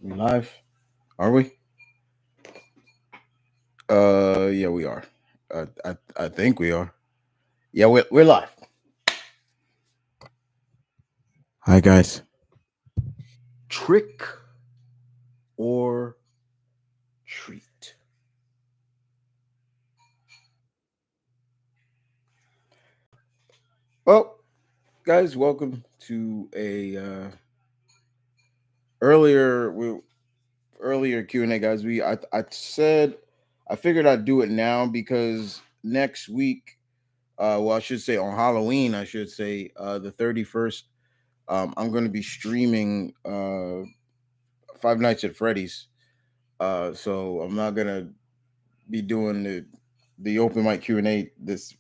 We live? Are we? Yeah, we are. I think we are. Yeah, we're live. Hi guys. Trick or treat? Well, guys, welcome to a earlier earlier Q&A, guys. I said I figured I'd do it now because next week, well, I should say on Halloween, I should say the 31st, I'm going to be streaming Five Nights at Freddy's. So I'm not gonna be doing the open mic Q&A this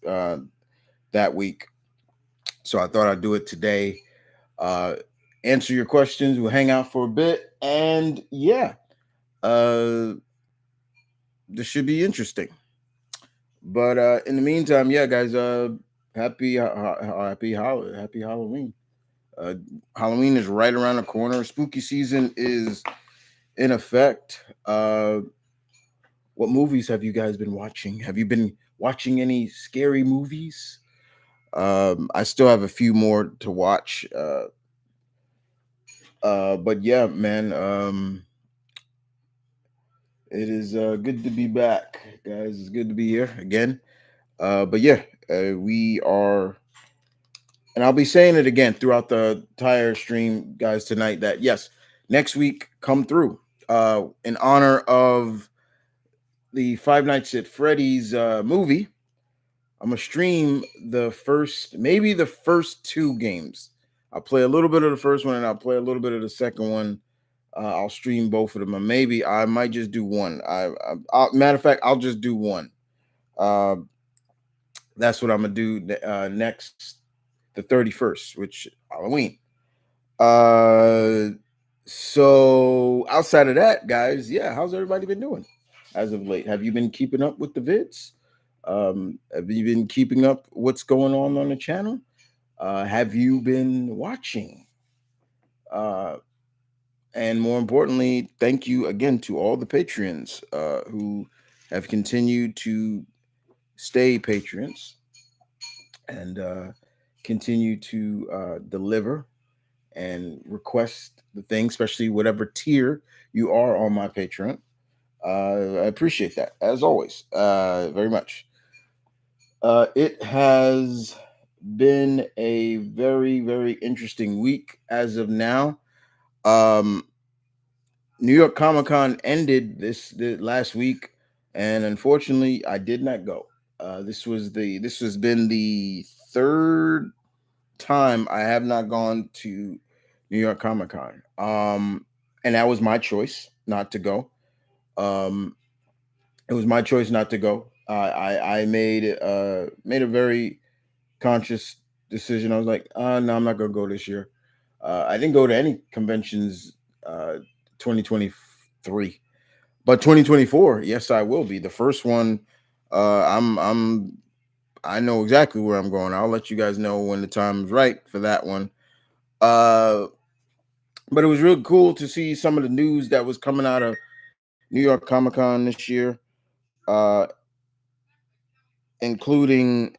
that week. So I thought I'd do it today. Uh, answer your questions. We'll hang out for a bit, and yeah, uh, this should be interesting. But in the meantime, yeah, guys, happy Halloween. Uh, Halloween is right around the corner. Spooky season is in effect. What movies have you guys been watching? Have you been watching any scary movies? I still have a few more to watch. But yeah, man, it is good to be back, guys. It's good to be here again. But yeah, we are, and I'll be saying it again throughout the entire stream, guys, tonight that yes, next week come through in honor of the Five Nights at Freddy's movie. I'm gonna stream the first, maybe the first two games. I'll play a little bit of the first one and I'll play a little bit of the second one. I'll stream both of them, or maybe I might just do one. Matter of fact, I'll just do one. Uh, that's what I'm gonna do next, the 31st, which Halloween. Uh, so outside of that, guys, yeah, how's everybody been doing as of late? Have you been keeping up with the vids? Have you been keeping up what's going on the channel? Have you been watching? Uh, and more importantly, thank you again to all the patrons who have continued to stay patrons and continue to deliver and request the thing, especially whatever tier you are on my Patreon. I appreciate that as always, very much. It has been a very, very interesting week as of now. Um, New York Comic Con ended the last week, and unfortunately, I did not go. This has been the third time I have not gone to New York Comic Con. And that was my choice not to go. Um, it was my choice not to go. I made a very conscious decision. I was like, no, I'm not gonna go this year. I didn't go to any conventions 2023, but 2024, yes, I will be. The first one, I know exactly where I'm going. I'll let you guys know when the time is right for that one. Uh, but it was real cool to see some of the news that was coming out of New York Comic Con this year, uh, including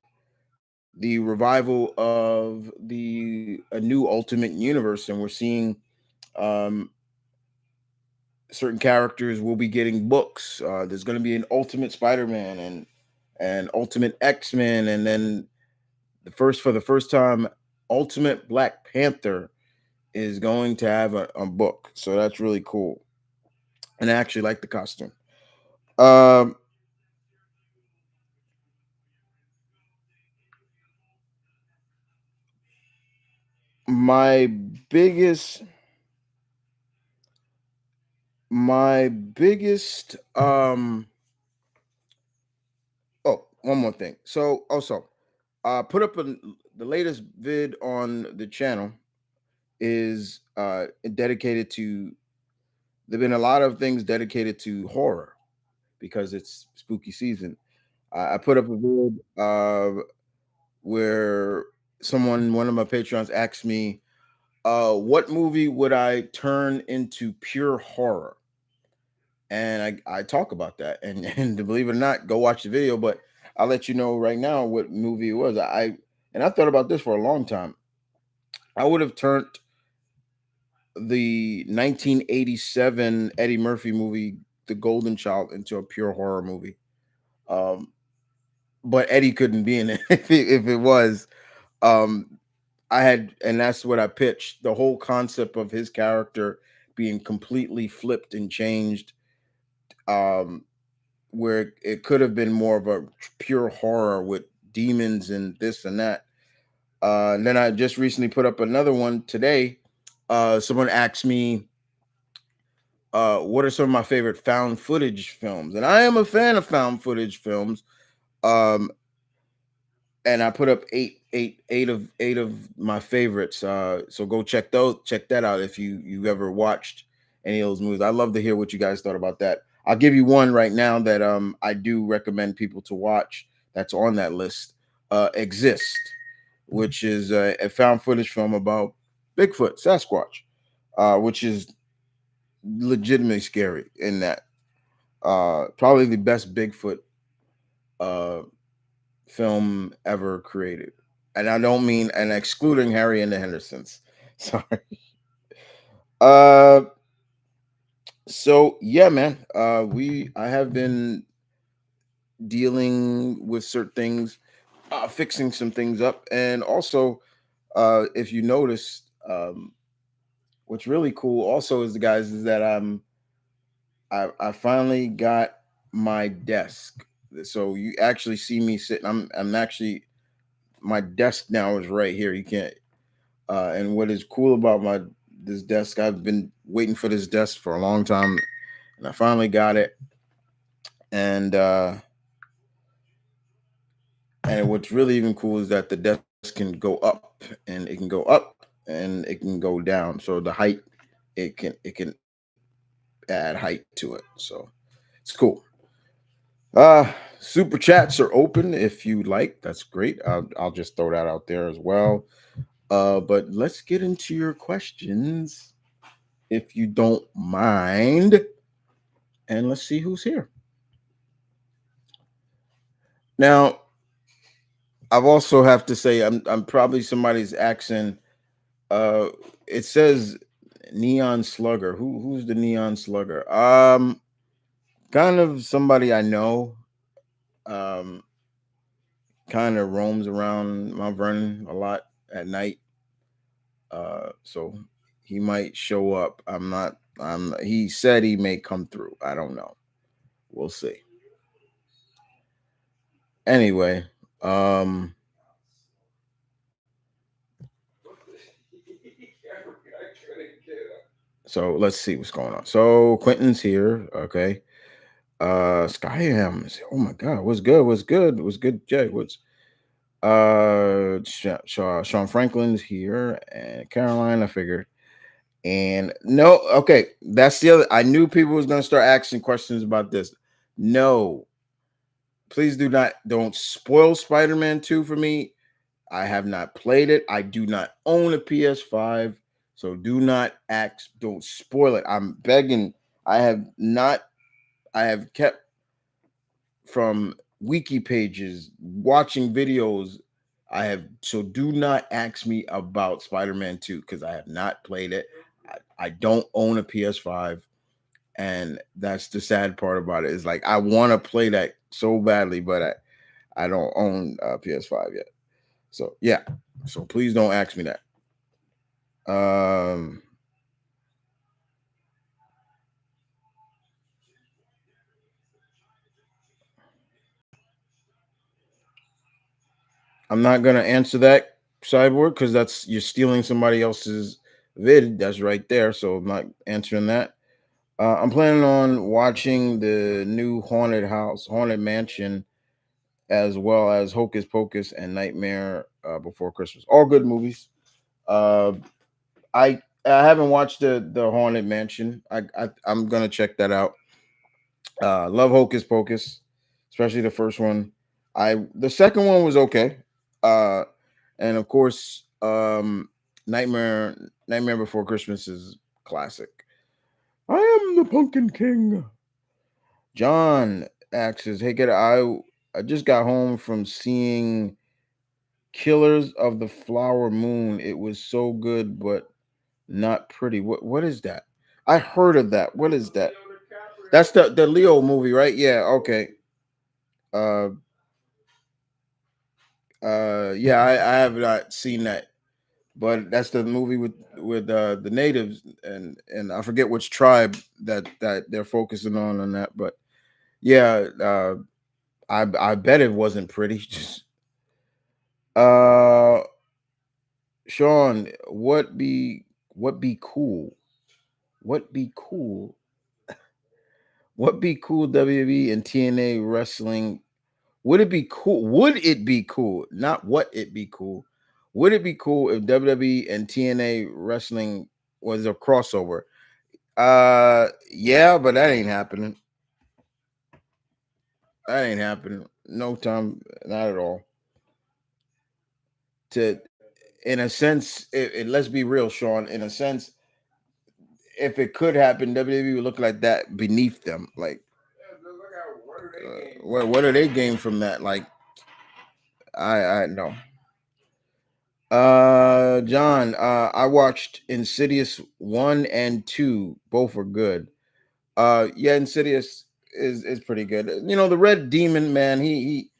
the revival of the a new Ultimate Universe, and we're seeing um, certain characters will be getting books. There's going to be an Ultimate Spider-Man and Ultimate X-Men, and then for the first time, Ultimate Black Panther is going to have a book. So that's really cool, and I actually like the costume. Um, my biggest my biggest. Oh, one more thing. So also, put up the latest vid on the channel is dedicated to. There've been a lot of things dedicated to horror because it's spooky season. I put up a vid where one of my patrons asked me, What movie would I turn into pure horror? And I talk about that, and and believe it or not, go watch the video. But I'll let you know right now what movie it was. I thought about this for a long time. I would have turned the 1987 Eddie Murphy movie, The Golden Child, into a pure horror movie. Um, but Eddie couldn't be in it if it was. Um, and that's what I pitched. The whole concept of his character being completely flipped and changed, um, where it could have been more of a pure horror with demons and this and that. And then I just recently put up another one today. Someone asked me, what are some of my favorite found footage films? And I am a fan of found footage films. Um, and I put up eight of my favorites. So go check that out if you ever watched any of those movies. I'd love to hear what you guys thought about that. I'll give you one right now that I do recommend people to watch. That's on that list. Exist, which is a found footage film about Bigfoot, Sasquatch, which is legitimately scary. In that, probably the best Bigfoot uh film ever created. And I don't mean and excluding Harry and the Hendersons. Sorry. Uh so yeah, man. I have been dealing with certain things, fixing some things up. And also, if you notice, what's really cool also is the guys is that I finally got my desk. So you actually see me sitting. I'm actually my desk now is right here. You can't. And what is cool about my this desk, I've been waiting for this desk for a long time, and I finally got it. And what's really even cool is that the desk can go up, and it can go up, and it can go down. So the height, it can add height to it. So it's cool. Super chats are open if you like. That's great. I'll just throw that out there as well. But let's get into your questions if you don't mind. And let's see who's here. Now, I've also have to say I'm probably somebody's accent. Uh it says Neon Slugger. Who's the Neon Slugger? Kind of somebody I know. Um Kind of roams around Mount Vernon a lot at night. So he might show up. He said he may come through. I don't know. We'll see. Anyway, um so let's see what's going on. So Quentin's here. Okay. Skyham. Oh my god, what's good? What's good? What's good, Jay? What's Sean Franklin's here and Caroline, I figured. And no, okay, that's the other. I knew people was gonna start asking questions about this. No, please don't spoil Spider-Man 2 for me. I have not played it. I do not own a PS5. So don't spoil it. I'm begging. I have not, I have kept from wiki pages, watching videos. So do not ask me about Spider-Man 2 because I have not played it. I don't own a PS5. And that's the sad part about it. Is like I want to play that so badly, but I don't own a PS5 yet. So yeah. So please don't ask me that. Um I'm not gonna answer that, Cyborg, because that's you're stealing somebody else's vid. That's right there. So I'm not answering that. I'm planning on watching the new Haunted Mansion, as well as Hocus Pocus and Nightmare Before Christmas. All good movies. Uh, I haven't watched the Haunted Mansion. I'm gonna check that out. Love Hocus Pocus, especially the first one. The second one was okay. Uh, and of course, Nightmare Before Christmas is classic. I am the Pumpkin King. John asks, "Hey, kid, I just got home from seeing Killers of the Flower Moon. It was so good, but not pretty. What is that? I heard of that. What is that? That's the Leo movie, right? Yeah. Okay. Uh. Yeah. I have not seen that, but that's the movie with the natives, and I forget which tribe that they're focusing on that. But yeah. I bet it wasn't pretty. Just uh. Sean, what be cool? What be cool? What be cool? WWE and TNA wrestling. Would it be cool? Would it be cool? Not what it be cool. Would it be cool if WWE and TNA wrestling was a crossover? Yeah, but that ain't happening. That ain't happening. No time, not at all. To In a sense, let's be real, Sean. In a sense, if it could happen, WWE would look like that beneath them. Like, what are they gain from that? Like, I know. John, I watched Insidious 1 and 2. Both are good. Yeah, Insidious is pretty good. You know, the Red Demon, man, he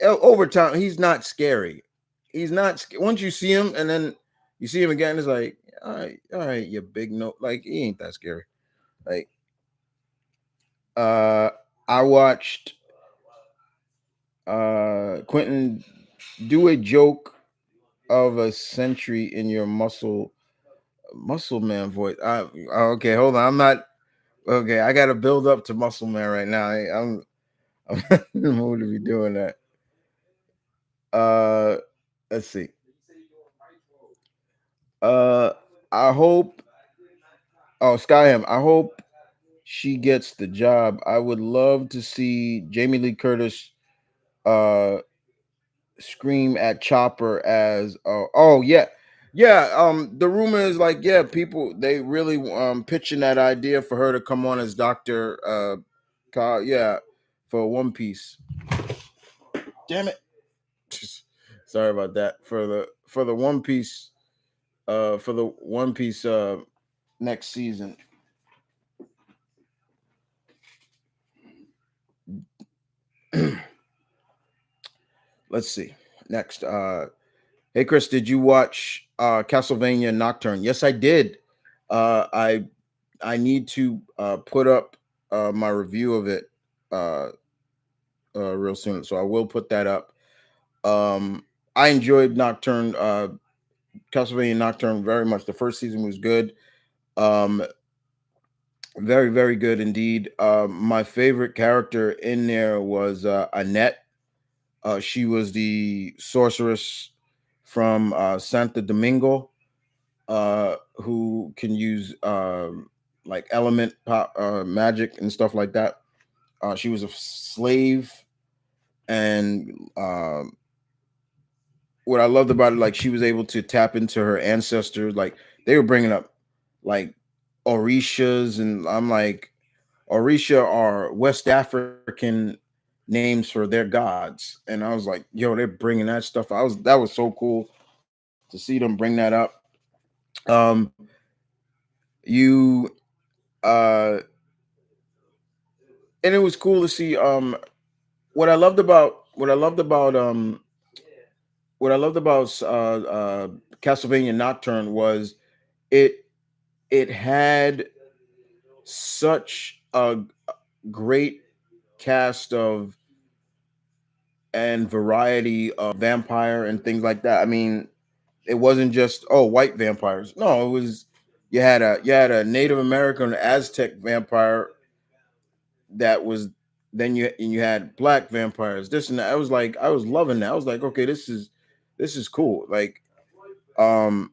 over time, he's not scary. He's not once you see him and then you see him again, it's like, all right, you big note. Like, he ain't that scary. Like, uh I watched Quentin do a joke of a century in your muscle man voice. Okay, hold on. I'm not okay. I got to build up to muscle man right now. I'm not in the mood to be doing that. Uh, let's see. Uh, I hope. Oh, Skyham. I hope she gets the job. I would love to see Jamie Lee Curtis uh scream at Chopper as oh yeah. Yeah, the rumor is like, yeah, people they really pitching that idea for her to come on as Dr. Yeah, for One Piece. Damn it. Sorry about that. For the One Piece for the One Piece next season. Let's see. Next. Hey Chris, did you watch Castlevania Nocturne? Yes, I did. I need to put up my review of it uh, real soon, so I will put that up. I enjoyed Nocturne, Castlevania Nocturne very much. The first season was good, um, very good indeed. My favorite character in there was Annette. She was the sorceress from Santo Domingo, who can use like element pop, magic and stuff like that. She was a slave, and what I loved about it, like she was able to tap into her ancestors. Like they were bringing up like Orishas, and I'm like, Orisha are West African names for their gods, and I was like, yo, they're bringing that stuff. That was so cool to see them bring that up. Um, you and it was cool to see. What I loved about what I loved about Castlevania Nocturne was it it had such a great cast of and variety of vampire and things like that. I mean, it wasn't just white vampires. No, it was you had a Native American Aztec vampire that was then you had black vampires. This and that. I was like I was loving that. I was like, okay, this is cool. Like um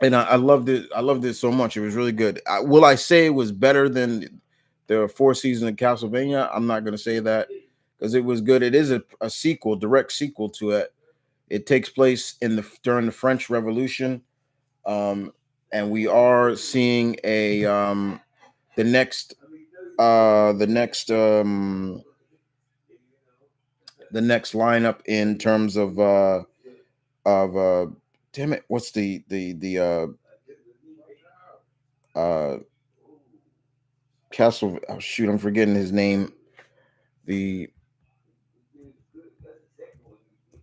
and I loved it. I loved it so much. It was really good. Will I say it was better than the four seasons of Castlevania? I'm not going to say that because it was good. It is a sequel, direct sequel to it. It takes place during the French Revolution, um, and we are seeing a the next uh, the next um, the next lineup in terms of damn it, what's the Castle? Oh shoot, I'm forgetting his name. The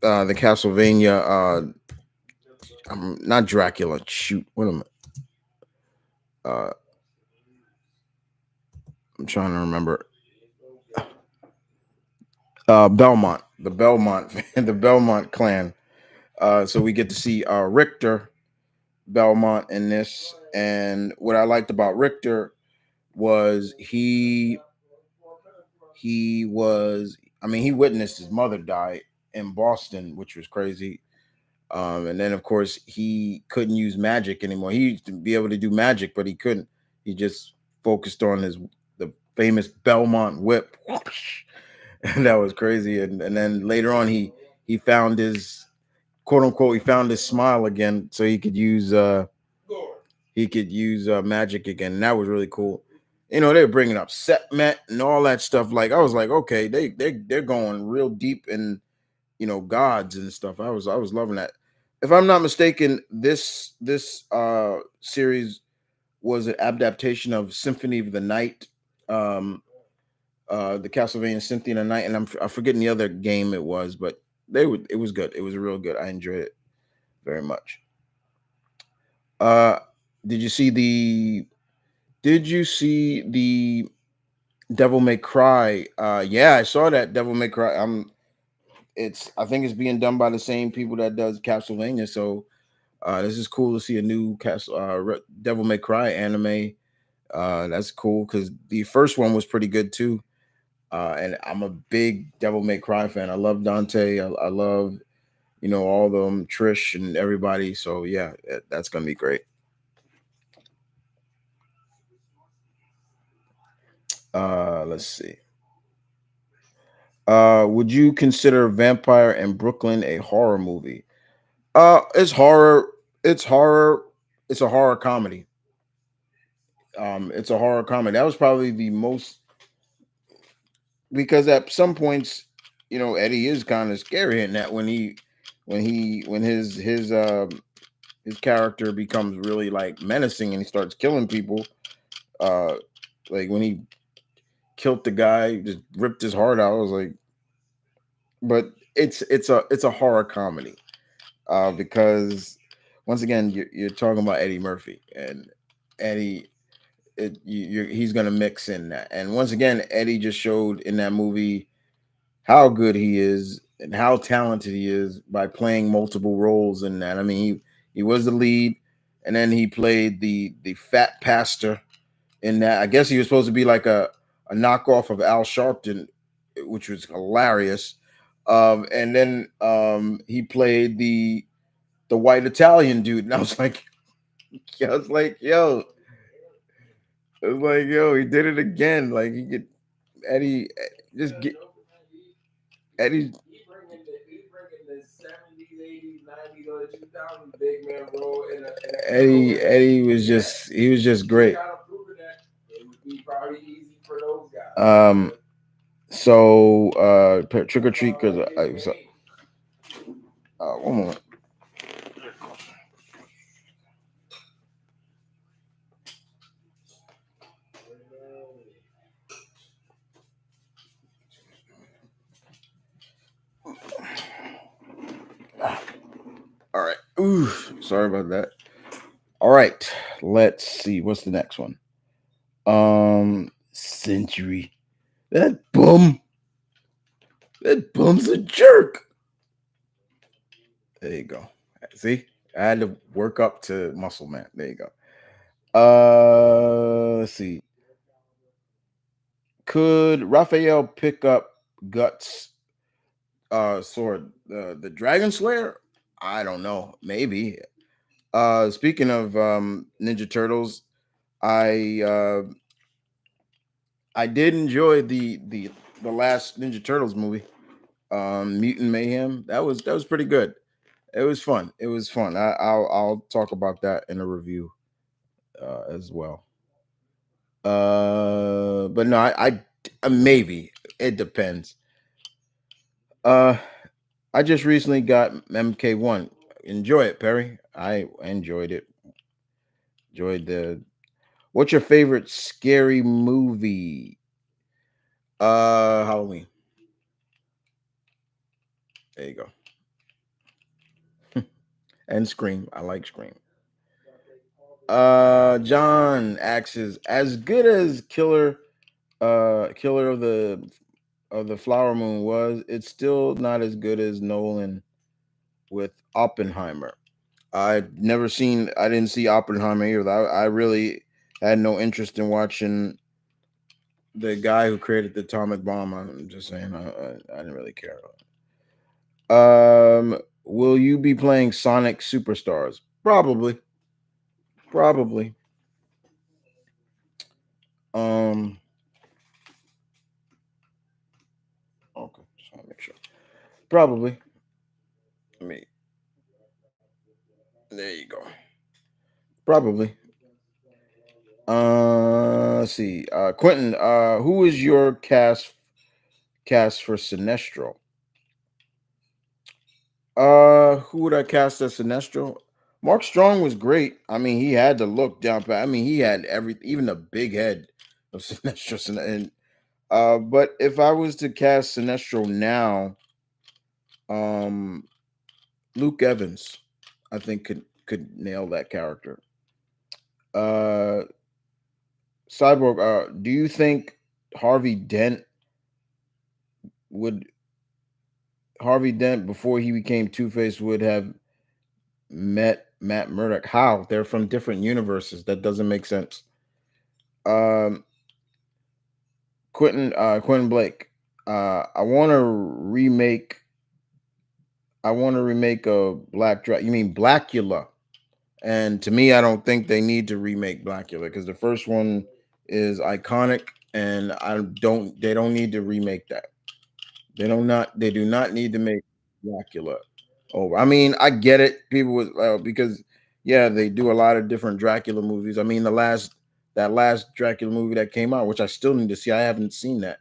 the Castlevania. I'm not Dracula. Shoot, what am I? I'm trying to remember. Belmont, the Belmont, the Belmont clan. So we get to see Richter Belmont in this, and what I liked about Richter was he was. I mean, he witnessed his mother die in Boston, which was crazy. And then, of course, he couldn't use magic anymore. He used to be able to do magic, but he couldn't. He just focused on the famous Belmont whip, and that was crazy. And then later on, he found his quote unquote he found his smile again, so he could use magic again. And that was really cool. You know, they were bringing up Setmet and all that stuff. Like I was like, okay, they're going real deep in gods and stuff. I was loving that. If I'm not mistaken, this series was an adaptation of Symphony of the Night, um, the Castlevania Symphony of the Night, and I'm forgetting the other game it was, but it was good. It was real good. I enjoyed it very much. Uh, did you see the Did you see the Devil May Cry? Yeah, I saw that Devil May Cry. I think it's being done by the same people that does Castlevania. So this is cool to see a new Devil May Cry anime. That's cool because the first one was pretty good too. And I'm a big Devil May Cry fan. I love Dante. I love all of them, Trish and everybody. So yeah, that's gonna be great. Let's see. Would you consider Vampire in Brooklyn a horror movie? It's horror. It's horror. It's a horror comedy. It's a horror comedy. That was probably the most because at some points, Eddie is kind of scary in that when his character becomes really like menacing and he starts killing people. Uh, like when he killed the guy, just ripped his heart out. I was like, but it's a horror comedy. Because once again, you're talking about Eddie Murphy and Eddie. He's gonna mix in that, and once again, Eddie just showed in that movie how good he is and how talented he is by playing multiple roles in that. I mean, he was the lead, and then he played the fat pastor in that. I guess he was supposed to be like a knockoff of Al Sharpton, which was hilarious. And then he played the white Italian dude, and I was like, yo, he did it again. Like he could Eddie just get Eddie. Eddie was just great. Um, so trick or treat because one moment. All right. Ooh, sorry about that. All right. Let's see. What's the next one? Century. That bum. That bum's a jerk. There you go. See, I had to work up to Muscle Man. There you go. Let's see. Could Raphael pick up Guts' sword, the Dragon Slayer? I don't know. Maybe. Speaking of Ninja Turtles, I uh, I did enjoy the last Ninja Turtles movie, Mutant Mayhem. That was pretty good. It was fun. It was fun. I'll talk about that in a review as well. But no, maybe it depends. Uh, I just recently got MK1. Enjoy it, Perry. I enjoyed it. Enjoyed the. What's your favorite scary movie? Halloween. There you go. And Scream. I like Scream. John asks, as good as Killer of the Flower Moon was, it's still not as good as Nolan with Oppenheimer. I didn't see Oppenheimer either. I really had no interest in watching the guy who created the atomic bomb. I'm just saying, I didn't really care. Will you be playing Sonic Superstars? Probably, probably. Um, okay, just want to make sure. Probably. I mean, there you go. Probably. Let's see. Quentin, who is your cast for Sinestro? Who would I cast as Sinestro? Mark Strong was great. I mean, he had the look down pat. I mean, he had even the big head of Sinestro. And but if I was to cast Sinestro now, um, Luke Evans, I think could nail that character. Uh, Cyborg, do you think Harvey Dent would Harvey Dent before he became Two Face would have met Matt Murdock? How? They're from different universes. That doesn't make sense. Um, Quentin Blake. I want to remake. I want to remake a Black Dra You mean Blackula? And to me, I don't think they need to remake Blackula because the first one is iconic, and I don't. They don't need to remake that. They don't not. They do not need to make Dracula over. I mean, I get it. People was because yeah, they do a lot of different Dracula movies. I mean, that last Dracula movie that came out, which I still need to see. I haven't seen that,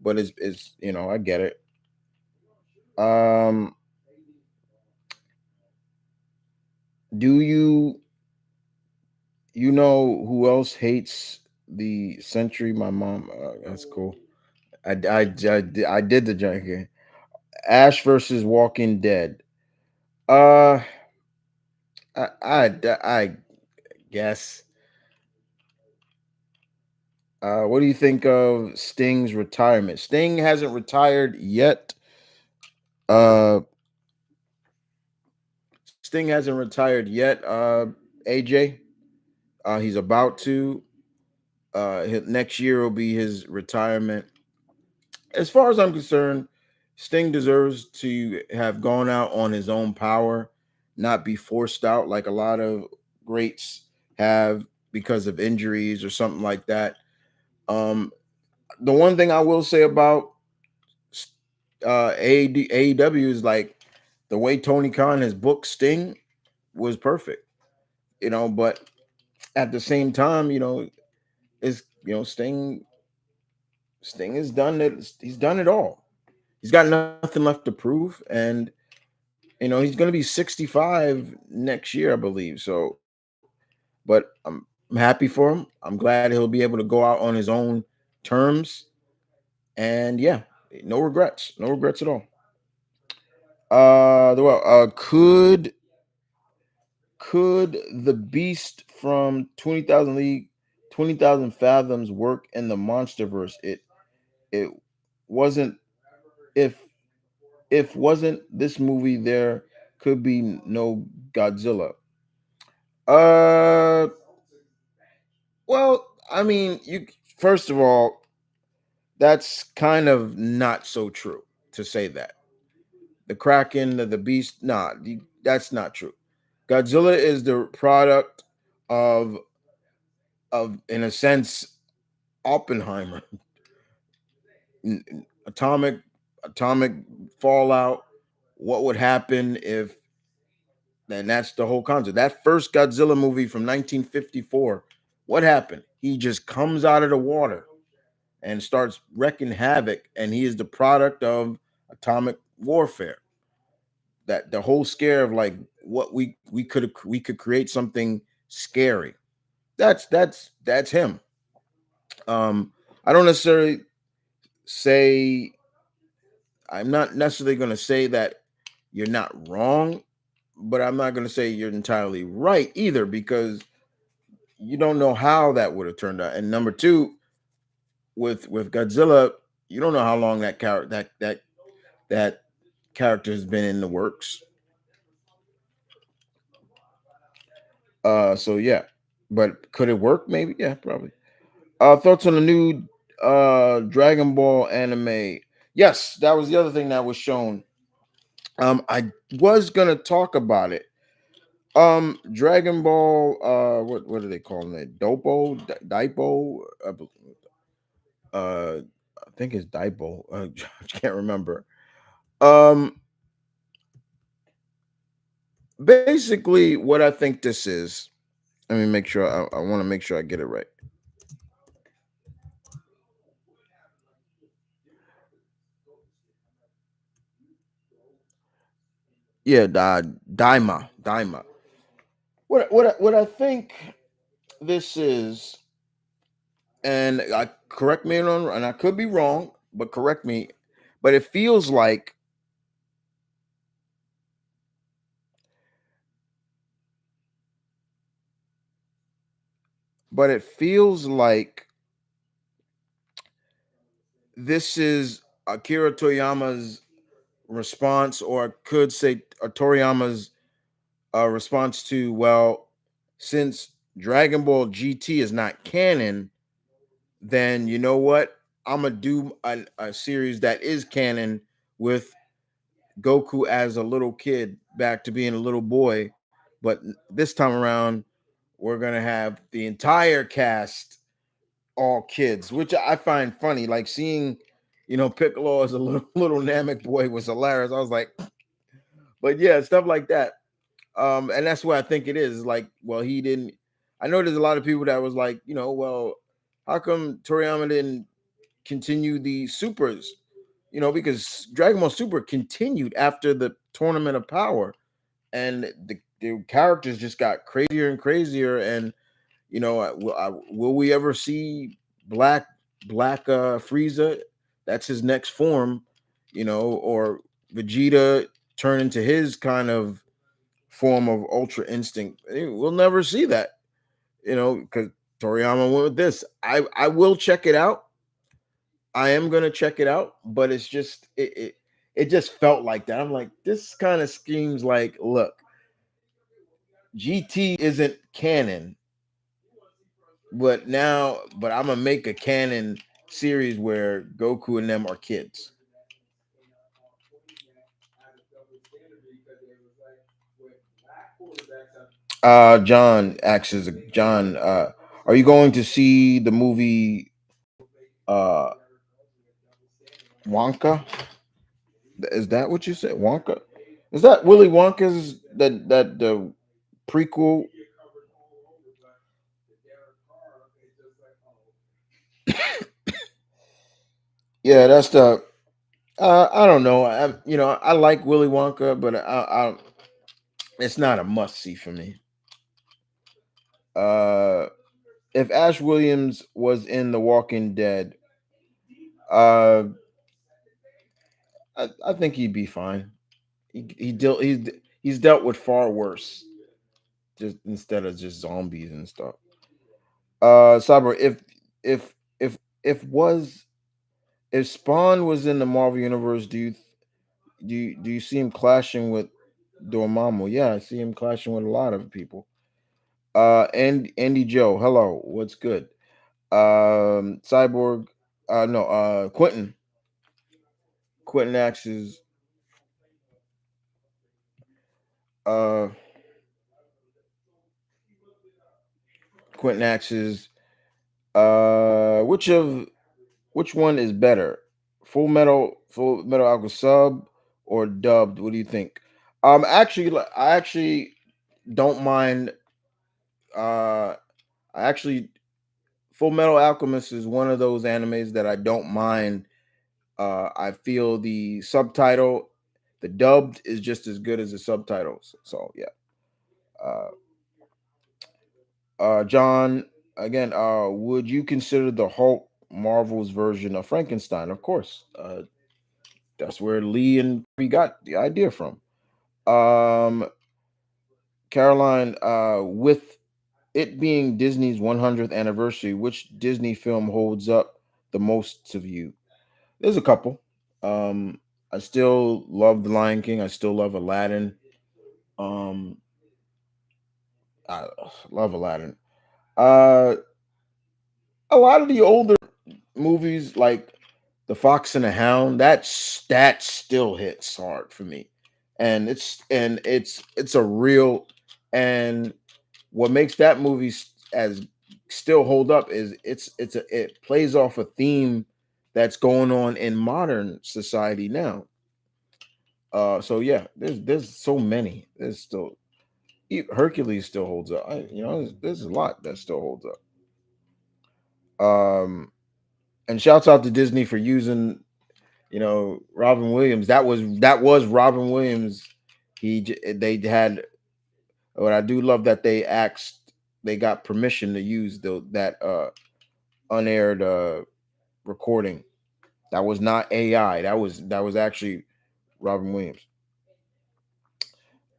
but it's I get it. Um, do you know who else hates the Century? My mom. That's cool. I did the Dracula. Ash versus Walking Dead. Uh, I guess. What do you think of Sting's retirement? Sting hasn't retired yet. Uh, Sting hasn't retired yet. AJ, he's about to. Next year will be his retirement. As far as I'm concerned, Sting deserves to have gone out on his own power, not be forced out like a lot of greats have because of injuries or something like that. Um, the one thing I will say about AEW is like the way Tony Khan has booked Sting was perfect, but at the same time, is Sting has done it. He's done it all. He's got nothing left to prove, and he's going to be 65 next year, I believe. So, but I'm happy for him. I'm glad he'll be able to go out on his own terms, and yeah, no regrets, no regrets at all. Could the Beast from 20,000 League, 20,000 Fathoms work in the MonsterVerse? It wasn't if wasn't this movie there could be no Godzilla. Uh, well, I mean, you first of all, that's kind of not so true to say that. The Kraken, the Beast, nah, that's not true. Godzilla is the product of in a sense Oppenheimer, atomic fallout. What would happen if And that's the whole concept. That first Godzilla movie from 1954, what happened? He just comes out of the water and starts wrecking havoc, and he is the product of atomic warfare. That the whole scare of like what we could create something scary. That's him. I don't necessarily say I'm not necessarily going to say that you're not wrong, but I'm not going to say you're entirely right either, because you don't know how that would have turned out. And number two, with Godzilla, you don't know how long that character has been in the works. So yeah, but could it work? Maybe, yeah, probably. Thoughts on the new Dragon Ball anime? Yes, that was the other thing that was shown. I was gonna talk about it. Dragon Ball. What are they calling it? Daipo. Uh, I think it's Daipo. I can't remember. Um, Basically, what I think this is. Let me make sure. I want to make sure I get it right. Yeah, Daima. What I think this is, and I correct me on, and I could be wrong, but correct me. But it feels like this is Akira Toriyama's response, or I could say Toriyama's response to, well, since Dragon Ball GT is not canon, then you know what? I'm gonna do a series that is canon with Goku as a little kid back to being a little boy, but this time around we're gonna have the entire cast all kids, which I find funny. Like seeing, Piccolo as a little little Namek boy was hilarious. I was like, but yeah, stuff like that. And that's what I think it is. Like, well, he didn't. I know there's a lot of people that was like, well, how come Toriyama didn't continue the supers? Because Dragon Ball Super continued after the Tournament of Power, and the characters just got crazier and crazier. And will we ever see Black Frieza? That's his next form, or Vegeta turn into his kind of form of Ultra Instinct. We'll never see that, because Toriyama went with this. I will check it out. I am gonna check it out, but it's just it just felt like that. I'm like, this kind of screams like, look, GT isn't canon, but I'm gonna make a canon series where Goku and them are kids. John, are you going to see the movie uh Wonka? Is that what you said? Wonka? Is that Willy Wonka's that the prequel? Yeah, that's the. I don't know. I like Willy Wonka, but it's not a must see for me. Uh, if Ash Williams was in The Walking Dead, uh, I think he'd be fine. He's dealt with far worse, just instead of just zombies and stuff. Cyber, if was if Spawn was in the Marvel universe, do you see him clashing with Dormammu? Yeah, I see him clashing with a lot of people. And Andy Joe, hello, what's good? Cyborg, no, Quentin Axes, uh, Quentin Axes. Which one is better? Full Metal Alchemist sub or dubbed? What do you think? Actually, I actually don't mind. I actually, Full Metal Alchemist is one of those animes that I don't mind. I feel the subtitle, the dubbed is just as good as the subtitles. So yeah. Uh, John, again, would you consider the Hulk Marvel's version of Frankenstein? Of course. That's where Lee and we got the idea from. Um, Caroline, with it being Disney's 100th anniversary, which Disney film holds up the most to you? There's a couple. Um, I still love The Lion King. I still love Aladdin. Um, I love Aladdin. Uh, a lot of the older movies, like The Fox and the Hound, that still hits hard for me, and it's a real, and what makes that movie as still hold up is it plays off a theme that's going on in modern society now. So yeah, there's so many. There's still Hercules still holds up. There's a lot that still holds up. And shouts out to Disney for using Robin Williams. That was Robin Williams. They had, but I do love that they got permission to use that unaired recording. That was not AI. That was actually Robin Williams.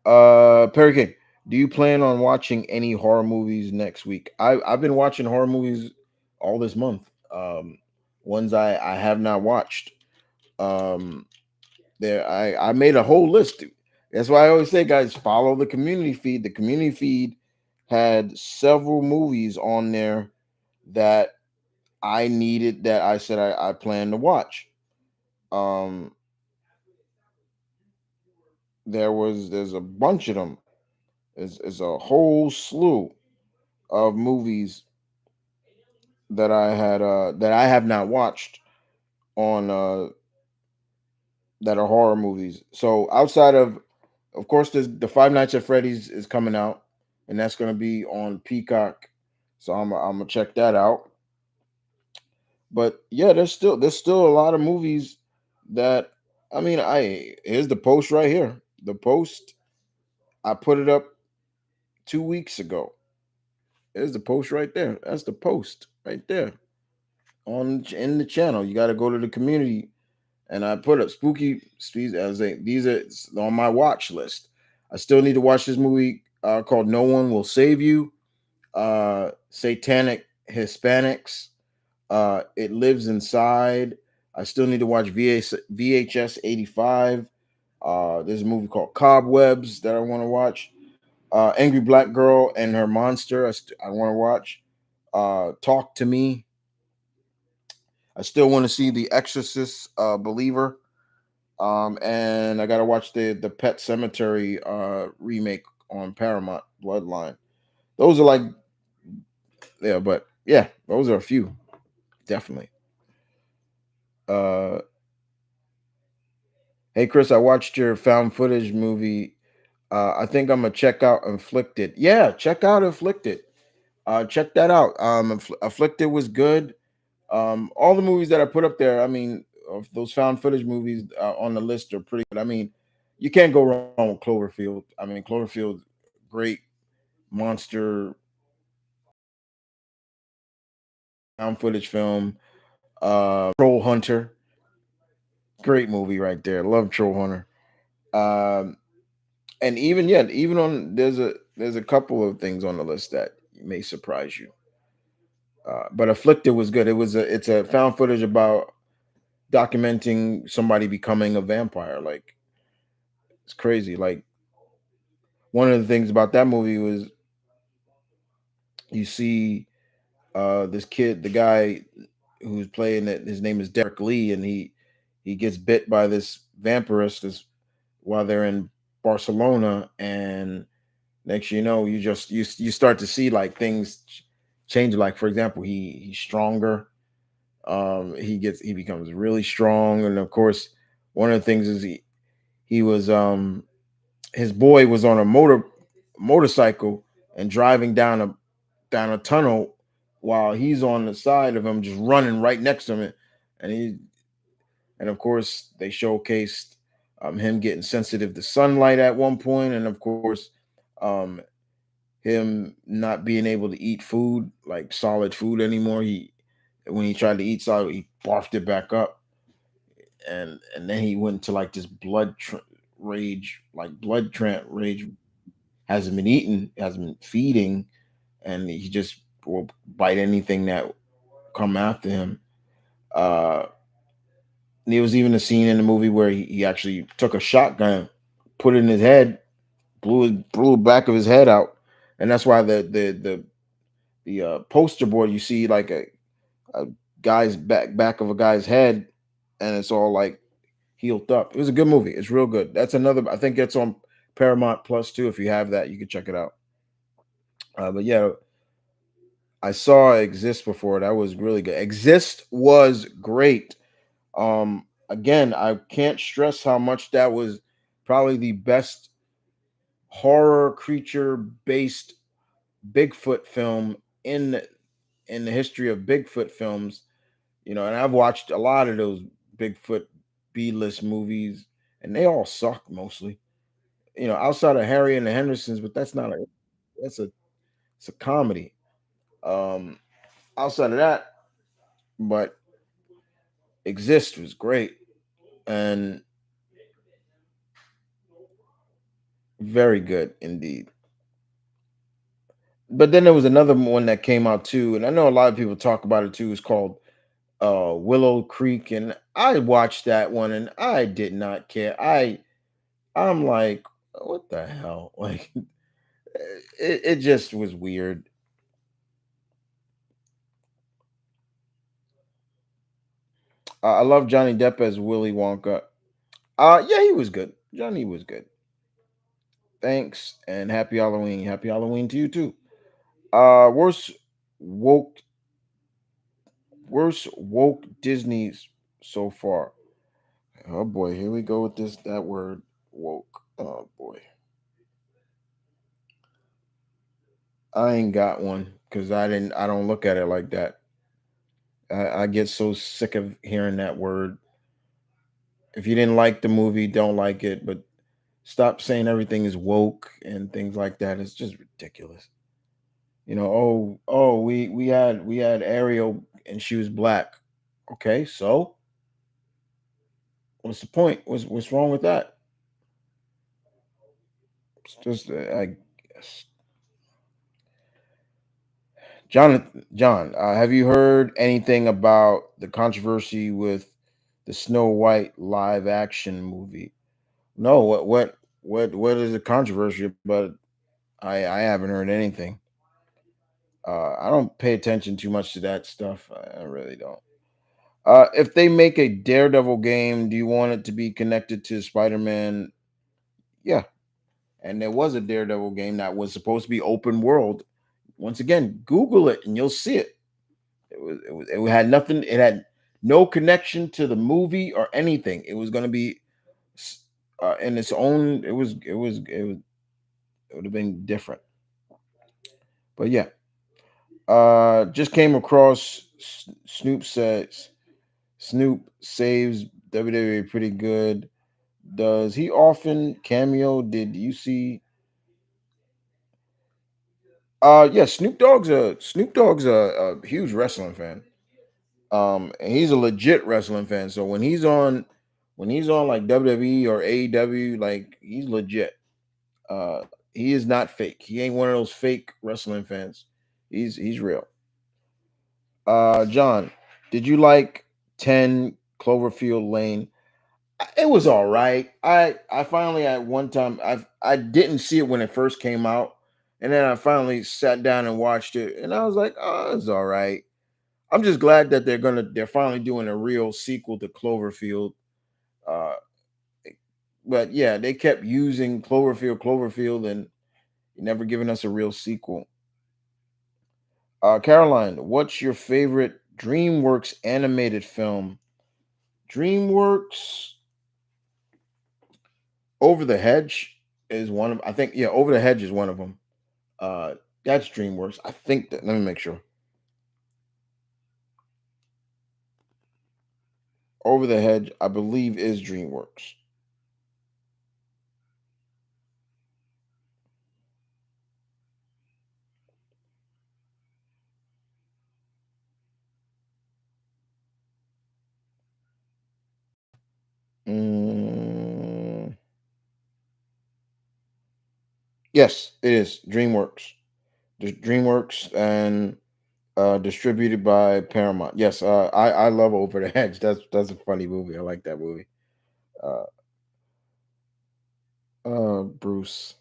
Perry King, do you plan on watching any horror movies next week? I've been watching horror movies all this month. Ones I have not watched. Um, there I made a whole list. That's why I always say, guys, follow the community feed. The community feed had several movies on there that I needed, that I said I plan to watch. Um, there's a bunch of them. There's a whole slew of movies that I have not watched on that are horror movies. So outside of course, there's the Five Nights at Freddy's is coming out, and that's going to be on Peacock. So I'm gonna check that out. But yeah, there's still a lot of movies that, I mean, I here's the post right here. The post, I put it up 2 weeks ago. There's the post right there. That's the post right there on in the channel. You got to go to the community, and I put up these are on my watch list. I still need to watch this movie called No One Will Save You. Satanic Hispanics. It Lives Inside. I still need to watch VHS 85. There's a movie called Cobwebs that I want to watch. Angry Black Girl and Her Monster. I want to watch. Talk to Me. I still want to see The Exorcist Believer. And I gotta watch the Pet Cemetery remake on Paramount Bloodline. Those are like, yeah, but yeah, those are a few, definitely. Uh, hey Chris, I watched your found footage movie. I think I'm gonna check out Inflicted. Yeah, check out Inflicted. Check that out. Afflicted was good. All the movies that I put up there, I mean, of those found footage movies on the list are pretty good. I mean, you can't go wrong with Cloverfield. I mean, Cloverfield, great monster found footage film. Troll Hunter, great movie right there. Love Troll Hunter. Um, and even yet, even on there's a couple of things on the list that may surprise you. But Afflicted was good. It's a found footage about documenting somebody becoming a vampire. Like, it's crazy. Like, one of the things about that movie was you see this kid, the guy who's playing it, his name is Derek Lee, and he gets bit by this vampirist while they're in Barcelona, and next you know, you start to see like things change. Like, for example, he's stronger. He becomes really strong, and of course, one of the things is he was his boy was on a motorcycle and driving down a tunnel while he's on the side of him, just running right next to him. And he and of course they showcased him getting sensitive to sunlight at one point, and of course um, him not being able to eat food like solid food anymore. He when he tried to eat solid, he barfed it back up, and then he went to like this rage, like rage. Hasn't been eating, hasn't been feeding, and he just will bite anything that come after him. Uh, there was even a scene in the movie where he actually took a shotgun, put it in his head, blew the back of his head out, and that's why the poster board you see like a guy's back of a guy's head, and it's all like healed up. It was a good movie. It's real good. That's another. I think it's on Paramount Plus too. If you have that, you can check it out. But yeah, I saw Exist before. That was really good. Exist was great. Again, I can't stress how much that was probably the best horror creature based Bigfoot film in the history of Bigfoot films. And I've watched a lot of those Bigfoot B-list movies, and they all suck mostly. Outside of Harry and the Hendersons, but that's a it's a comedy. Um, Outside of that, but Exist was great and very good indeed. But then there was another one that came out too, and I know a lot of people talk about it too. It's called Willow Creek, and I watched that one, and I did not care. I'm like, what the hell? Like, it just was weird. I love Johnny Depp as Willy Wonka. Yeah, he was good. Johnny was good. Thanks and happy Halloween. Happy Halloween to you too. Worst woke, worst woke Disney's so far. Oh boy, here we go with that word woke. Oh boy, I ain't got one because I don't look at it like that. I get so sick of hearing that word. If you didn't like the movie, don't like it, but stop saying everything is woke and things like that. It's just ridiculous. We had Ariel and she was black. Okay, so what's the point? What's wrong with that? It's just I guess. John, have you heard anything about the controversy with the Snow White live action movie? No, what is the controversy about? I haven't heard anything. I don't pay attention too much to that stuff. I really don't. If they make a Daredevil game, do you want it to be connected to Spider-Man? Yeah, and there was a Daredevil game that was supposed to be open world. Once again, Google it and you'll see it. It had nothing. It had no connection to the movie or anything. It was going to be in its own. It would have been different. But yeah, just came across Snoop saves WWE pretty good. Does he often cameo? Did you see? Yeah, Snoop Dogg's a huge wrestling fan. And he's a legit wrestling fan. So when he's on like WWE or AEW, like he's legit. Uh, he is not fake. He ain't one of those fake wrestling fans. He's real. John, did you like 10 Cloverfield Lane? It was all right. I finally at one time I didn't see it when it first came out, and then I finally sat down and watched it, and I was like, oh, it's all right. I'm just glad that they're finally doing a real sequel to Cloverfield. Uh, but yeah, they kept using Cloverfield, and never giving us a real sequel. Caroline, what's your favorite DreamWorks animated film? DreamWorks Over the Hedge. is one of, I think, yeah, Over the Hedge is one of them. Uh, that's DreamWorks. I think that. Let me make sure. Over the Hedge, I believe, is DreamWorks. Mm, yes, it is DreamWorks. DreamWorks and distributed by Paramount. Yes, I love Over the Hedge. That's a funny movie. I like that movie. Uh, Bruce.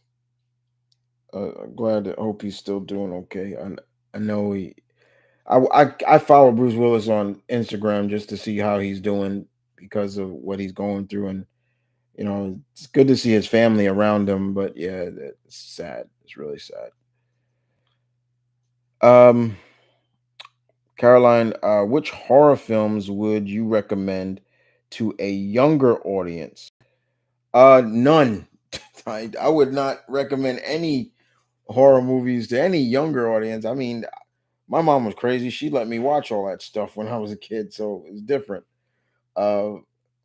I'm glad. I hope he's still doing okay. I know he. I follow Bruce Willis on Instagram just to see how he's doing because of what he's going through, and it's good to see his family around him. But yeah, it's sad. It's really sad. Um, Caroline, which horror films would you recommend to a younger audience? None. I would not recommend any horror movies to any younger audience. I mean, my mom was crazy. She let me watch all that stuff when I was a kid, so it's different. Uh,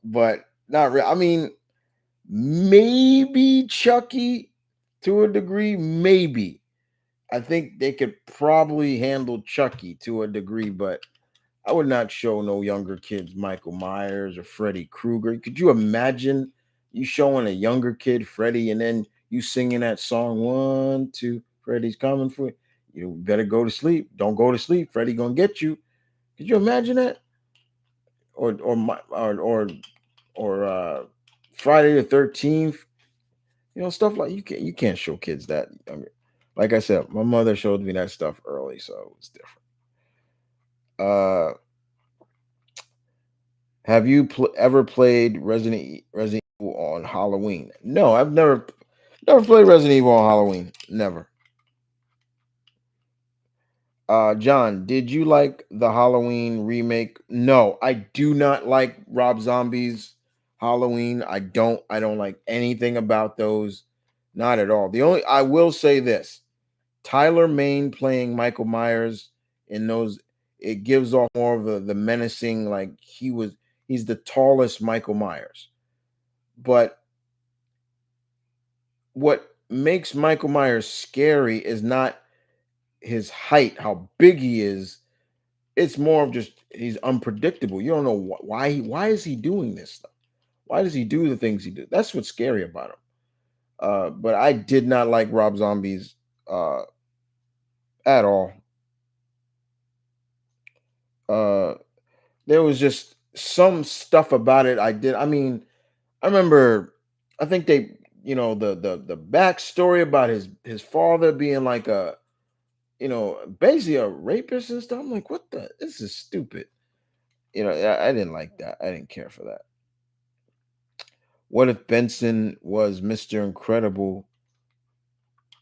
but not real. I mean, maybe Chucky to a degree, maybe. I think they could probably handle Chucky to a degree, but I would not show no younger kids Michael Myers or Freddy Krueger. Could you imagine you showing a younger kid Freddy and then you singing that song one, two, Freddy's coming for you? You better go to sleep. Don't go to sleep. Freddy gonna get you. Could you imagine that? Or Friday the 13th. Stuff like you can't show kids that. I mean, like I said, my mother showed me that stuff early, so it's different. Uh, have you ever played Resident Evil on Halloween? No, I've never played Resident Evil on Halloween. Never. John, did you like the Halloween remake? No, I do not like Rob Zombie's Halloween. I don't like anything about those. Not at all. The only I will say this. Tyler Maine playing Michael Myers in those, it gives off more of the menacing, like he's the tallest Michael Myers. But what makes Michael Myers scary is not his height, how big he is. It's more of just he's unpredictable. You don't know why is he doing this stuff? Why does he do the things he do? That's what's scary about him. But I did not like Rob Zombie's uh at all. Uh there was just some stuff about it I did. I mean, I remember I think they the backstory about his father being like a basically a rapist and stuff. I'm like, what the this is stupid. I didn't like that. I didn't care for that. What if Benson was Mr. Incredible?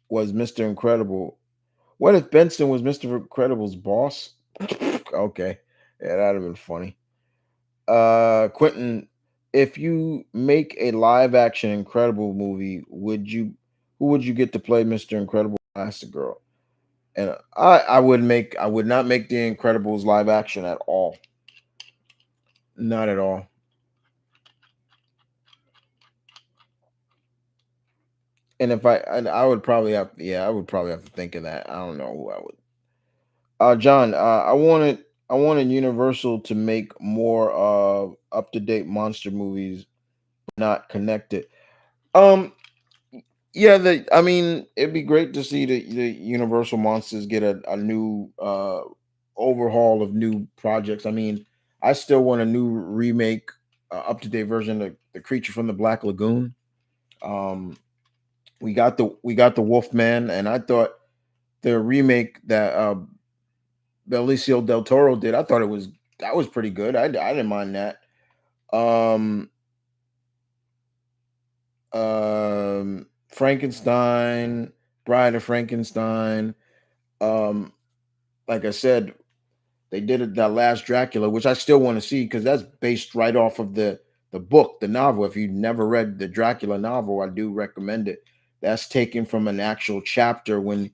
Was Mr. Incredible? What if Benson was Mr. Incredible's boss? Okay. Yeah, that'd have been funny. Quentin, if you make a live action Incredible movie, who would you get to play Mr. Incredible Elastic Girl? And I would not make the Incredibles live action at all. Not at all. And if I would probably have, yeah, I would probably have to think of that. I don't know who I would. John, I wanted Universal to make more up to date monster movies, not connected. Um, yeah, I mean, it'd be great to see the Universal monsters get a new overhaul of new projects. I mean, I still want a new remake, up to date version of the Creature from the Black Lagoon. Um, we got the Wolfman, and I thought the remake that Benicio del Toro did, I thought that was pretty good. I didn't mind that. Um, Frankenstein, Bride of Frankenstein. Um, like I said, they did it that last Dracula, which I still want to see because that's based right off of the book, the novel. If you've never read the Dracula novel, I do recommend it. That's taken from an actual chapter when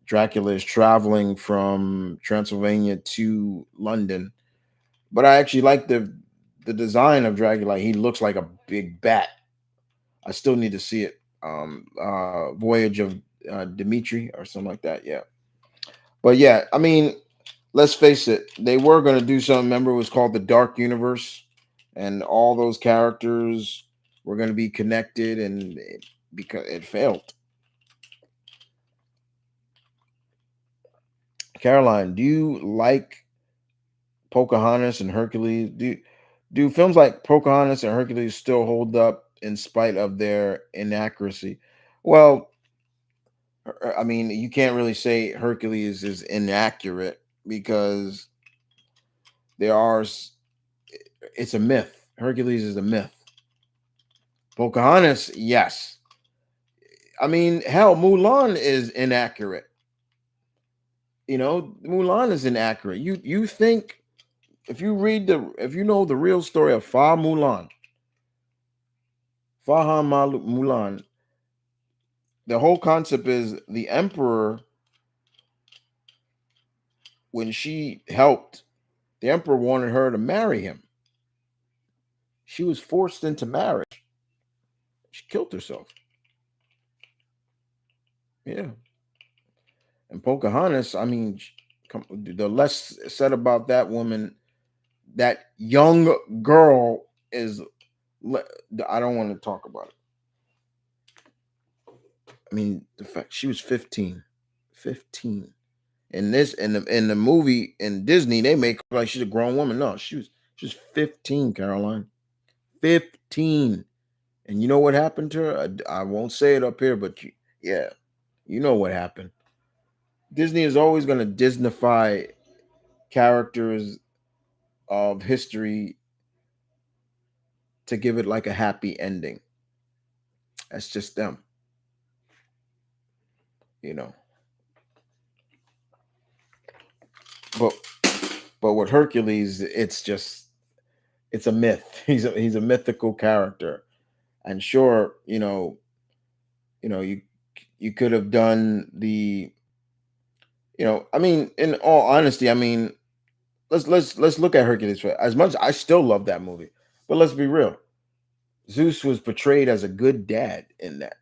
Dracula is traveling from Transylvania to London. But I actually like the design of Dracula. Like, he looks like a big bat. I still need to see it. Voyage of Dimitri or something like that. Yeah. But yeah, I mean, let's face it. They were going to do something. Remember, it was called the Dark Universe, and all those characters were going to be connected, and because it failed. Caroline, do you like Pocahontas and Hercules? Do films like Pocahontas and Hercules still hold up in spite of their inaccuracy? Well, I mean, you can't really say Hercules is inaccurate because there are. It's a myth. Hercules is a myth. Pocahontas, yes. I mean, hell, Mulan is inaccurate. Mulan is inaccurate. You think if you know the real story of Mulan, the whole concept is the emperor, when she helped, the emperor wanted her to marry him. She was forced into marriage. She killed herself. Yeah. And Pocahontas, I mean, the less said about that woman, that young girl is. I don't want to talk about it. I mean, the fact she was 15. 15. In the movie in Disney, they make her like she's a grown woman. No, she was 15, Caroline. 15. And you know what happened to her? I won't say it up here, but yeah, you know what happened. Disney is always going to Disneyfy characters of history to give it like a happy ending. That's just them, you know. But with Hercules, it's a myth. He's a mythical character. And sure, you could have done I mean, in all honesty, I mean, let's look at Hercules. As much as I still love that movie, but let's be real. Zeus was portrayed as a good dad in that.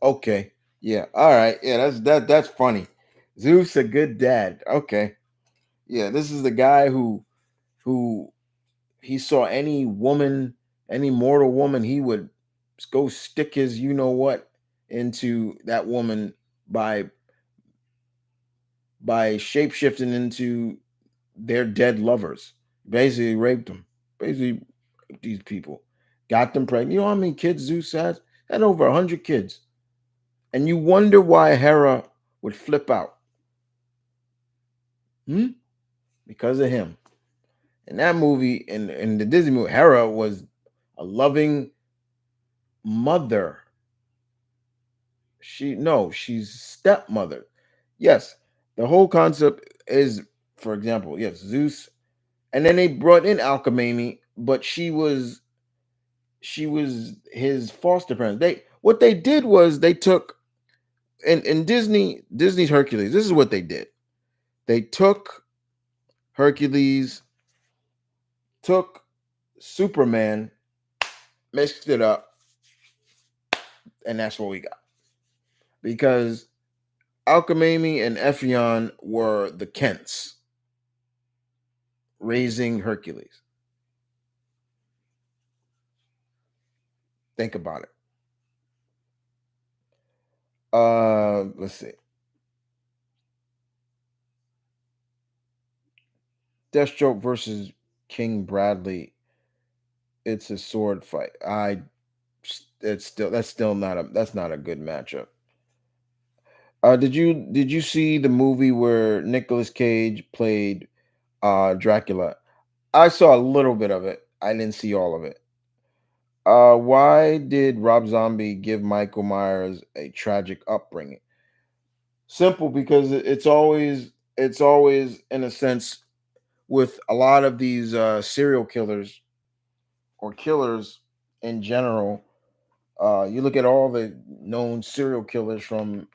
Okay. Yeah. All right. Yeah, that's funny. Zeus a good dad. Okay. Yeah, this is the guy who he saw any woman, any mortal woman, he would go stick his you know what into that woman by shapeshifting into their dead lovers. Basically raped them. Basically raped these people. Got them pregnant. You know how many kids Zeus has? Had over 100 kids. And you wonder why Hera would flip out. Hmm? Because of him. In that movie, in the Disney movie, Hera was a loving mother. She's stepmother. Yes, the whole concept is, for example, yes, Zeus, and then they brought in Alchemy, but she was his foster parents. What they did was they took in Disney's Hercules. This is what they did. They took Hercules, took Superman, mixed it up, and that's what we got. Because Alchemy and Ephion were the Kents raising Hercules. Think about it. Let's see. Deathstroke versus King Bradley. It's a sword fight. That's not a good matchup. Did you see the movie where Nicolas Cage played Dracula? I saw a little bit of it. I didn't see all of it. Why did Rob Zombie give Michael Myers a tragic upbringing? Simple, because it's always in a sense with a lot of these serial killers or killers in general. You look at all the known serial killers from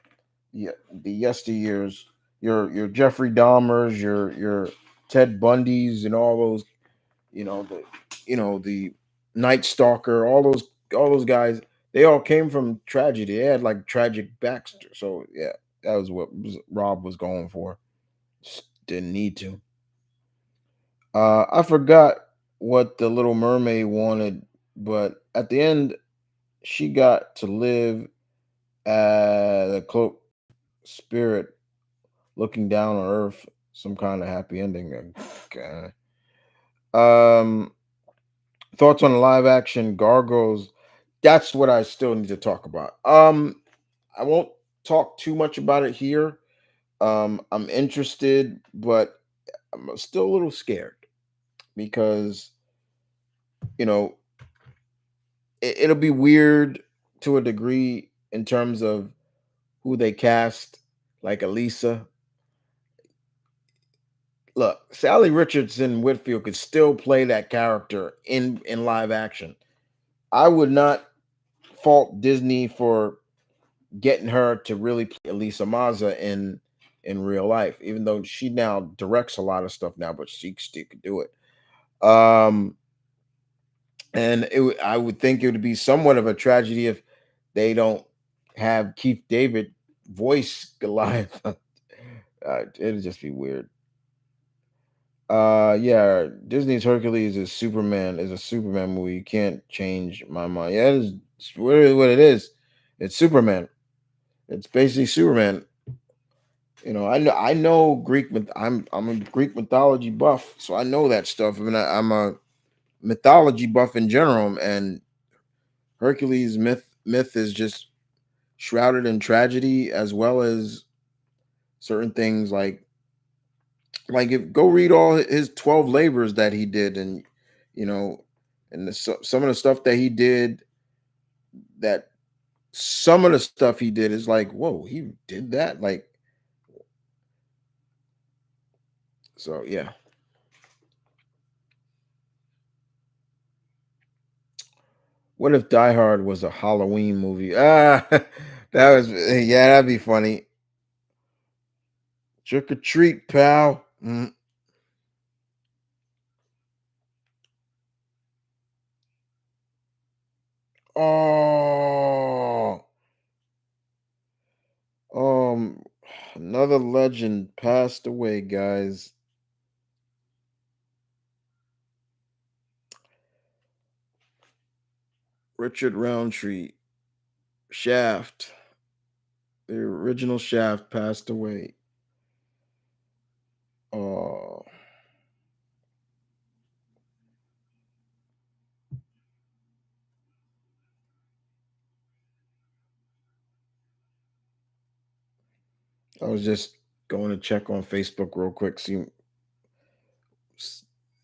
the yesteryears, your Jeffrey Dahmers, your Ted Bundys, and all those, the the Night Stalker, all those guys. They all came from tragedy. They had like tragic backstory. So yeah, that was what Rob was going for. Just didn't need to. I forgot what the Little Mermaid wanted, but at the end, she got to live as a cloak spirit looking down on Earth. Some kind of happy ending. Okay. Um, Thoughts on the live action Gargoyles? That's what I still need to talk about. I won't talk too much about it here. I'm interested, but I'm still a little scared because you know it'll be weird to a degree in terms of who they cast, like Elisa. Look, Sally Richardson Whitfield could still play that character in live action. I would not fault Disney for getting her to really play Elisa Maza in real life, even though she now directs a lot of stuff now, but she still could do it. Um, and I would think it would be somewhat of a tragedy if they don't have Keith David voice Goliath. It'd just be weird. Yeah, Disney's Hercules is a Superman movie. You can't change my mind. Yeah, it's really what it is. It's Superman. It's basically Superman. I know Greek myth. I'm a Greek mythology buff, so I know that stuff. I mean, I'm a mythology buff in general, and Hercules myth is just shrouded in tragedy as well as certain things like if go read all his 12 labors that he did, and you know some of the stuff that he did, that some of the stuff he did is like, whoa, he did that, like, so yeah. What if Die Hard was a Halloween movie? That was, yeah, that'd be funny. Trick or treat, pal. Oh, um another legend passed away, guys. Richard Roundtree, Shaft. The original Shaft passed away. Oh, I was just going to check on Facebook real quick, see,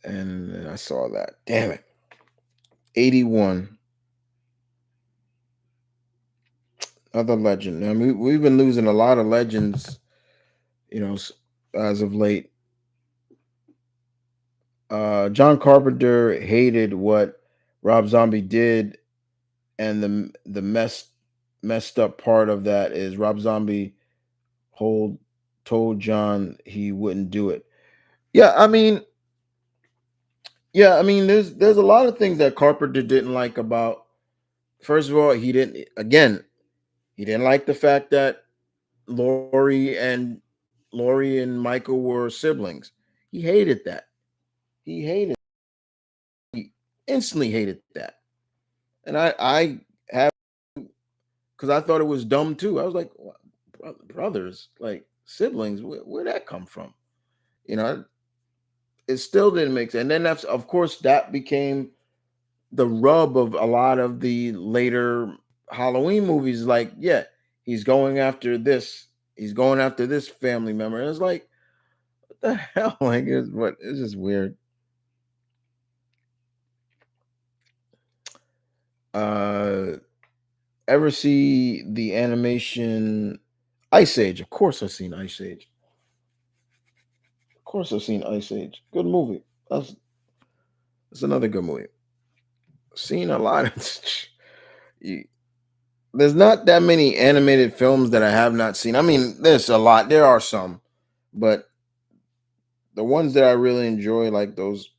and I saw that. Damn it. 81. Other legend. I mean, we've been losing a lot of legends, as of late. John Carpenter hated what Rob Zombie did, and the messed up part of that is Rob Zombie hold told John he wouldn't do it. Yeah, I mean, there's a lot of things that Carpenter didn't like about. First of all, he didn't like the fact that Lori and Lori and Michael were siblings. He hated that. He hated he instantly hated that. And I have, because I thought it was dumb too. I was like, "What? Brothers, like siblings, where'd that come from?" You know, it still didn't make sense. And then that's, of course, that became the rub of a lot of the later Halloween movies. Like, yeah, he's going after this. He's going after this family member. And it's like, what the hell? Like, it's just weird. Uh, Ever see the animation Ice Age? Of course, I've seen Ice Age. Of course, I've seen Ice Age. Good movie. That's another good movie. Seen a lot of. there's not that many animated films that I have not seen. I mean, there's a lot. There are some, but the ones that I really enjoy, like those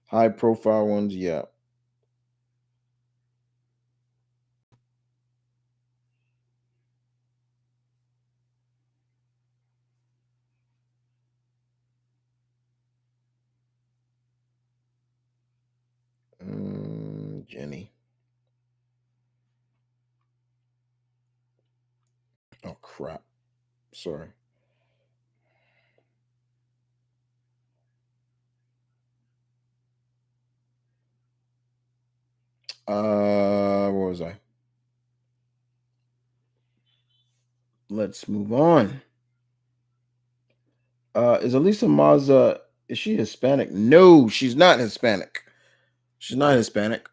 high profile ones, yeah. Jenny. Oh crap. Sorry. What was I? Let's move on. Is Elisa Maza, is she Hispanic? No, she's not Hispanic. She's not Hispanic.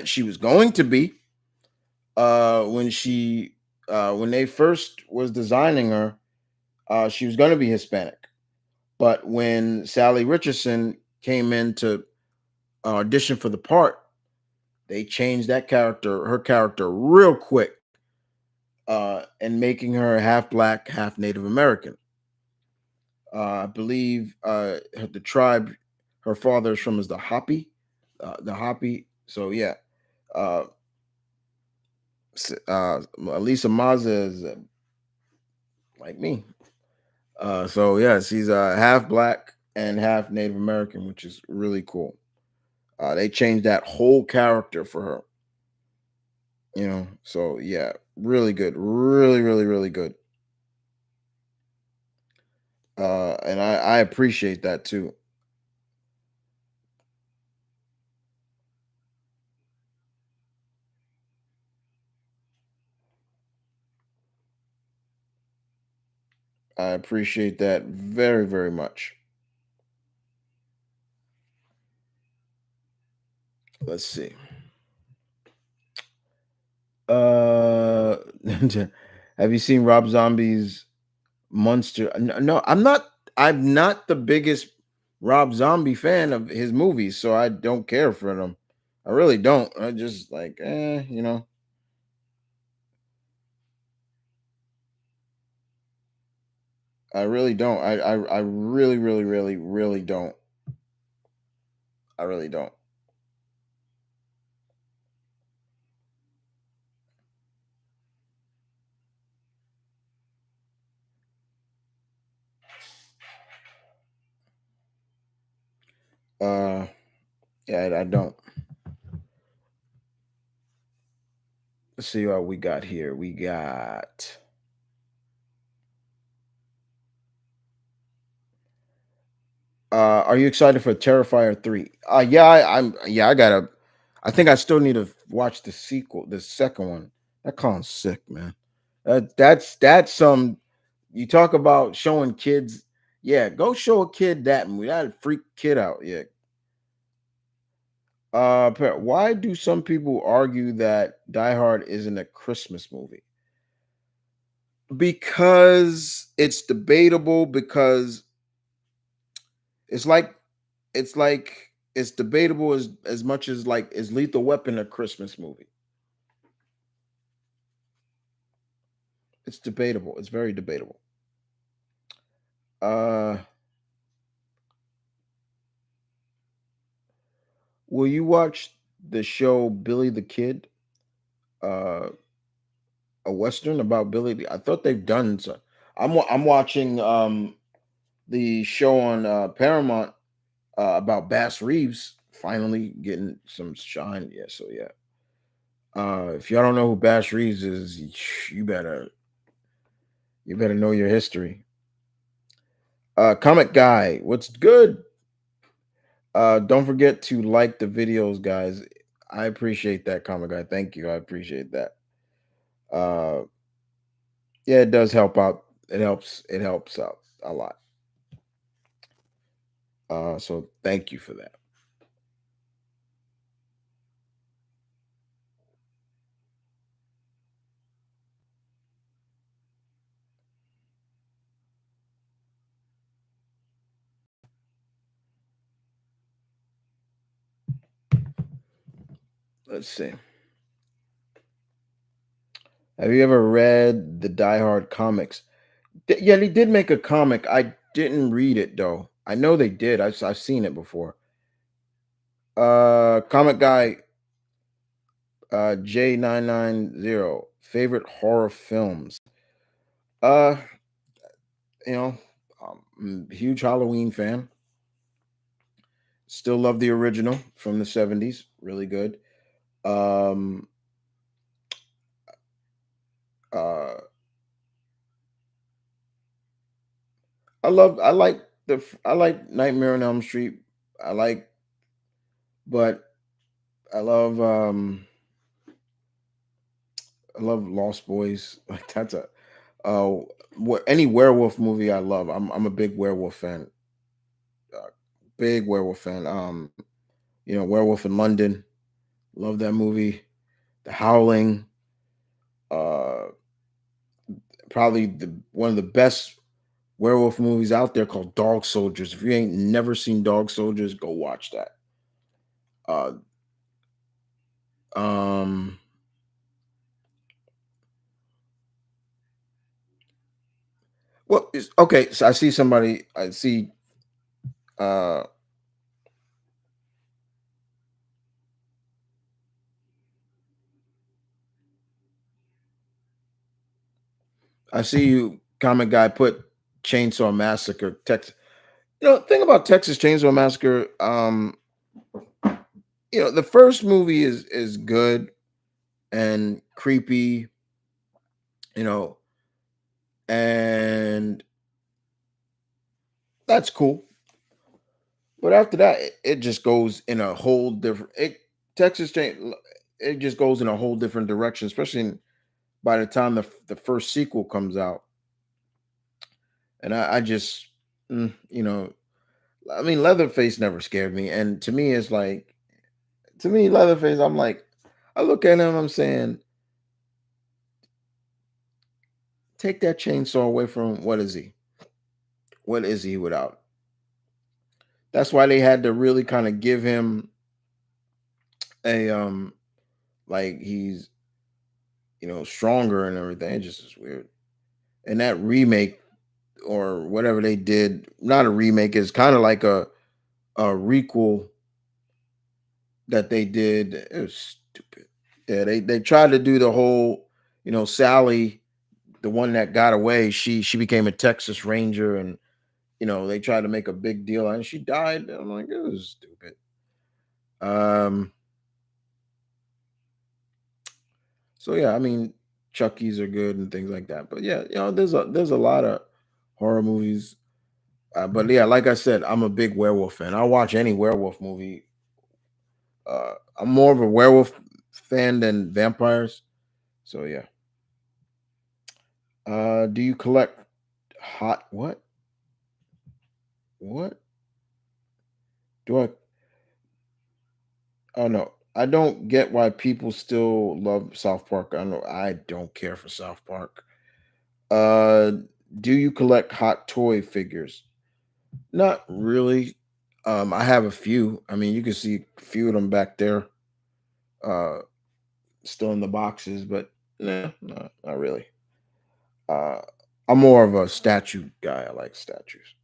She was going to be when when they first was designing her, she was going to be Hispanic. But when Sally Richardson came in to audition for the part, they changed her character real quick, and making her half black, half Native American. I believe the tribe her father is from is the Hopi, the Hopi. So yeah, uh, Elisa Maza is like me. So yeah, she's half black and half Native American, which is really cool. They changed that whole character for her. So yeah, really good, really, really, really good. And I appreciate that too. I appreciate that very, very much. Let's see. Uh, have you seen Rob Zombie's Monster? No, I'm not. I'm not the biggest Rob Zombie fan of his movies, so I don't care for them. I really don't. I just like, I really don't. I really, really, really, really don't. I really don't. Uh, yeah, I don't. Let's see what we got here. We got. Are you excited for Terrifier 3? Yeah, I'm. Yeah, I gotta. I think I still need to watch the sequel, the second one. That clown's sick, man. That's some. You talk about showing kids. Yeah, go show a kid that movie. That freak kid out. Yeah. Why do some people argue that Die Hard isn't a Christmas movie? Because it's debatable. Because it's like it's debatable as much as like is Lethal Weapon a Christmas movie? It's debatable. It's very debatable. Uh, will you watch the show Billy the Kid? Uh, a western about Billy. I thought they've done so. I'm watching the show on Paramount about Bass Reeves finally getting some shine. Yeah, so yeah. If y'all don't know who Bass Reeves is, you better know your history. Comic Guy, what's good? Don't forget to like the videos, guys. I appreciate that, Comic Guy. Thank you. I appreciate that. Uh, yeah, it does help out. It helps. It helps out a lot. So thank you for that. Let's see. Have you ever read the Die Hard comics? Yeah, they did make a comic. I didn't read it though. I know they did. I've seen it before. Comic guy J990 favorite horror films. Uh, you know, huge Halloween fan. Still love the original from the 70s. Really good. Um, uh, I like Nightmare on Elm Street. I like, but I love I love Lost Boys. Like that's a uh any werewolf movie I love. I'm a big werewolf fan. Uh, big werewolf fan. Werewolf in London. Love that movie. The Howling. Uh, Probably the one of the best werewolf movies out there called Dog Soldiers. If you ain't never seen Dog Soldiers, go watch that. Uh, um, well, okay. So I see somebody. Uh, I see you, comic guy. Put Chainsaw Massacre. Texas. Thing about Texas Chainsaw Massacre. The first movie is good and creepy. You know, and that's cool. But after that, it just goes in a whole different. Texas Chain. It just goes in a whole different direction, especially by the time the first sequel comes out. And I just, you know, I mean, Leatherface never scared me, and to me, it's like, to me, Leatherface. I'm like, I look at him, I'm saying, take that chainsaw away from, what is he? What is he without? That's why they had to really kind of give him a like he's stronger and everything. It just is weird. And that remake or whatever they did, not a remake, is kind of like a requel that they did. It was stupid. Yeah, they tried to do the whole, Sally, the one that got away. She became a Texas Ranger, and they tried to make a big deal, and she died. I'm like, it was stupid. Um, so yeah, I mean, Chucky's are good and things like that. But yeah, there's a lot of horror movies. But yeah, like I said, I'm a big werewolf fan. I'll watch any werewolf movie. I'm more of a werewolf fan than vampires. So yeah. Do you collect hot what? What? Do I Oh no. I don't get why people still love South Park. I know I don't care for South Park. Uh do you collect hot toy figures? Not really. I have a few. I mean, you can see a few of them back there, uh, still in the boxes, but no, no, not really. Uh, I'm more of a statue guy. I like statues.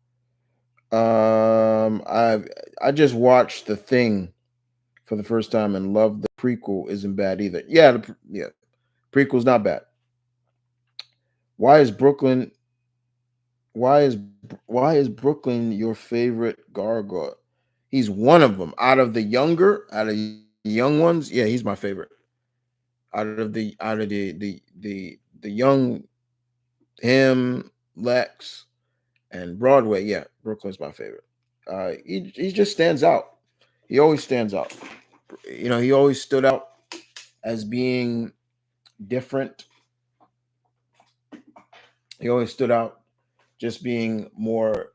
I just watched The Thing for the first time and loved the prequel. Isn't bad either. Yeah, yeah, prequel's not bad. Why is Brooklyn? Why is why is Brooklyn your favorite gargoyle? He's one of them. Out of the young ones, yeah, he's my favorite. Out of the young, him, Lex, and Broadway, yeah, Brooklyn's my favorite. He just stands out. He always stands out. He always stood out as being different. He always stood out just being more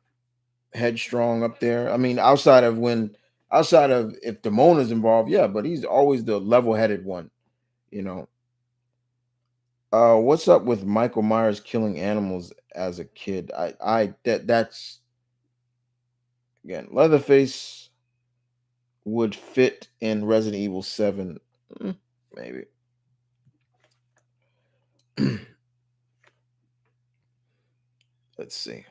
headstrong up there. I mean, outside of if Damona's involved, yeah, but he's always the level-headed one. You know. What's up with Michael Myers killing animals as a kid? That's again, Leatherface would fit in Resident Evil 7. Mm, maybe. Let's see.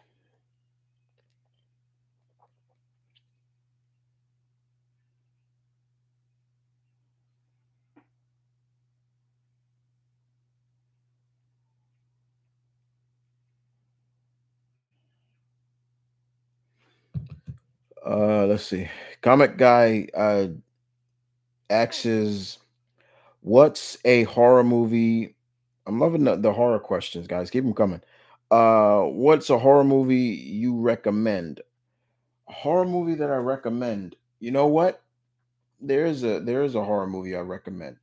Let's see. Comic guy asks, "What's a horror movie?" I'm loving the horror questions, guys. Keep them coming. What's a horror movie you recommend? A horror movie that I recommend. You know what? There is a horror movie I recommend.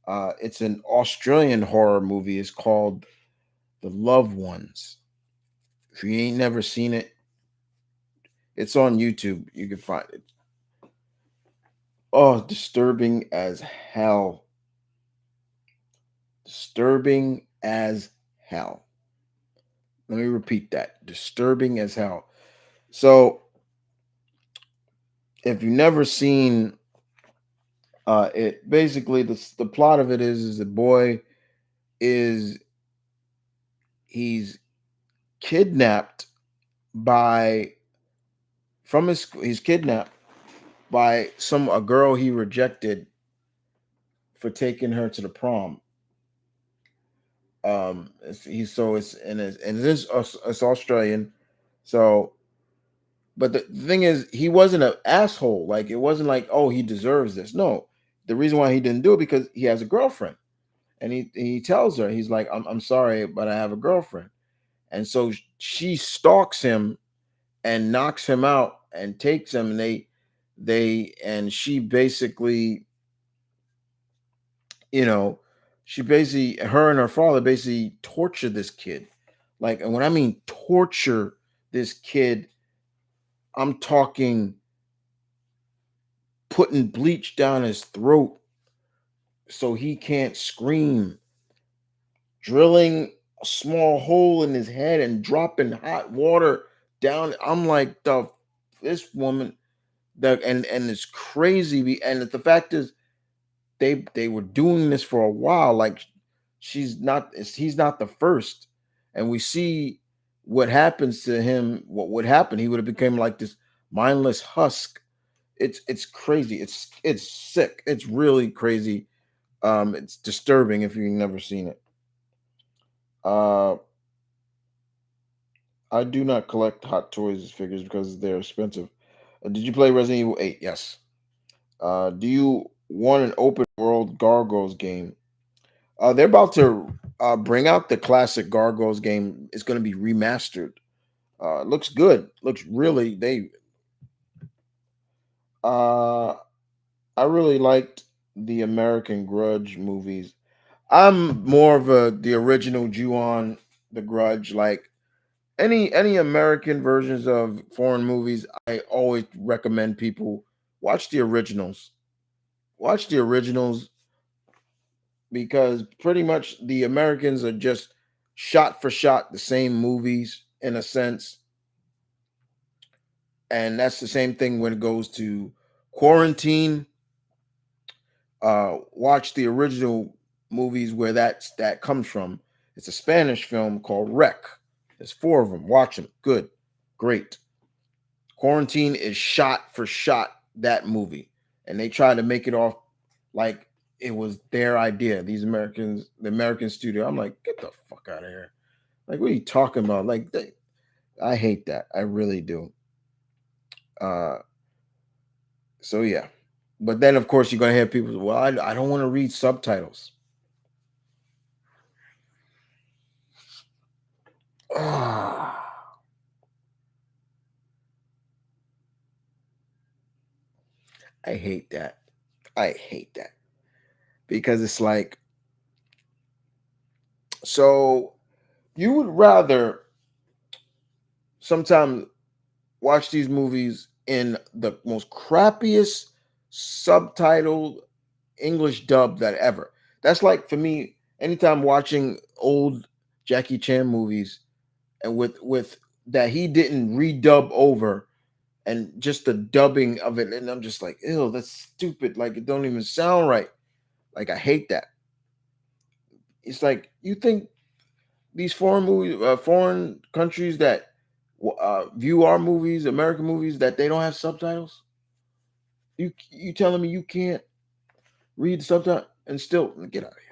It's an Australian horror movie. It's called The Loved Ones. If you ain't never seen it, it's on YouTube. You can find it. Oh, disturbing as hell. Disturbing as hell. Let me repeat that. Disturbing as hell. So, if you've never seen it, basically the plot of it is the boy is he's kidnapped by he's kidnapped by some a girl he rejected for taking her to the prom. He's so it's and it is it's Australian. So, but the thing is, he wasn't an asshole. Like it wasn't like, oh, he deserves this. No, the reason why he didn't do it because he has a girlfriend, and he tells her he's like, I'm sorry, but I have a girlfriend, and so she stalks him and knocks him out and takes him, and and she basically, you know, she basically her and her father basically torture this kid. Like, and when I mean torture this kid, I'm talking putting bleach down his throat so he can't scream, drilling a small hole in his head and dropping hot water down. I'm like, this woman, and it's crazy. And the fact is, they were doing this for a while. Like he's not the first, and we see what happens to him. What would happen? He would have become like this mindless husk. It's crazy. It's sick. It's really crazy. It's disturbing if you've never seen it. Uh, I do not collect Hot Toys figures because they're expensive. Did you play Resident Evil 8? Yes. Do you want an open world Gargoyles game? They're about to bring out the classic Gargoyles game. It's going to be remastered. Looks good. Looks really they. Uh, I really liked the American Grudge movies. I'm more of the original Jew on the Grudge. Like any American versions of foreign movies, I always recommend people watch the originals. Watch the originals because pretty much the Americans are just shot for shot the same movies in a sense. And that's the same thing when it goes to Quarantine. Watch the original movies where that comes from. It's a Spanish film called Rec. There's four of them. Watch them. Good. Great. Quarantine is shot for shot that movie. And they try to make it off like it was their idea. These Americans, the American studio. I'm like, get the fuck out of here. Like, what are you talking about? I hate that. I really do. Uh, so yeah. But then, of course, you're gonna have people. Well, I don't want to read subtitles. Ah, I hate that. I hate that because it's like, so you would rather sometimes watch these movies in the most crappiest subtitled English dub that ever. That's like for me, anytime watching old Jackie Chan movies and with that he didn't redub over and just the dubbing of it, and I'm just like, ew, that's stupid. Like it don't even sound right. Like I hate that. It's like you think. these foreign movies, foreign countries that view our movies, American movies, that they don't have subtitles? You telling me you can't read the subtitle and still get out of here?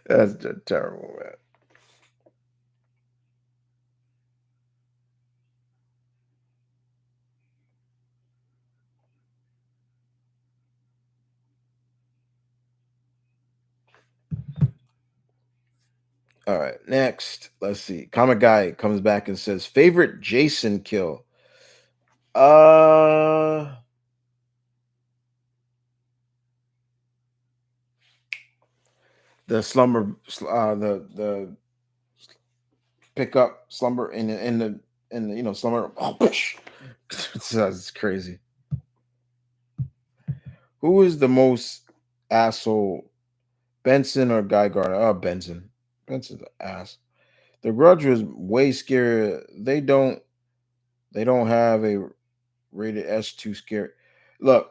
That's just terrible, man. All right, next, let's see. Comic guy comes back and says, favorite Jason kill. Uh, the slumber, the pick up slumber in the slumber. That's crazy. Who is the most asshole, Benson or Guy Gardner? Oh, Benson. Benson's an ass. The Grudge was way scarier. They don't have a rated S2 scary. Look,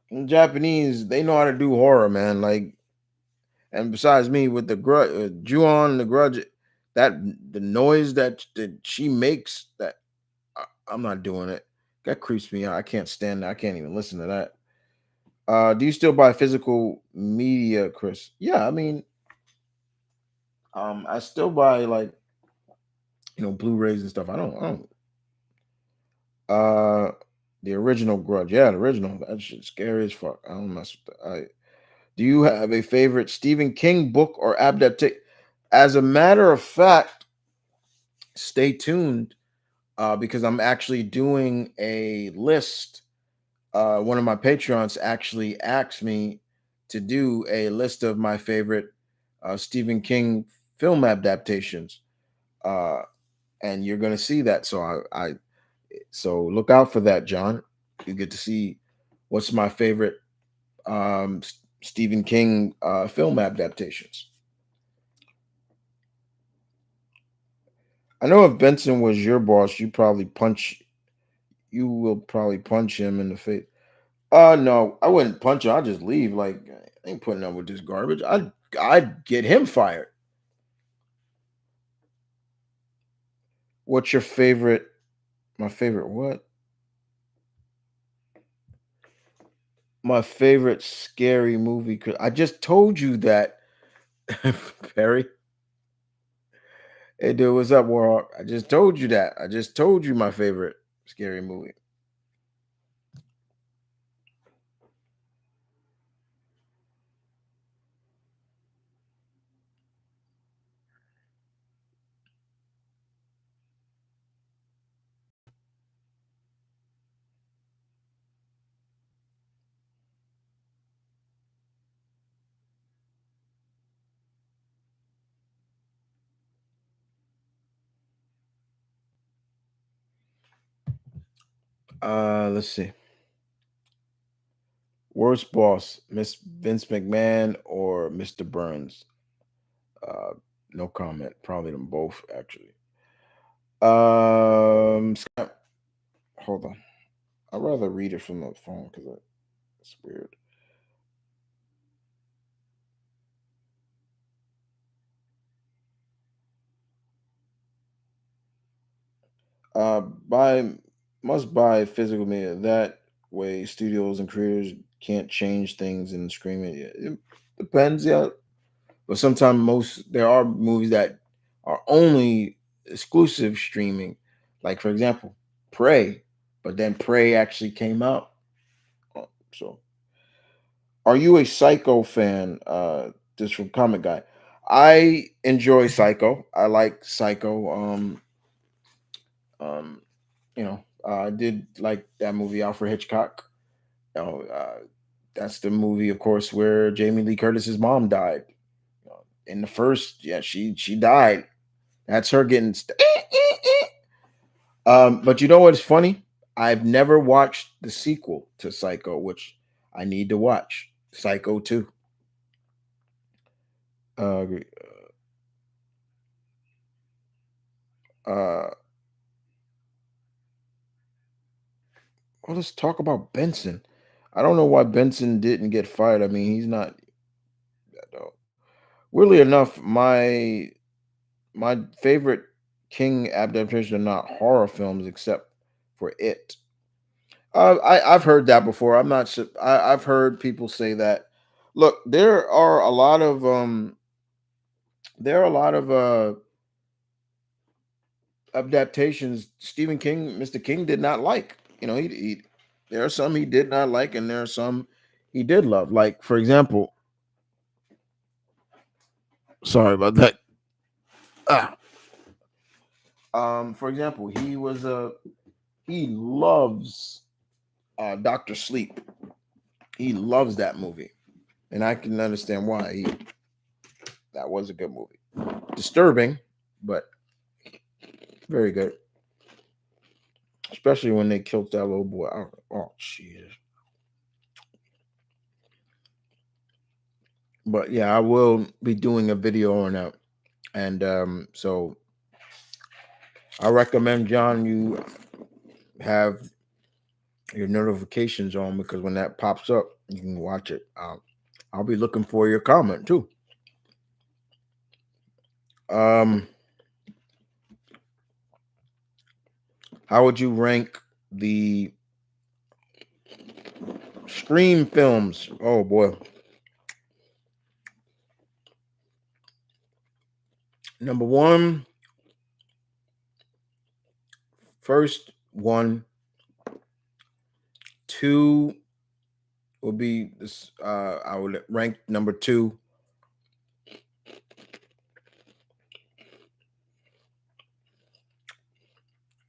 in Japanese, they know how to do horror, man. Like, and besides me, with the Grudge, Ju-on, the Grudge, that the noise that she makes, that I'm not doing it. That creeps me out. I can't stand that. I can't even listen to that. Do you still buy physical media, Chris? Yeah, I mean, I still buy, like, Blu-rays and stuff. I don't. Uh, the original Grudge, yeah, the original. That shit's scary as fuck. I don't mess with that. Do you have a favorite Stephen King book or adaptation? As a matter of fact, stay tuned, because I'm actually doing a list. One of my Patreons actually asked me to do a list of my favorite Stephen King film adaptations, uh, and you're going to see that. So look out for that, John. You get to see what's my favorite Stephen King film adaptations. I know if Benson was your boss, you will probably punch him in the face. No, I wouldn't punch him. I'd just leave. Like, I ain't putting up with this garbage. I'd get him fired. What's your favorite? My favorite what? My favorite scary movie. Cause I just told you that, Perry. Hey, dude, what's up, Warhawk? I just told you that. I just told you my favorite scary movie. Let's see. Worst boss, Miss Vince McMahon or Mr. Burns? Uh, no comment. Probably them both, actually. Scott, hold on. I'd rather read it from the phone because it's weird. Buy must buy physical media. That way, studios and creators can't change things and scream it. It depends, yeah. But sometimes there are movies that are only exclusive streaming. Like, for example, Prey. But then Prey actually came out. So, are you a Psycho fan? This from Comic Guy. I enjoy Psycho. I like Psycho. Um, I did like that movie, Alfred Hitchcock. You know, that's the movie, of course, where Jamie Lee Curtis's mom died. In the first, yeah, she died. That's her getting. But you know what's funny? I've never watched the sequel to Psycho, which I need to watch. Psycho 2. Agree. Uh, well, let's talk about Benson. I don't know why Benson didn't get fired. I mean, he's not. Weirdly enough, my favorite King adaptations are not horror films except for It. I've heard that before. I'm not sure. I've heard people say that. Look, there are a lot of adaptations Stephen King, Mr. King did not like. He there are some he did not like, and there are some he did love. Like, for example, sorry about that. Ah, for example, he loves Doctor Sleep. He loves that movie, and I can understand why. That was a good movie. Disturbing, but very good. Especially when they killed that little boy. Oh, Jesus. But yeah, I will be doing a video on that. And so I recommend, John, you have your notifications on, because when that pops up, you can watch it. I'll be looking for your comment too. Um, how would you rank the Scream films? Oh boy. Number one, first one, two will be this. I would rank number two.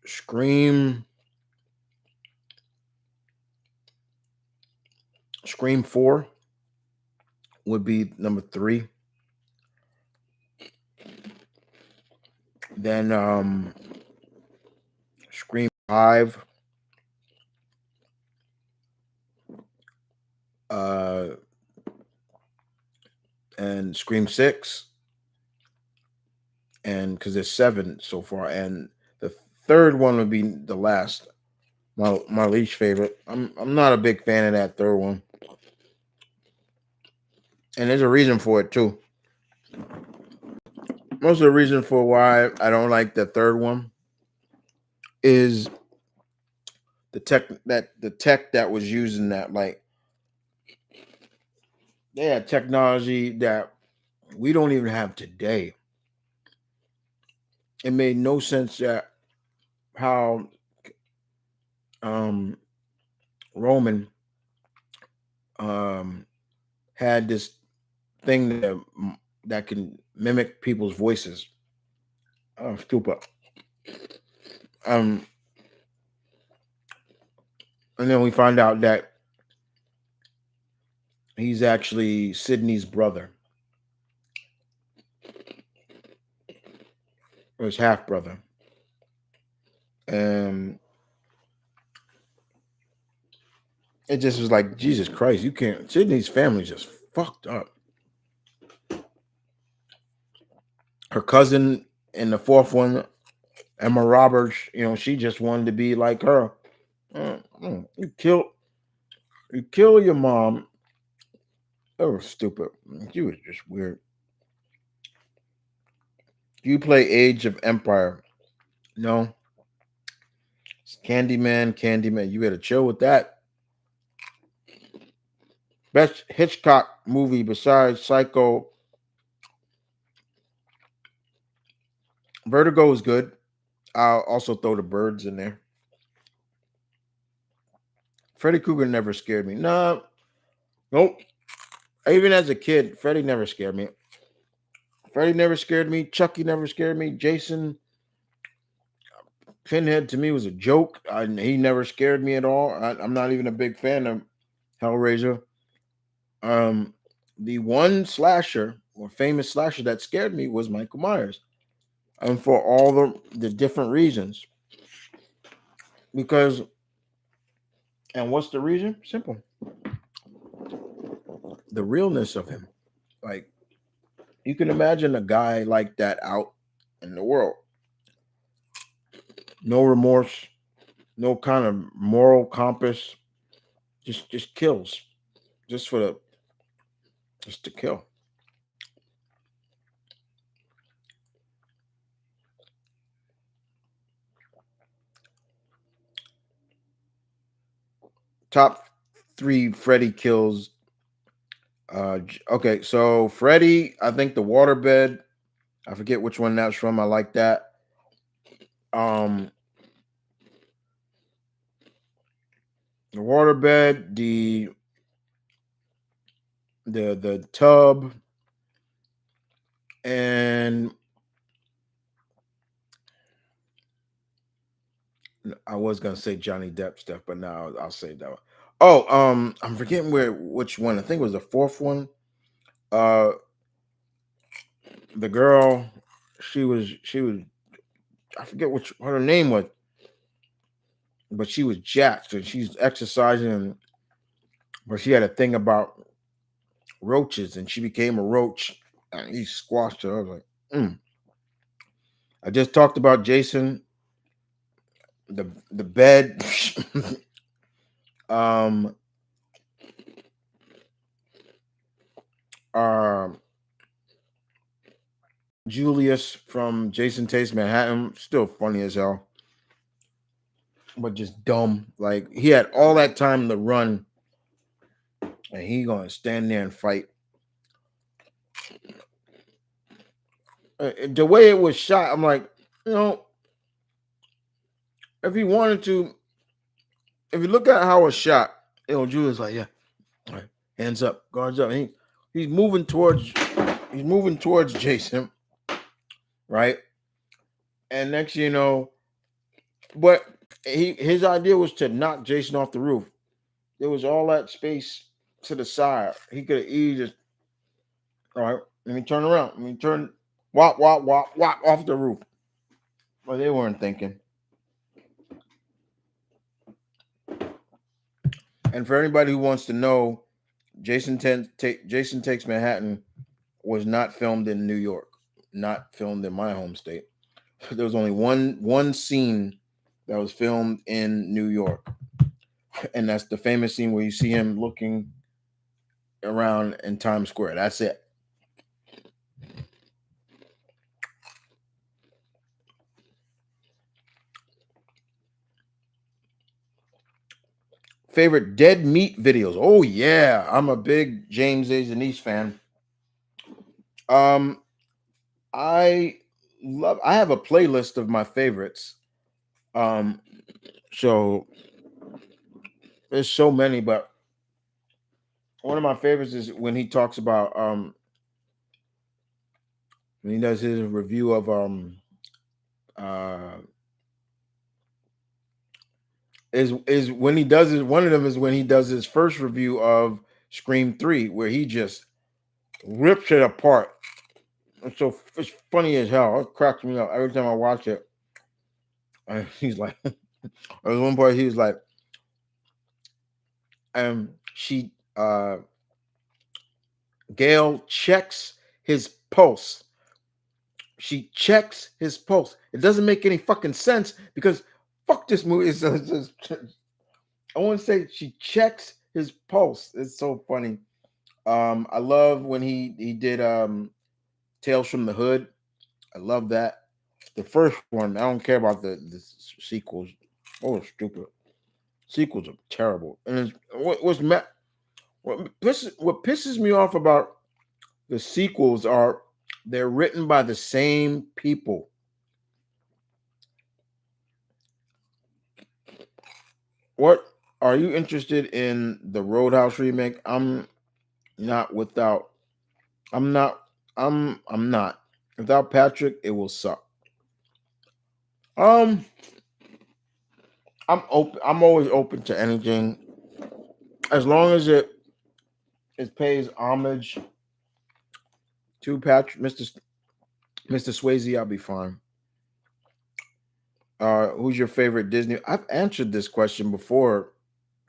Scream, Scream 4 would be number three. Then Scream 5, uh, and Scream 6, and because there's seven so far, and the third one would be the last. My least favorite. I'm not a big fan of that third one, and there's a reason for it too. Most of the reason for why I don't like the third one is the tech that was used in that. Like, they had technology that we don't even have today. It made no sense that how um Roman um had this thing that can mimic people's voices. Oh, stupid. Um, and then we find out that he's actually Sydney's brother, or his half brother. And it just was like, Jesus Christ, you can't. Sydney's family just fucked up. Her cousin in the fourth one, Emma Roberts, she just wanted to be like her. You kill your mom. That was stupid. She was just weird. You play Age of Empire? No. It's Candyman, Candyman. You better chill with that. Best Hitchcock movie besides Psycho. Vertigo is good. I'll also throw The Birds in there. Freddy Krueger never scared me. No, nope. Even as a kid, Freddy never scared me. Freddy never scared me. Chucky never scared me. Jason Pinhead to me was a joke. He never scared me at all. I'm not even a big fan of Hellraiser. Um, the one slasher or famous slasher that scared me was Michael Myers, and for all the different reasons. Because, and what's the reason? Simple. The realness of him. Like, you can imagine a guy like that out in the world. no remorse, no kind of moral compass. Just kills, just for the just to kill. Top three Freddy kills. Okay, so Freddy, I think the waterbed. I forget which one that's from. I like that. Um, the waterbed, the tub, and I was gonna say Johnny Depp stuff, but now I'll say that one. Oh, I'm forgetting which one. I think it was the fourth one. Uh, the girl, she was I forget which what her name was, but she was jacked and she's exercising, but she had a thing about roaches and she became a roach and he squashed her. I was like, mm. I just talked about Jason, the bed. um, um, Julius from Jason Takes Manhattan, still funny as hell, but just dumb. Like he had all that time to run, and he gonna stand there and fight. The way it was shot, I'm like, you know, if he wanted to, if you look at how it's shot, Julius like, yeah, all right, hands up, guards up. He's moving towards, he's moving towards Jason, right? And next, but his idea was to knock Jason off the roof. There was all that space to the side. He could have easily just, all right, let me turn around. Let me turn, wop, wop, wop, wop off the roof. But they weren't thinking. And for anybody who wants to know, Jason Takes Manhattan was not filmed in New York, not filmed in my home state. There was only one scene that was filmed in New York, and that's the famous scene where you see him looking around in Times Square. That's it. Favorite dead meat videos? Oh yeah, I'm a big James A. Zanise fan. Um, I I have a playlist of my favorites. Um, so there's so many, but one of my favorites is when he talks about when he does his review of uh is when he does his one of them is when he does his first review of Scream 3, where he just rips it apart. It's funny as hell. It cracks me up every time I watch it. And he's like, at one point he was like, she Gail checks his pulse. She checks his pulse. It doesn't make any fucking sense because fuck this movie. I want to say she checks his pulse. It's so funny. I love when he did Tales from the Hood. I love that. The first one, I don't care about the sequels. Oh, stupid. Sequels are terrible. And what pisses me off about the sequels are they're written by the same people. What are you interested in the Roadhouse remake? Not without. I'm not. I'm not. Without Patrick, it will suck. Um, I'm open. I'm always open to anything as long as it pays homage to Patrick, Mr. Swayze. I'll be fine. Who's your favorite Disney? I've answered this question before,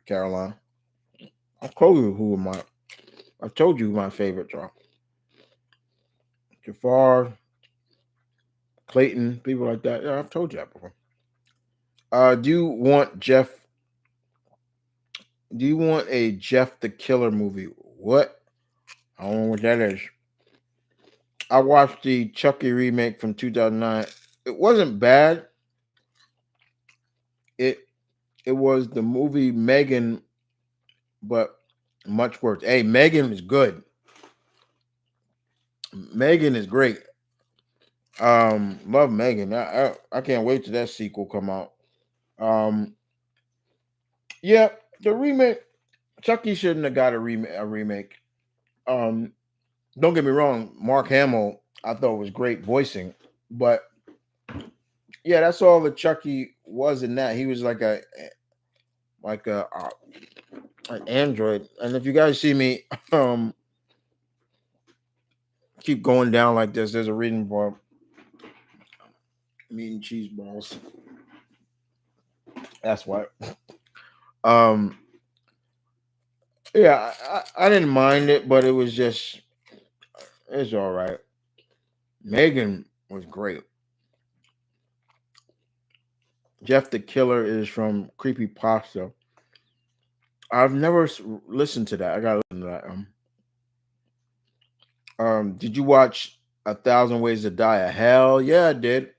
Caroline. I told you who my. I told you who my favorites are. Jafar, Clayton, people like that. Yeah, I've told you that before. Do you want Jeff? Do you want a Jeff the Killer movie? What? I don't know what that is. I watched the Chucky remake from 2009. It wasn't bad. It it was the movie Megan, but much worse. Hey, Megan is good. Megan is great. Love Megan. I can't wait till that sequel come out. Um, yeah, the remake. Chucky shouldn't have got a remake. Um, don't get me wrong. Mark Hamill, I thought was great voicing, but yeah, that's all the Chucky was in that. He was like a an android. And if you guys see me, keep going down like this, there's a reason for meat and cheese balls. That's why. Um, yeah, I didn't mind it, but it was just it's all right. Megan was great. Jeff the Killer is from Creepy Pasta. I've never listened to that. I gotta listen to that. Did you watch A Thousand Ways to Die? Hell yeah, I did.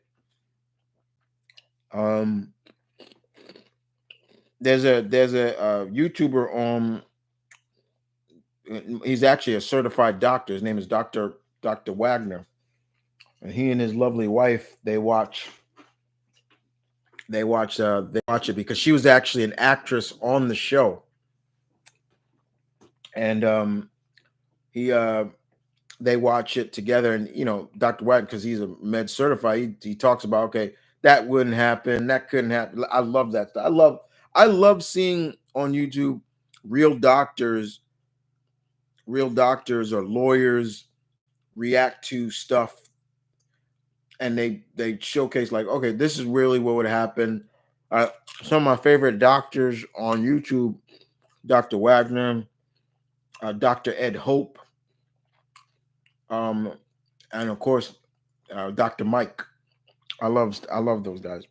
Um, there's a YouTuber on. He's actually a certified doctor. His name is Doctor Wagner, and he and his lovely wife they watch it because she was actually an actress on the show, and he they watch it together. And Dr. Wagner, because he's a med certified, he talks about, okay, that wouldn't happen, that couldn't happen. I love that stuff. I love seeing on YouTube real doctors or lawyers react to stuff, and they showcase, like, okay, this is really what would happen. uh, some of my favorite doctors on YouTube: Dr. Wagner, Dr. Ed Hope, um, and of course Dr. Mike. I love those guys.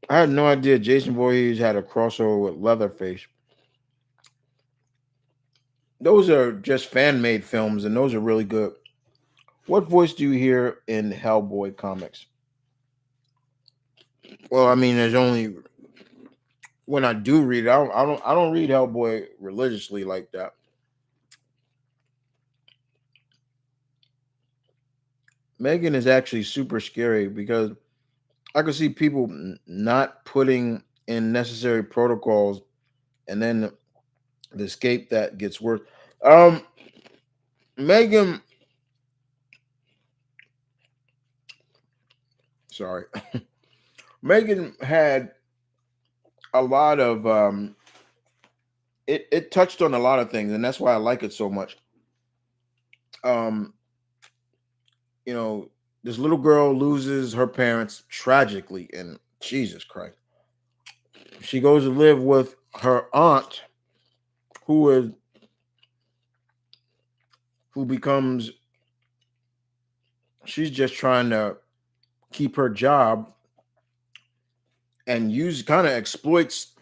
I had no idea Jason Voorhees had a crossover with Leatherface. Those are just fan made films, and those are really good. What voice do you hear in Hellboy comics? Well, I mean, there's only when I do read it. I don't read Hellboy religiously like that. Megan is actually super scary because I could see people not putting in necessary protocols, and then the escape that gets worse. Um, Megan, sorry, Megan had a lot of it touched on a lot of things, and that's why I like it so much. Um, you know, this little girl loses her parents tragically, and Jesus Christ, she goes to live with her aunt, who is who becomes she's just trying to keep her job, and kind of exploits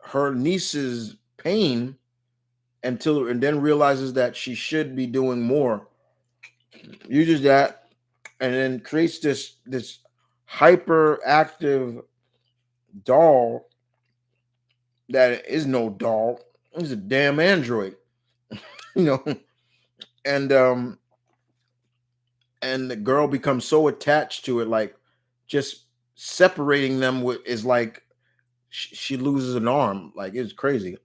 her niece's pain and then realizes that she should be doing more, uses that, and then creates this hyperactive doll that is no doll. It's a damn android, you know. And and the girl becomes so attached to it, like just separating them is like she loses an arm. Like, it's crazy.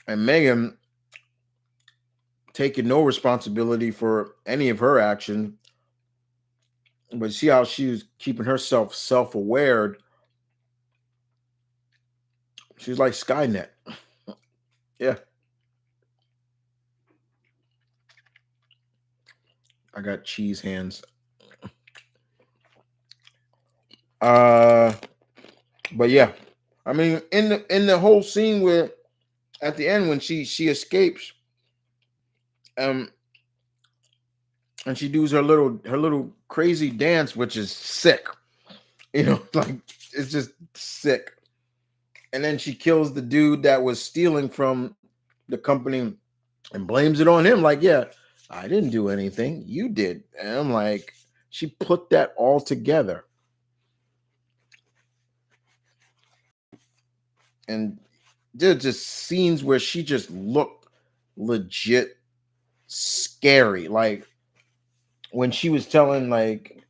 And Megan taking no responsibility for any of her action, but see how she was keeping herself self-aware. She's like Skynet. Yeah, I got cheese hands. Uh, but yeah, I mean, in the whole scene where at the end when she escapes, um, and she does her little crazy dance, which is sick. Like it's just sick. And then she kills the dude that was stealing from the company and blames it on him. Like, yeah, I didn't do anything. You did. And I'm like, she put that all together. And there's just scenes where she just looked legit scary. Like when she was telling, like,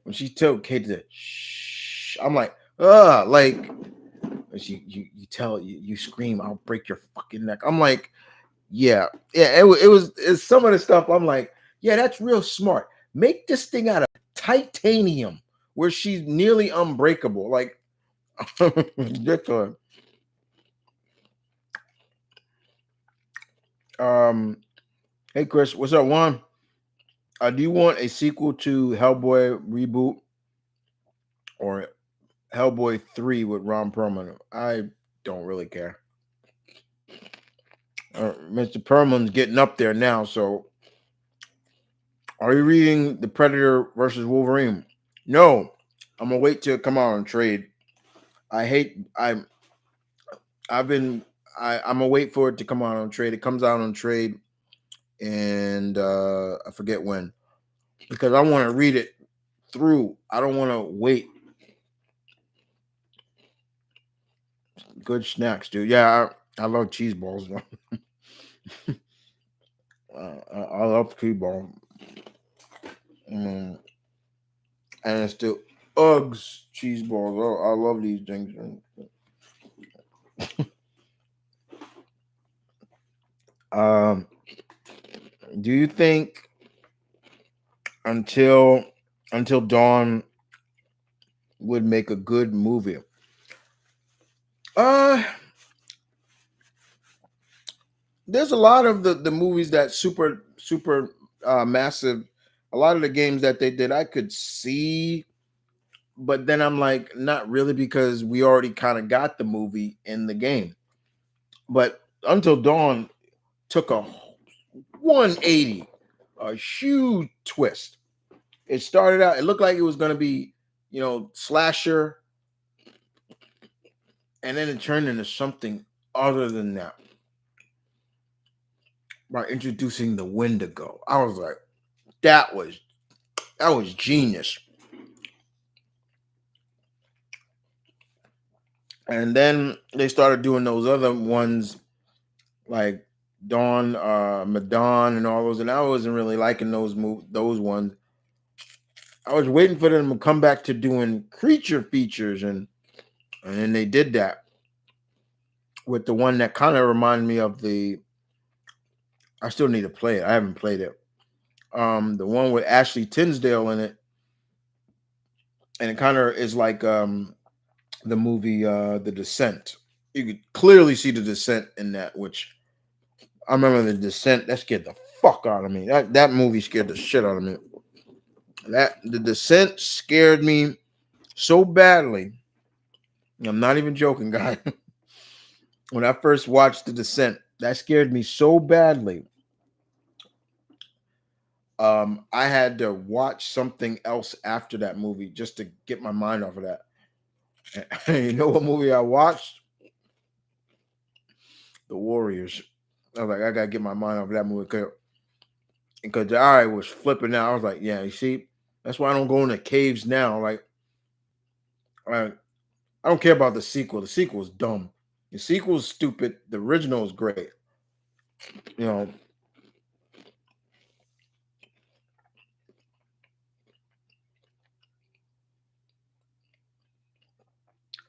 when she told Kate to shh, I'm like, like you tell you scream, I'll break your fucking neck. I'm like, yeah, yeah. It's some of the stuff. I'm like, yeah, that's real smart. Make this thing out of titanium, where she's nearly unbreakable. Like, ridiculous. Um, hey Chris, what's up, Juan? Do you want a sequel to Hellboy reboot or Hellboy 3 with Ron Perlman? I don't really care. Mr. Perlman's getting up there now, so are you reading The Predator versus Wolverine? No, I'm gonna wait till it come out on trade. I hate I've been I'm gonna wait for it to come out on trade. It comes out on trade, and I forget when, because I want to read it through. I don't want to wait. Good snacks, dude. Yeah, I love cheese balls. I love cheese balls. Mm, and it's still Uggs cheese balls. Oh, I love these things. Um, do you think until until Dawn would make a good movie? Uh, there's a lot of the movies that super massive. A lot of the games that they did, I could see, but then I'm like, not really, because we already kind of got the movie in the game. But Until Dawn took a 180, a huge twist. It started out, it looked like it was going to be, slasher, and then it turned into something other than that by introducing the Wendigo. I was like, that was that was genius. And then they started doing those other ones like Dawn, Madon, and all those, and I wasn't really liking those ones. I was waiting for them to come back to doing creature features, and then they did that with the one that kind of reminded me of the. I still need to play it. I haven't played it. The one with Ashley Tisdale in it, and it kind of is like the movie The Descent. You could clearly see the descent in that, which I remember the descent. That scared the fuck out of me. That movie scared the shit out of me. That the descent scared me so badly. I'm not even joking, guy. When I first watched the descent, that scared me so badly. I had to watch something else after that movie just to get my mind off of that. You know what movie I watched? The Warriors. I was like, I gotta get my mind off of that movie because I was flipping out. I was like, yeah, you see, that's why I don't go in the caves now. Like, I don't care about the sequel. The sequel is dumb. The sequel is stupid. The original is great. You know,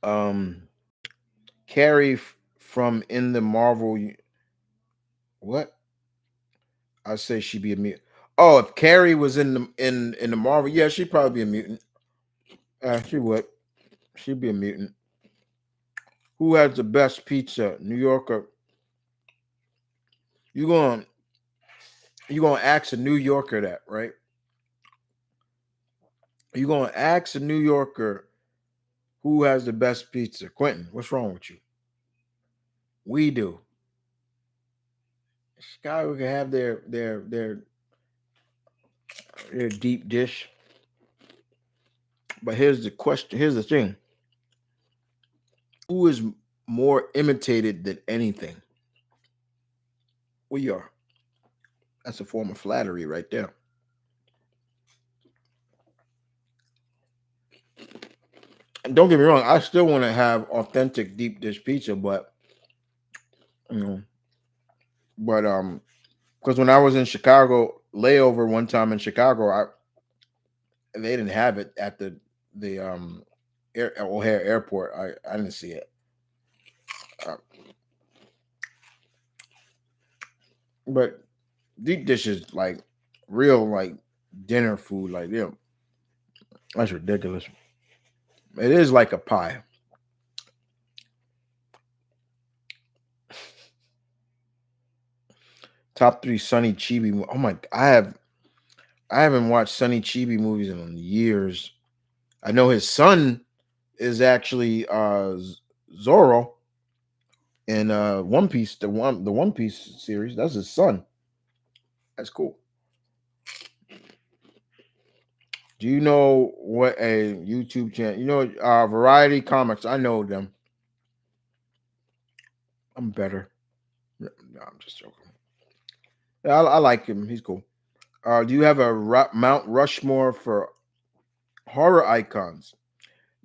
um, Carrie from in the Marvel. What? I say she'd be a mutant. Oh, if Carrie was in the Marvel, yeah, she'd probably be a mutant. She would. She'd be a mutant. Who has the best pizza, New Yorker? You going you gonna ask a New Yorker that, right? You gonna ask a New Yorker who has the best pizza? Quentin, what's wrong with you? We do. Chicago can have their a deep dish. But here's the question. Here's the thing. Who is more imitated than anything? We are. That's a form of flattery right there. And don't get me wrong, I still want to have authentic deep dish pizza, but you know, because when I was in Chicago, layover one time in Chicago, they didn't have it at the O'Hare Airport. I didn't see it. Uh, but deep dishes like real like dinner food, like yeah, that's ridiculous. It is like a pie. Top three Sonny Chibi. Oh my! I haven't watched Sonny Chibi movies in years. I know his son is actually Zoro in One Piece, the One Piece series. That's his son. That's cool. Do you know what a YouTube channel? You know, Variety Comics. I know them. I'm better. No, I'm just joking. Yeah, I like him. He's cool. Do you have a Mount Rushmore for horror icons?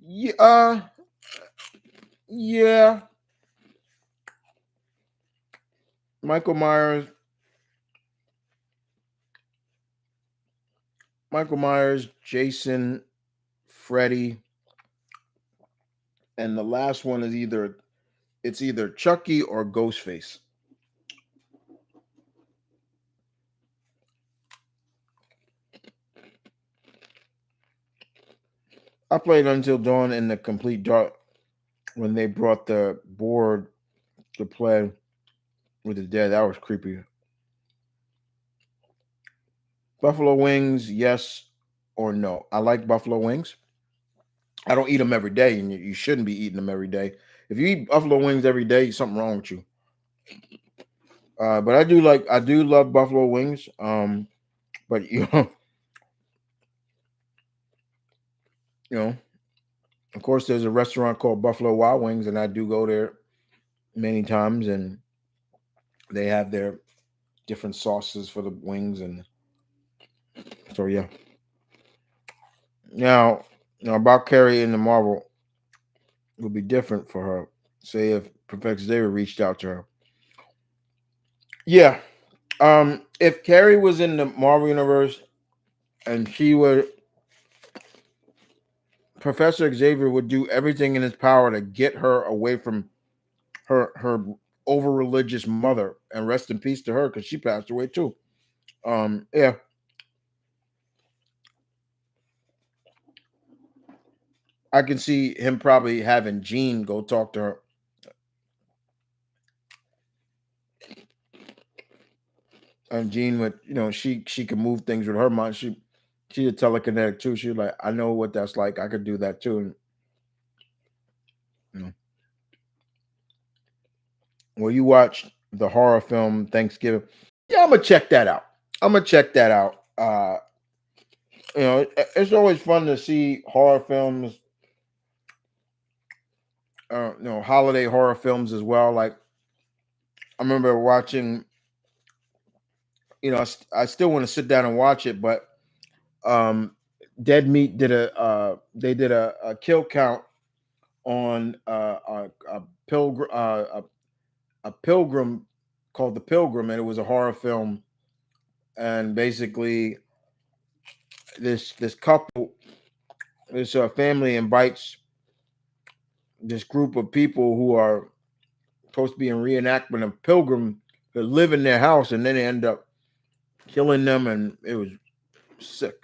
Yeah, yeah. Michael Myers, Jason, Freddy, and the last one is either Chucky or Ghostface. I played Until Dawn in the Complete Dark when they brought the board to play with the dead. That was creepy. Buffalo wings, yes or no? I like buffalo wings. I don't eat them every day, and you shouldn't be eating them every day. If you eat buffalo wings every day, something wrong with you. But I do love buffalo wings. But you know, of course, there's a restaurant called Buffalo Wild Wings, and I do go there many times, and they have their different sauces for the wings, and so yeah. Now about Carrie in the Marvel would be different for her. Say if Professor Xavier reached out to her. Yeah. If Carrie was in the Marvel universe and she would Professor Xavier would do everything in his power to get her away from her over religious mother, and rest in peace to her because she passed away too. Yeah, I can see him probably having Jean go talk to her. And Jean would, she could move things with her mind. She's a telekinetic too. She's like, I know what that's like. I could do that too. And you know, well, you watch the horror film Thanksgiving. Yeah, I'm gonna check that out. I'm gonna check that out. It's always fun to see horror films. Holiday horror films as well. Like I remember watching. I still want to sit down and watch it, but um, Dead Meat did they did a kill count on a pilgrim a pilgrim called The Pilgrim, and it was a horror film. And basically, this couple, this family invites this group of people who are supposed to be in reenactment of Pilgrim to live in their house, and then they end up killing them, and it was sick.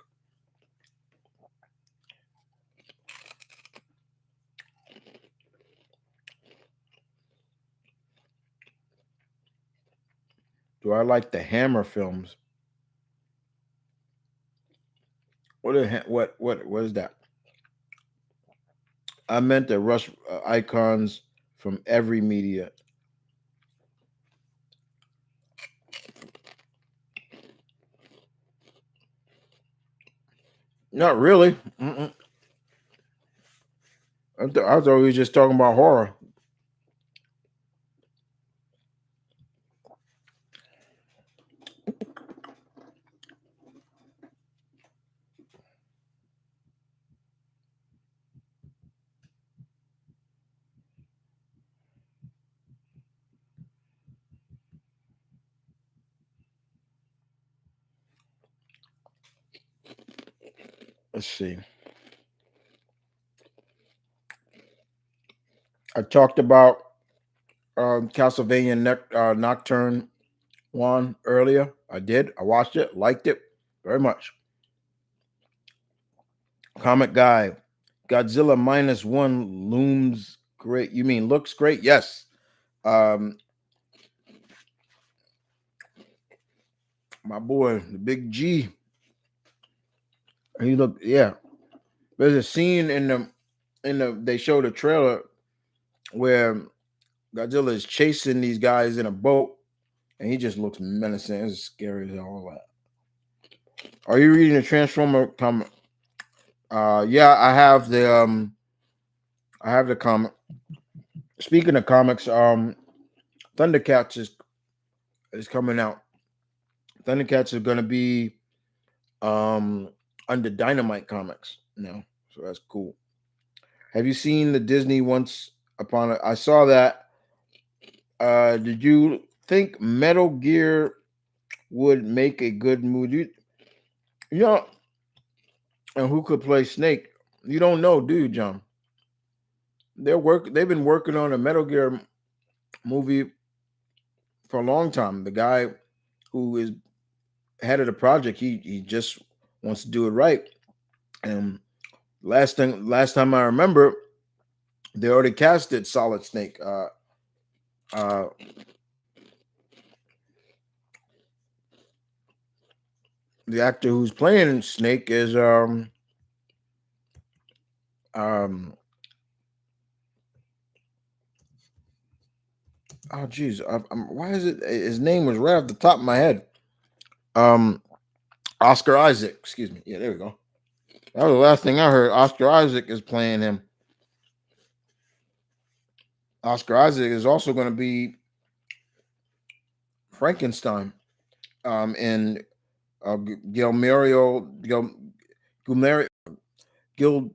Do I like the Hammer films? What is that? I meant the Rush icons from every media. Not really. Mm-mm. I thought we were just talking about horror. Let's see. I talked about Castlevania Nocturne one earlier. I did. I watched it. Liked it very much. Comic Guy. Godzilla minus one looms great. You mean looks great? Yes. Um, my boy, the big G. He looked. Yeah. There's a scene in the they showed a trailer where Godzilla is chasing these guys in a boat, and he just looks menacing. It's scary as all that. Are you reading the Transformer comic? Yeah, I have the comic. Speaking of comics, Thundercats is coming out. Thundercats are gonna be um under Dynamite Comics now, so that's cool. Have you seen the Disney Once Upon a? I saw that. Did you think Metal Gear would make a good movie? You know, and who could play Snake? You don't know, do you, John? They've been working on a Metal Gear movie for a long time. The guy who is head of the project, he just wants to do it right. And last time I remember, they already casted Solid Snake. Uh, the actor who's playing Snake is um oh geez, why is it his name was right off the top of my head? Um, Oscar Isaac. Excuse me. Yeah, there we go. That was the last thing I heard. Oscar Isaac is playing him. Oscar Isaac is also going to be Frankenstein. In Guillermo Gil, Gil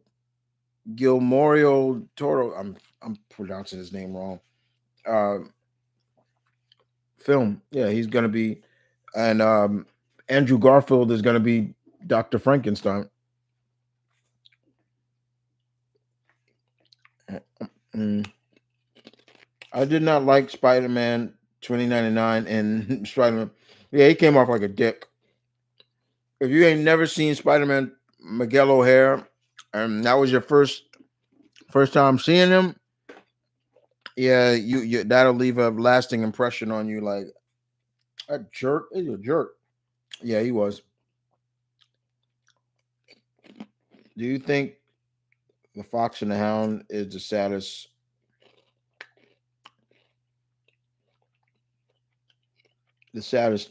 Gilmorio Toro. I'm pronouncing his name wrong. Uh, Film. Yeah, he's going to be, and Andrew Garfield is going to be Dr. Frankenstein. Mm. I did not like Spider Man 2099 and Spider Man. Yeah, he came off like a dick. If you ain't never seen Spider Man Miguel O'Hare, and that was your first time seeing him, yeah, you that'll leave a lasting impression on you. Like a jerk, he's a jerk. Yeah, he was. Do you think The Fox and the Hound is the saddest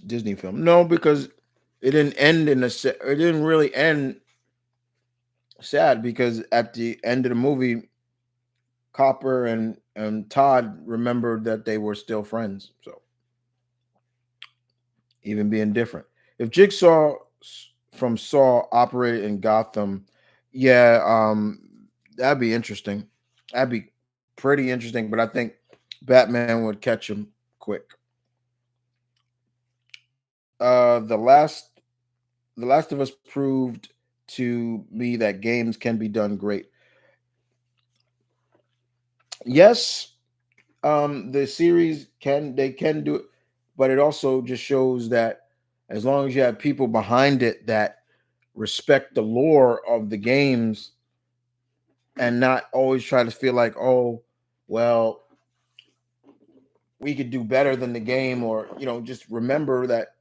Disney film? No, because it didn't end it didn't really end sad because at the end of the movie, Copper and Todd remembered that they were still friends. So even being different, if from Saw operated in Gotham, yeah, that'd be interesting. That'd be pretty interesting. But I think Batman would catch him quick. Uh, the last The Last of Us proved to me that games can be done great. Yes, the series can do it, but it also just shows that as long as you have people behind it that respect the lore of the games and not always try to feel like, oh, well, we could do better than the game, or just remember that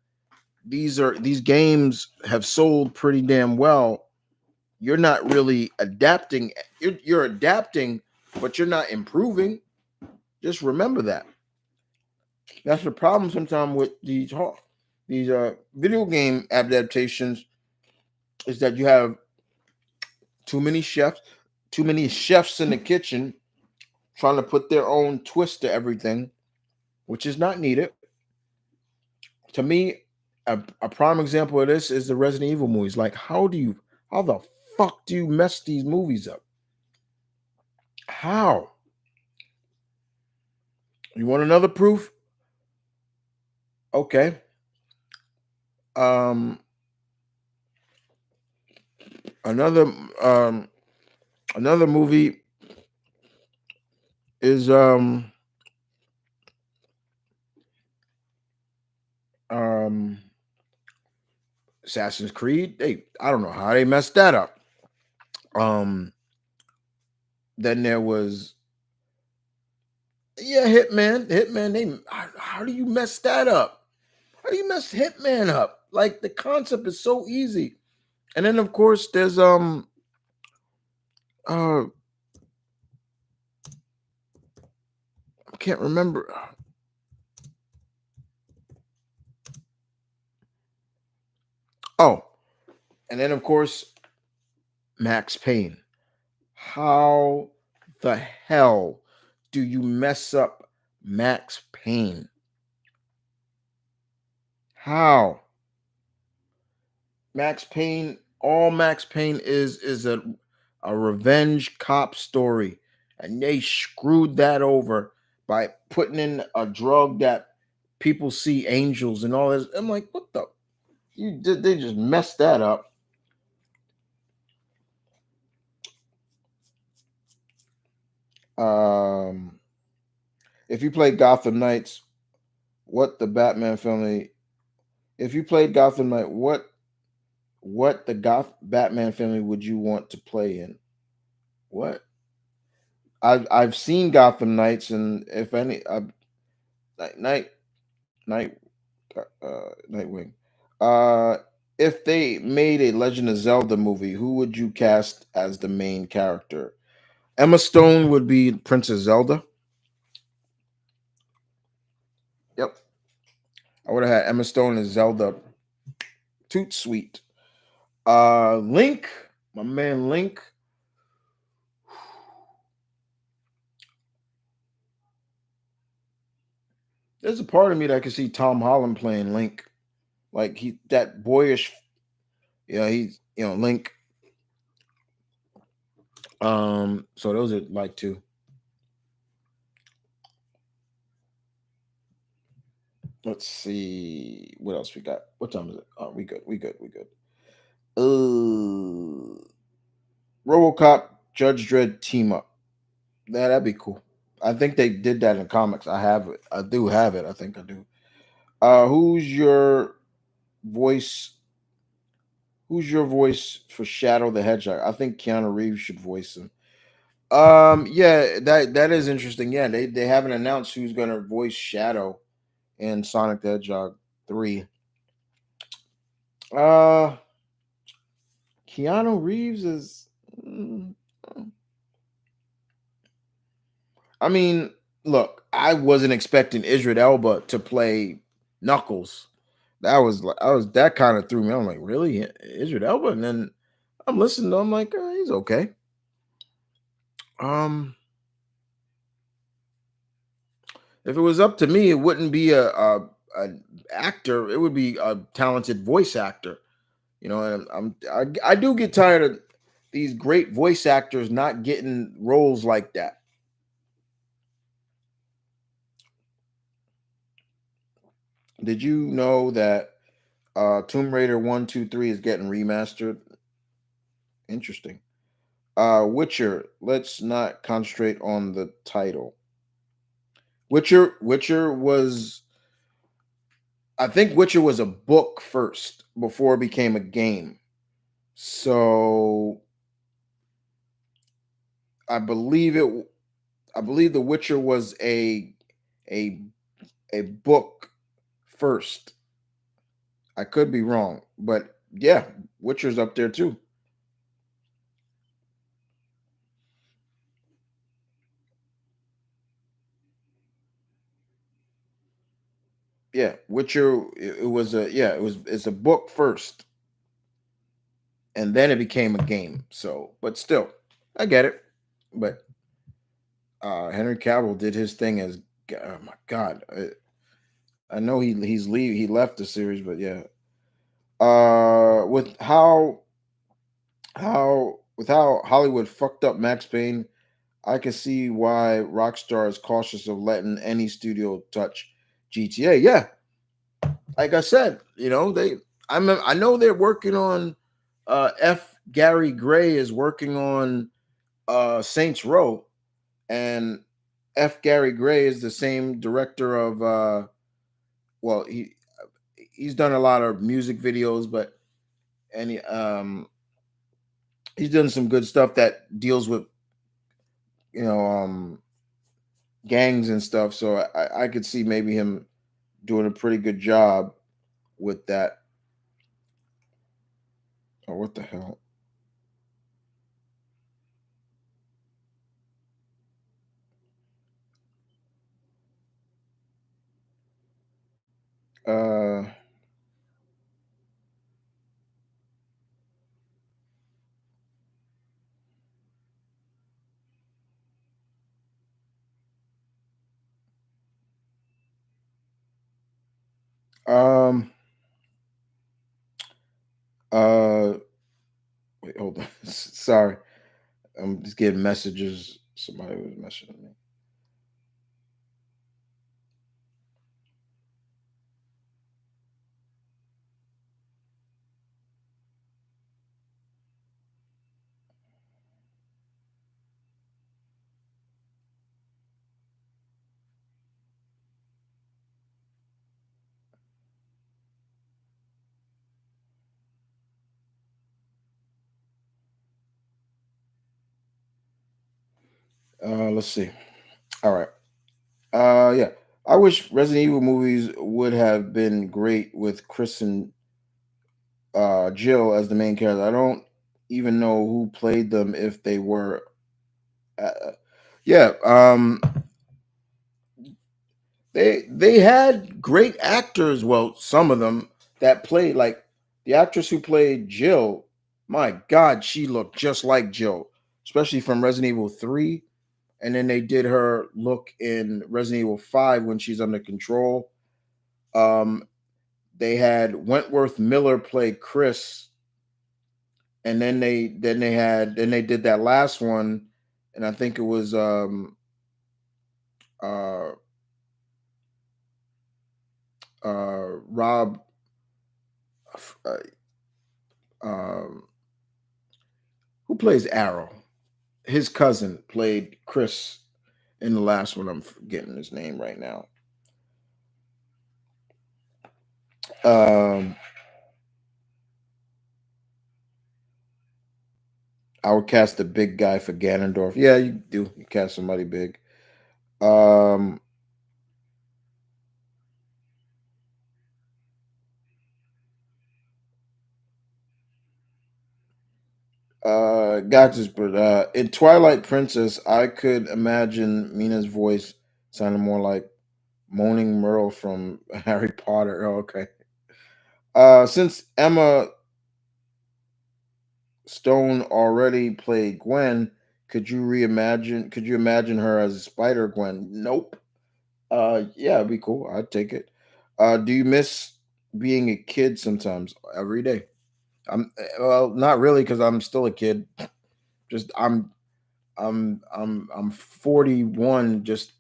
these games have sold pretty damn well. You're not really adapting. You're adapting, but you're not improving. Just remember that. That's the problem sometimes with these video game adaptations is that you have Too many chefs, too many chefs in the kitchen trying to put their own twist to everything, which is not needed. To me, a prime example of this is the Resident Evil movies. Like, how the fuck do you mess these movies up? How? You want another proof? Okay. Um, another um another movie is um Assassin's Creed. I don't know how they messed that up. Um, then there was Hitman. How do you mess that up? How do you mess Hitman up? Like the concept is so easy. And then of course there's uh I can't remember. Oh, and then of course Max Payne. How the hell do you mess up Max Payne? How? All Max Payne is a revenge cop story. And they screwed that over by putting in a drug that people see angels and all this. I'm like, what the they just messed that up. Um if you played Gotham Knights, what the Batman family if you played Gotham Knight, what the Batman family would you want to play in? What? I've seen Gotham Knights, and if any, Night Night Nightwing. Uh, if they made a Legend of Zelda movie, who would you cast as the main character? Emma Stone would be Princess Zelda. Yep, I would have had Emma Stone as Zelda. Toot sweet. Link, my man Link. There's a part of me that can see Tom Holland playing Link, like he that boyish. Yeah, he's Link. So those are like two. Let's see what else we got. What time is it? Oh, we good. We good. We good. RoboCop Judge Dredd team up. Yeah, that'd be cool. I think they did that in comics. I have it. I do have it. I think I do. Who's your voice? Who's your voice for Shadow the Hedgehog? I think Keanu Reeves should voice him. Yeah, that is interesting. Yeah, they haven't announced who's gonna voice Shadow in Sonic the Hedgehog 3. Uh Keanu Reeves is mm, I mean, look, I wasn't expecting Israel Elba to play Knuckles. That kind of threw me. I'm like, really, Israel Elba? And then I'm listening to him like, he's okay. Um, if it was up to me, it wouldn't be a actor. It would be a talented voice actor. And I do get tired of these great voice actors not getting roles like that. Did you know that Tomb Raider 1, 2, 3 is getting remastered? Interesting. Witcher. Let's not concentrate on the title. Witcher was. I think Witcher was a book first before it became a game. So I believe it. I believe The Witcher was a a book first. I could be wrong, but yeah, Witcher's up there too. Yeah, Witcher. It was a yeah. It's a book first, and then it became a game. So, but still, I get it. But Henry Cavill did his thing as, oh my God, I know he left the series, but yeah. With how Hollywood fucked up Max Payne, I can see why Rockstar is cautious of letting any studio touch GTA. Yeah, like I said, I know they're working on F. Gary Gray is working on Saints Row, and F. Gary Gray is the same director of well, he's done a lot of music videos, but and he's done some good stuff that deals with you know um gangs and stuff. So I could see maybe him doing a pretty good job with that. Oh, what the hell? Uh, um, uh, wait, hold on. Sorry, I'm just getting messages. Somebody was messaging me. Let's see. All right. Yeah. I wish Resident Evil movies would have been great with Chris and Jill as the main character. I don't even know who played them if they were. Uh, yeah. They had great actors. Well, some of them that played like the actress who played Jill. My God, she looked just like Jill, especially from Resident Evil 3. And then they did her look in Resident Evil 5 when she's under control. Um, they had Wentworth Miller play Chris, and then they did that last one, and I think it was uh Rob uh, um who plays Arrow. His cousin played Chris in the last one. I'm forgetting his name right now. Um, I would cast the big guy for Ganondorf. Yeah, you do. You cast somebody big. Um, gotcha. But in Twilight Princess, I could imagine Mina's voice sounding more like Moaning Merle from Harry Potter. Oh, okay. Since Emma Stone already played Gwen, Could you imagine her as Spider Gwen? Nope. Yeah, it'd be cool. I'd take it. Do you miss being a kid sometimes? Every day. Well, not really, because I'm still a kid. Just I'm 41, just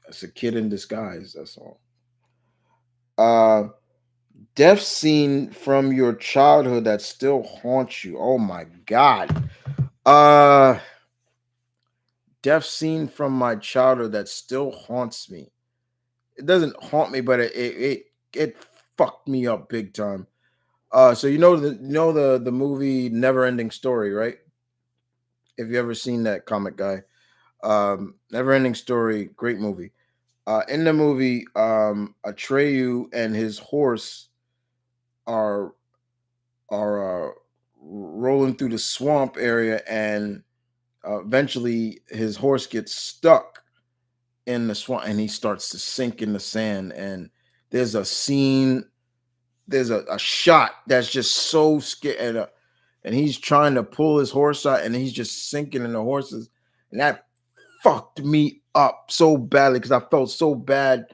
as a kid in disguise. That's all. Uh, Death scene from your childhood that still haunts you. Oh my god. Uh, Death scene from my childhood that still haunts me. It doesn't haunt me, but it fucked me up big time. So the movie Never Ending Story, right? If you ever seen that comic guy, Never Ending Story, great movie. In the movie, Atreyu and his horse are rolling through the swamp area, and eventually his horse gets stuck in the swamp, and he starts to sink in the sand. And there's a scene, there's a shot that's just so scary. and he's trying to pull his horse out, and he's just sinking in the horses, and that fucked me up so badly because I felt so bad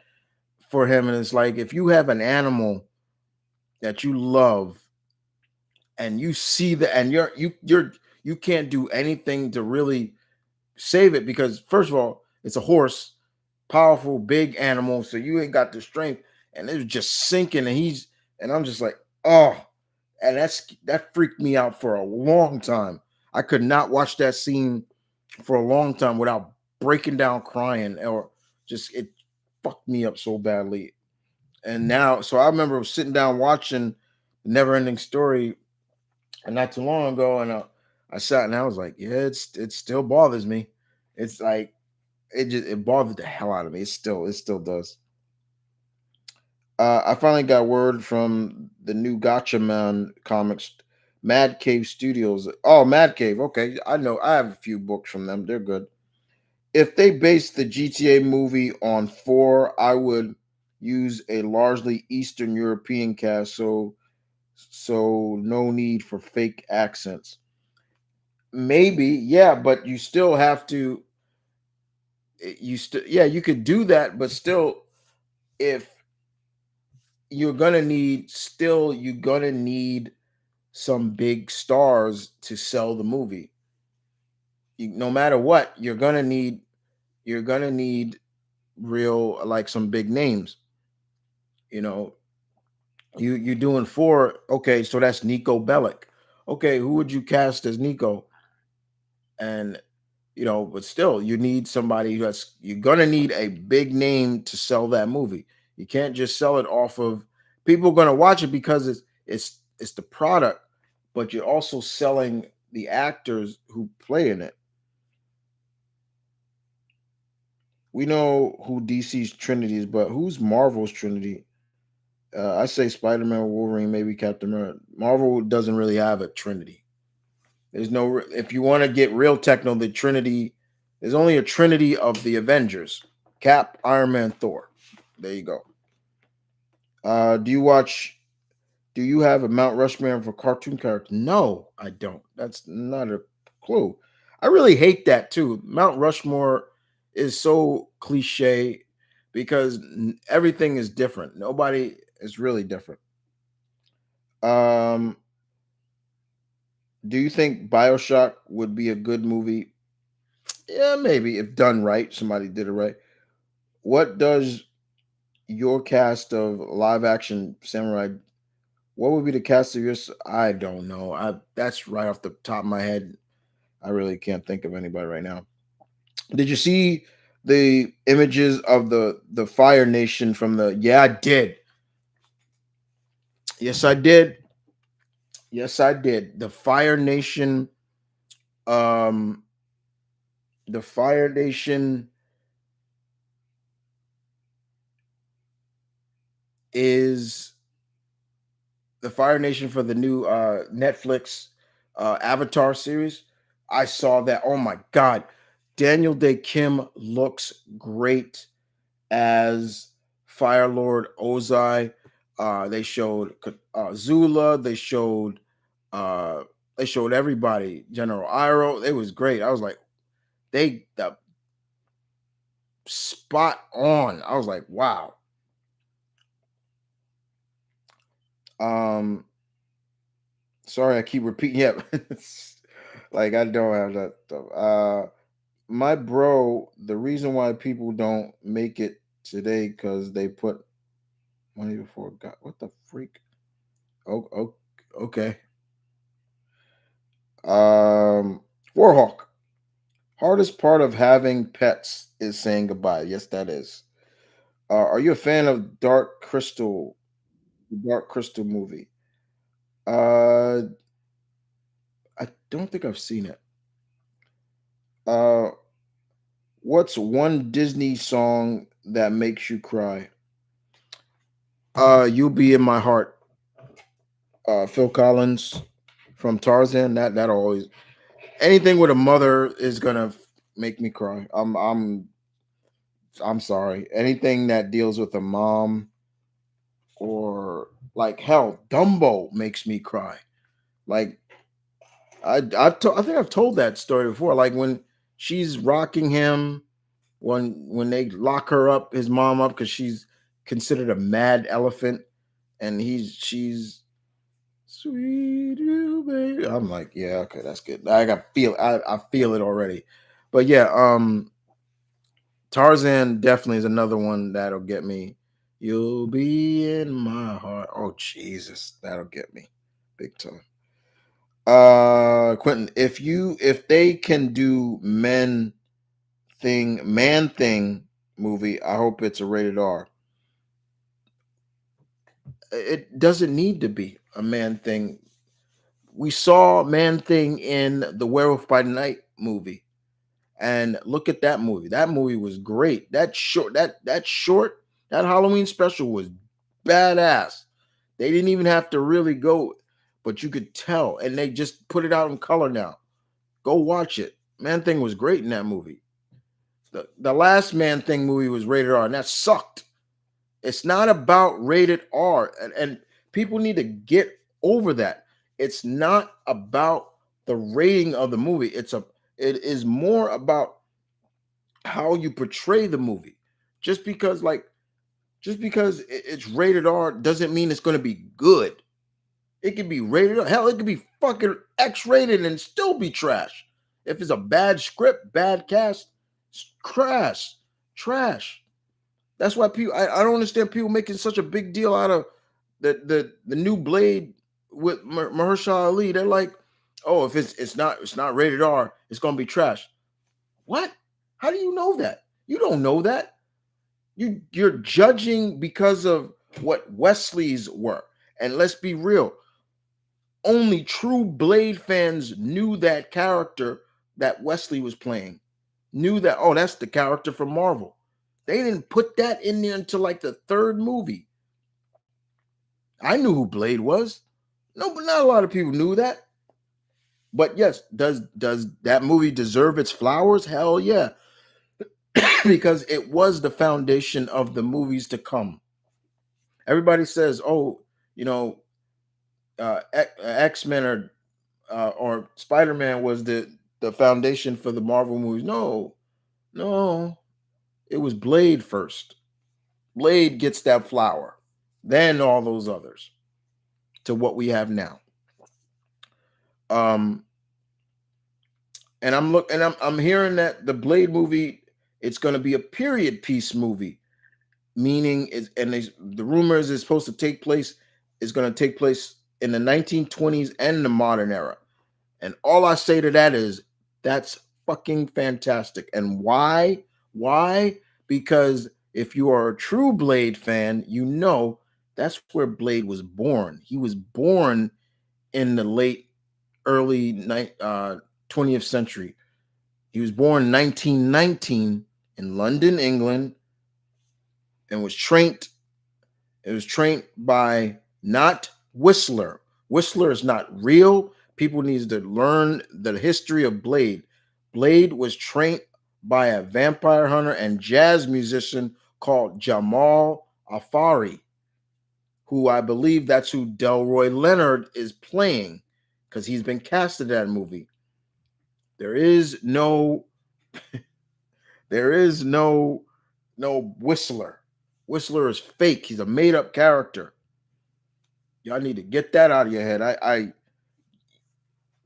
for him. And it's like if you have an animal that you love and you see that, and you can't do anything to really save it because first of all, it's a horse, powerful, big animal, so you ain't got the strength, and it was just sinking, and I'm just like, oh, and that freaked me out for a long time. I could not watch that scene for a long time without breaking down crying or just it fucked me up so badly. And now, so I remember sitting down watching the Never Ending Story and not too long ago, and I sat and I was like, yeah, it still bothers me. It's like it bothered the hell out of me. It still does. I finally got word from the new Gotcha Man comics, Mad Cave Studios. Oh, Mad Cave. Okay, I know. I have a few books from them. They're good. If they based the GTA movie on four, I would use a largely Eastern European cast, so no need for fake accents. Maybe, yeah, but you still have to. You still, yeah, you could do that, but still, if you're gonna need some big stars to sell the movie. No matter what, you're gonna need real like some big names. You know, you're doing four. Okay, so that's Nico Bellic. Okay, who would you cast as Nico? And but still, you need somebody you're gonna need a big name to sell that movie. You can't just sell it off of people are gonna watch it because it's the product, but you're also selling the actors who play in it. We know who DC's Trinity is, but who's Marvel's Trinity? I say Spider-Man, Wolverine, maybe Captain America. Marvel doesn't really have a Trinity. There's no. If you want to get real techno, the Trinity. There's only a Trinity of the Avengers: Cap, Iron Man, Thor. There you go. Do you watch? Do you have a Mount Rushmore for cartoon character? No, I don't. That's not a clue. I really hate that too. Mount Rushmore is so cliche because everything is different. Nobody is really different. Um, do you think Bioshock would be a good movie? Yeah, maybe if done right, somebody did it right. What does your cast of live action samurai? What would be the cast of yours? I don't know. That's right off the top of my head. I really can't think of anybody right now. Did you see the images of the Fire Nation from the? Yeah, I did. Yes, I did. Yes, I did. The Fire Nation. Um, the Fire Nation is the Fire Nation for the new Netflix Avatar series. I saw that. Oh my god, Daniel Day Kim looks great as Fire Lord Ozai. They showed Zula. Uh, they showed everybody. General Iroh. It was great. I was like, the spot on. I was like, wow. Um, sorry, I keep repeating. Yeah, like I don't have that stuff. My bro, the reason why people don't make it today because they put money before God. What the freak? Oh, okay. Um, Warhawk. Hardest part of having pets is saying goodbye. Yes, that is. Are you a fan of Dark Crystal? The Dark Crystal movie. Uh, I don't think I've seen it. Uh, what's one Disney song that makes you cry? You'll be in my heart. Phil Collins from Tarzan. That always anything with a mother is gonna make me cry. I'm sorry. Anything that deals with a mom or like hell, Dumbo makes me cry. Like I think I've told that story before. Like when she's rocking him, when they lock her up, his mom up, because she's considered a mad elephant, and she's sweet you baby. I'm like, yeah, okay, that's good. I feel it already. But yeah, Tarzan definitely is another one that'll get me. You'll be in my heart. Oh Jesus, that'll get me big time. Quentin, if they can do man thing movie, I hope it's a rated R. It doesn't need to be a man thing. We saw man thing in the Werewolf by Night movie, and look at that movie. That movie was great. That Halloween special was badass. They didn't even have to really go, but you could tell, and they just put it out in color now. Go watch it. Man Thing was great in that movie. The last Man Thing movie was rated R, and that sucked. It's not about rated R, and people need to get over that. It's not about the rating of the movie. It is more about how you portray the movie. Just because like just because it's rated R doesn't mean it's going to be good. It could be rated R. Hell, it could be fucking X-rated and still be trash. If it's a bad script, bad cast, crash, trash. That's why I don't understand people making such a big deal out of the new Blade with Mahershala Ali. They're like, oh, if it's not rated R, it's gonna be trash. What? How do you know that? You don't know that. You're judging because of what Wesley's were. And let's be real, only true Blade fans knew that character that Wesley was playing. Knew that, oh, that's the character from Marvel. They didn't put that in there until like the third movie. I knew who Blade was. No, but not a lot of people knew that. But yes, does that movie deserve its flowers? Hell yeah. Because it was the foundation of the movies to come. Everybody says, "Oh, you know, X Men or Spider Man was the foundation for the Marvel movies." No, no, it was Blade first. Blade gets that flower, then all those others to what we have now. Um, and I'm hearing that the Blade movie, it's going to be a period piece movie, meaning the rumors is supposed to take place is going to take place in the 1920s and the modern era. And all I say to that is that's fucking fantastic. And why? Why? Because if you are a true Blade fan, you know that's where Blade was born. He was born in the early 20th century. He was born 1919 in London, England, and was trained. It was trained by not Whistler. Whistler is not real. People need to learn the history of Blade. Blade was trained by a vampire hunter and jazz musician called Jamal Afari, who I believe that's who Delroy Leonard is playing because he's been cast in that movie. There is no there is no Whistler. Whistler is fake. He's a made up character. Y'all need to get that out of your head. I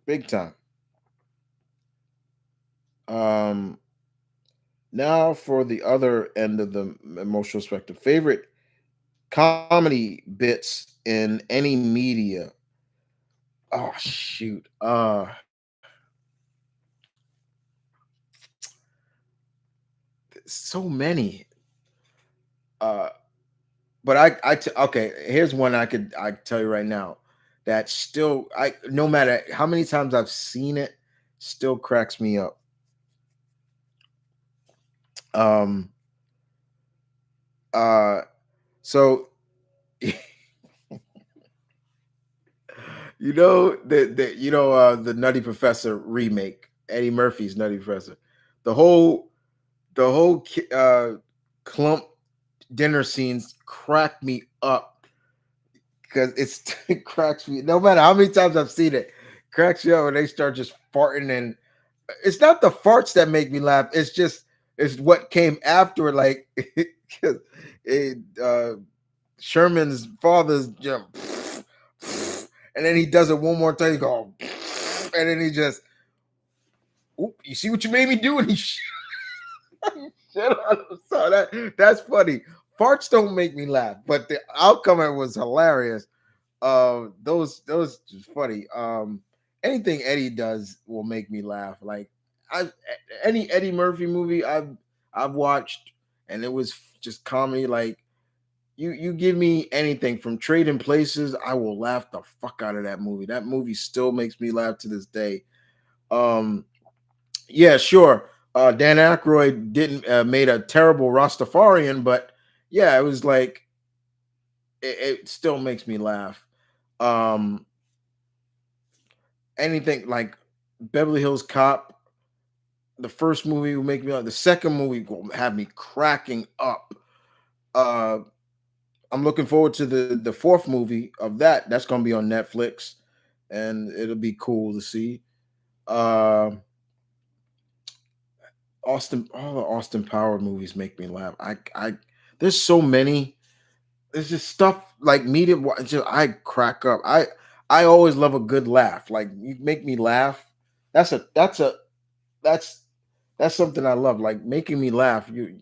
big time. Um, Now for the other end of the emotional spectrum. Favorite comedy bits in any media. Oh shoot. So many. Uh, but okay. Here's one I tell you right now that still no matter how many times I've seen it, still cracks me up. Um. So the Nutty Professor remake, Eddie Murphy's Nutty Professor. The whole clump dinner scenes crack me up because it cracks me. No matter how many times I've seen it, cracks you up when they start just farting, and it's not the farts that make me laugh. It's what came after it. Like it, Sherman's father's just, and then he does it one more time. He go, and then he just, oop, you see what you made me do? And he shit on him. So that's funny. Farts don't make me laugh, but the outcome of it was hilarious. Those just funny. Anything Eddie does will make me laugh. Like I any Eddie Murphy movie I've watched, and it was just comedy. Like you give me anything from Trading Places, I will laugh the fuck out of that movie. That movie still makes me laugh to this day. Um, yeah, sure. Dan Aykroyd didn't made a terrible Rastafarian, but yeah, it was like it still makes me laugh. Um, anything like Beverly Hills Cop, the first movie will make me laugh. The second movie will have me cracking up. Uh, I'm looking forward to the fourth movie of that. That's gonna be on Netflix, and it'll be cool to see. Uh, all the Austin Power movies make me laugh. There's so many. There's just stuff like media. Just, I crack up. I always love a good laugh. Like you make me laugh. That's that's something I love. Like making me laugh. You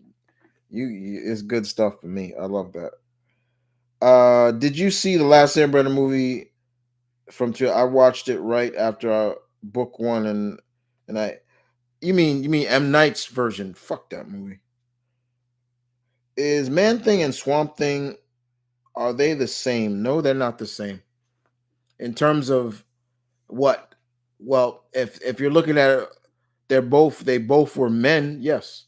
is good stuff for me. I love that. Did you see the last Airbender movie from two? I watched it right after book one, and I. You mean M Night's version? Fuck that movie. Is Man Thing and Swamp Thing, are they the same? No, they're not the same. In terms of what? Well, if you're looking at it, they both were men, yes,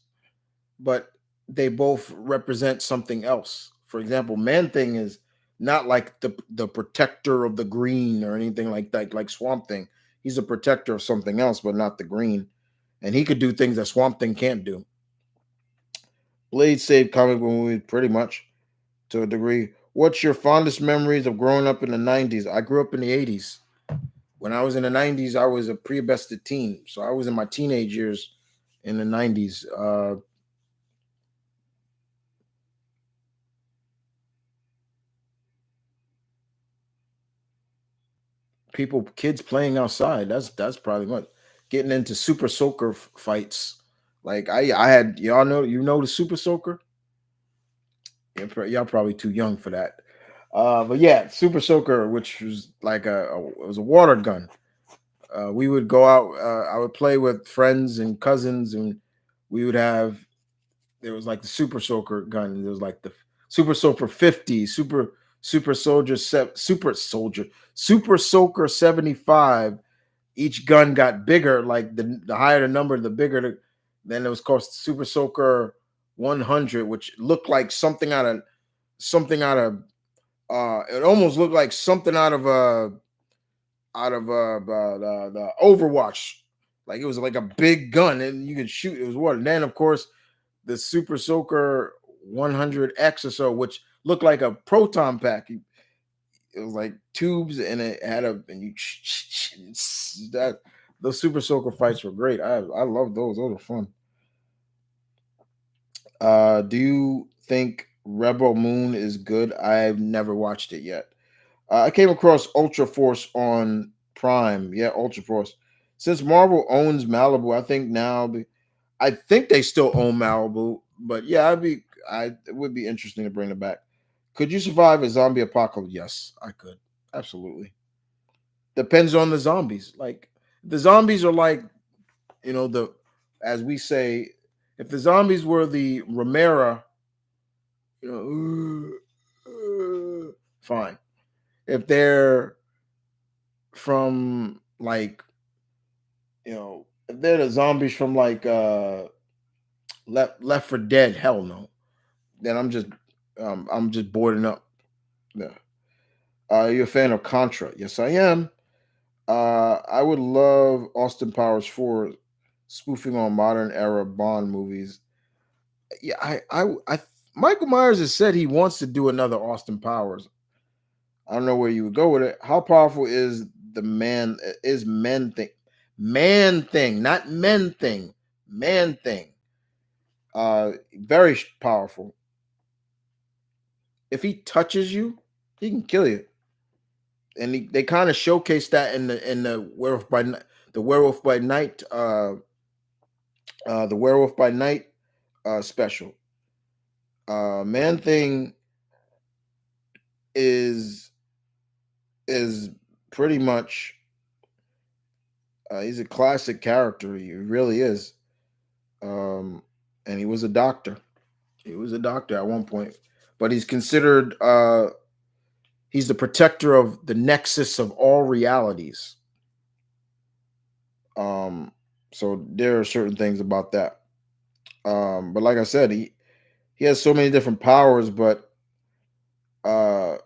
but they both represent something else. For example, Man Thing is not like the protector of the green or anything like that, like Swamp Thing. He's a protector of something else, but not the green. And he could do things that Swamp Thing can't do. Blade saved comic book movies pretty much to a degree. What's your fondest memories of growing up in the 90s? I grew up in the 80s. When I was in the 90s, I was a pre-bested teen. So I was in my teenage years in the 90s. Kids playing outside. That's probably what. Getting into super soaker fights. Like I had, y'all know, the super soaker? Y'all probably too young for that. But yeah, super soaker, which was like it was a water gun. We would go out. I would play with friends and cousins, and we would have. There was like the super soaker gun. There was like the super soaker 50, super soldier, super soaker 75. Each gun got bigger. Like the higher the number, the bigger the. Then it was called Super Soaker 100, which looked like something out of. It almost looked like something out of the Overwatch. Like it was like a big gun and you could shoot. It was what? And then of course the Super Soaker 100X or so, which looked like a proton pack. It was like tubes and it had and you that those Super Soaker fights were great. I love those. Those are fun. Do you think Rebel Moon is good? I've never watched it yet. I came across Ultra Force on Prime. Yeah, Ultra Force. Since Marvel owns Malibu, I think now I think they still own Malibu. But yeah, it would be interesting to bring it back. Could you survive a zombie apocalypse? Yes, I could. Absolutely. Depends on the zombies. Like the zombies are like, the as we say, if the zombies were the Romera, fine. If they're from like if they're the zombies from like Left for Dead, hell no. Then I'm just boarding up. Yeah. Are you a fan of Contra? Yes, I am. I would love Austin Powers 4 spoofing on modern era Bond movies. Yeah, Michael Myers has said he wants to do another Austin Powers. I don't know where you would go with it. How powerful is the man is men thing, man thing, not men thing, man thing. Very powerful. If he touches you, he can kill you. And they kind of showcase that in the werewolf by night the werewolf by night special. Man thing is is pretty much he's a classic character. He really is. Um, and he was a doctor. He was a doctor at one point, but he's considered he's the protector of the nexus of all realities. Um, so there are certain things about that. But like I said, he has so many different powers, but uh,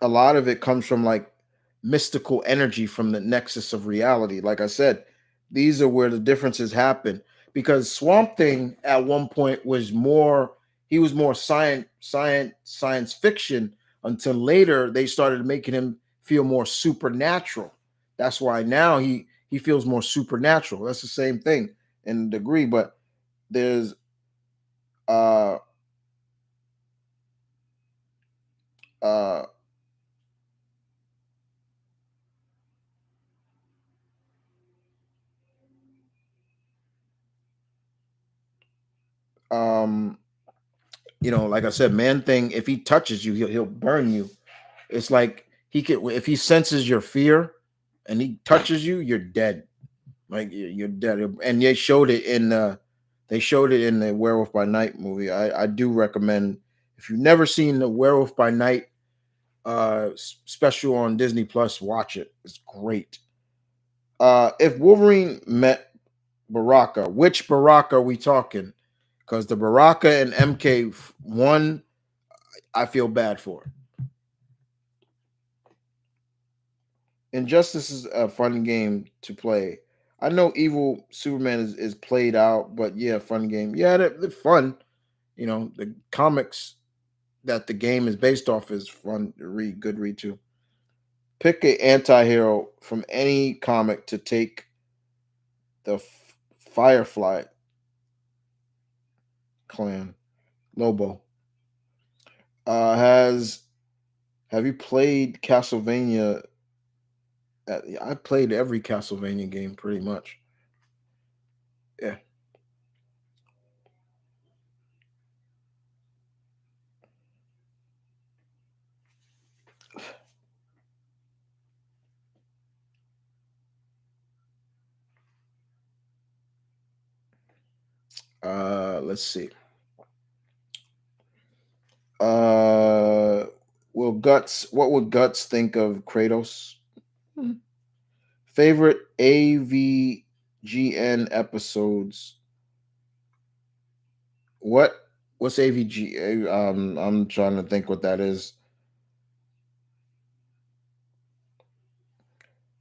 a lot of it comes from like mystical energy from the nexus of reality. Like I said, these are where the differences happen because Swamp Thing at one point was more he was more science fiction until later they started making him feel more supernatural. That's why now he feels more supernatural. That's the same thing in degree, but there's uh uh um like I said, man thing, if he touches you, he'll burn you. It's like he could if he senses your fear and he touches you, you're dead. Like you're dead. And they showed it in the Werewolf by Night movie. I do recommend if you've never seen the Werewolf by Night special on Disney Plus, watch it. It's great. If Wolverine met Baraka, which Baraka are we talking? Because the Baraka and MK one, I feel bad for. Injustice is a fun game to play. I know Evil Superman is played out, but yeah, fun game. Yeah, they're fun. The comics that the game is based off is fun to read, good read too. Pick a anti-hero from any comic to take the Firefly clan. Lobo. Has have you played Castlevania? I played every Castlevania game pretty much. Yeah. Let's see. Uh, will Guts? What would Guts think of Kratos? Hmm. Favorite AVGN episodes? What? What's AVG? I'm trying to think what that is.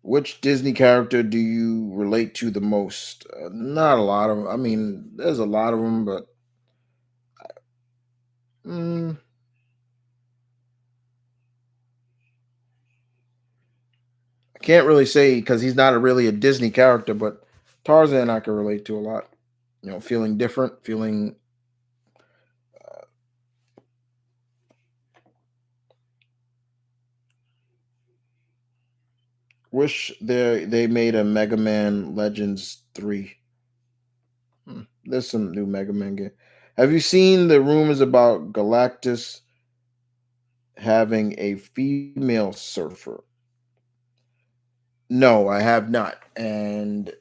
Which Disney character do you relate to the most? Not a lot of. I mean, there's a lot of them, but mm, I can't really say because he's not really a Disney character. But Tarzan, I can relate to a lot. Feeling different, feeling wish they made a Mega Man Legends 3. There's some new Mega Man game. Have you seen the rumors about Galactus having a female surfer? No, I have not. And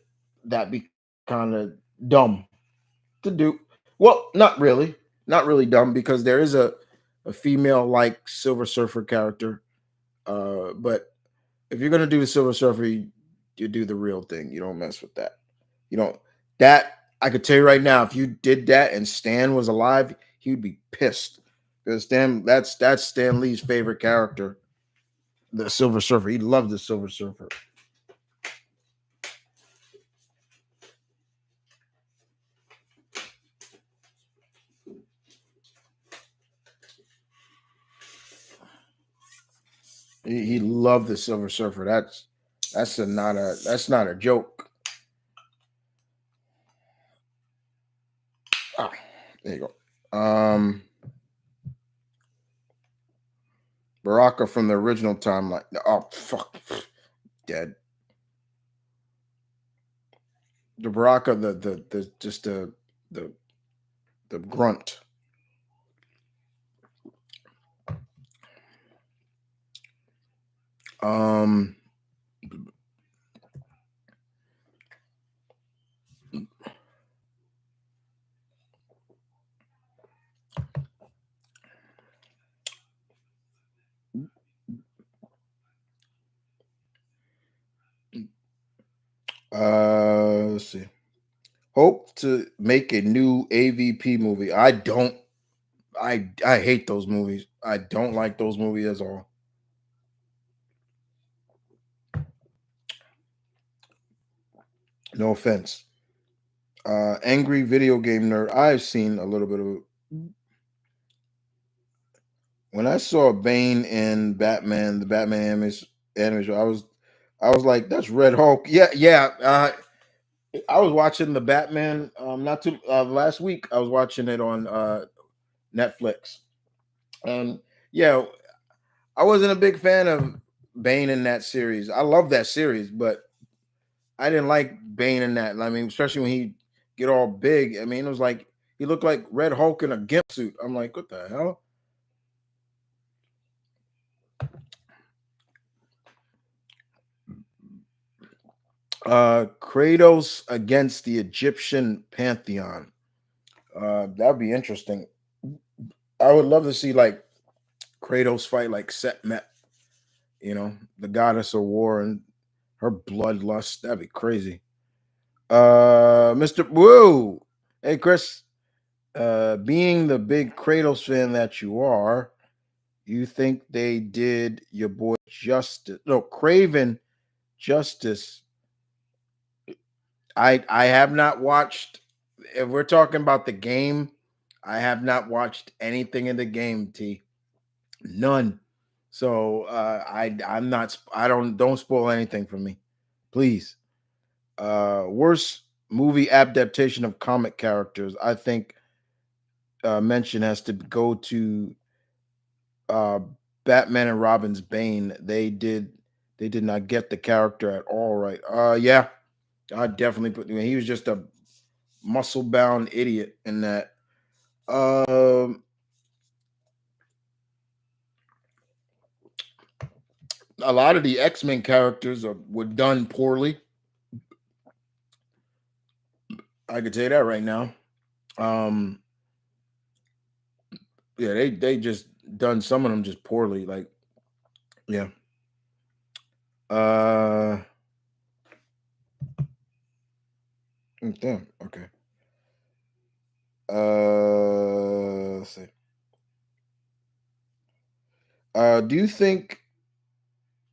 that'd be kind of dumb to do. Well, not really. Not really dumb because there is a female like Silver Surfer character. But if you're gonna do the Silver Surfer, you do the real thing. You don't mess with that. You don't that I could tell you right now, if you did that and Stan was alive, he'd be pissed. Because that's Stan Lee's favorite character, the Silver Surfer. He loved the Silver Surfer. He loved the Silver Surfer. That's not a joke. Ah, there you go. Baraka from the original timeline. Oh fuck, dead. The Baraka, the just the the grunt. Um, let's see. Hope to make a new AVP movie. I don't. I hate those movies. I don't like those movies at all. No offense. Angry video game nerd. I've seen a little bit of it. When I saw Bane in Batman, the Batman animation, I was like, that's Red Hulk. Yeah, yeah. I was watching the Batman not too last week. I was watching it on Netflix, and yeah, I wasn't a big fan of Bane in that series. I love that series, but I didn't like Bane in that. I mean, especially when he get all big. I mean, it was like he looked like Red Hulk in a gimp suit. I'm like, what the hell? Kratos against the Egyptian pantheon. That'd be interesting. I would love to see like Kratos fight like Setmet, the goddess of war and her bloodlust. That'd be crazy. Mr. Woo. Hey Chris, being the big Kratos fan that you are, you think they did your boy justice? No, Craven justice. I have not watched. If we're talking about the game, I have not watched anything in the game. T none. So I'm not. I don't spoil anything for me, please. Worst movie adaptation of comic characters. I think mention has to go to uh, Batman and Robin's Bane. They did not get the character at all right. Yeah, I definitely put. He was just a muscle bound idiot in that. Um, a lot of the X-Men characters were done poorly. I could tell you that right now. Um, yeah, they just done some of them just poorly. Like, yeah. Uh, damn. Okay. Let's see. Do you think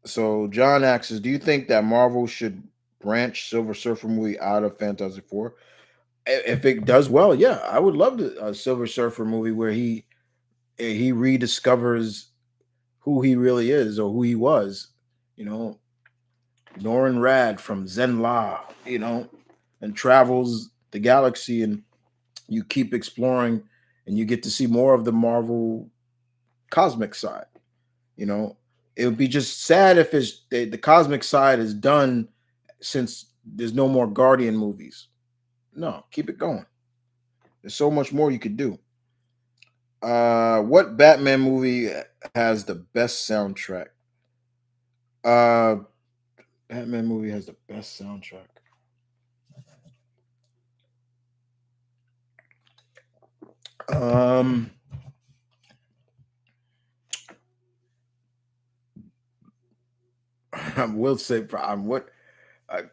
so? John asks, do you think that Marvel should branch Silver Surfer movie out of Fantastic Four? If it does well, yeah, I would love a Silver Surfer movie where he rediscovers who he really is or who he was. You know, Norin Rad from Zenla. And travels the galaxy, and you keep exploring, and you get to see more of the Marvel cosmic side. You know, it would be just sad if the cosmic side is done since there's no more Guardian movies. No, keep it going. There's so much more you could do. What Batman movie has the best soundtrack? Uh, Batman movie has the best soundtrack. Um, I will say, what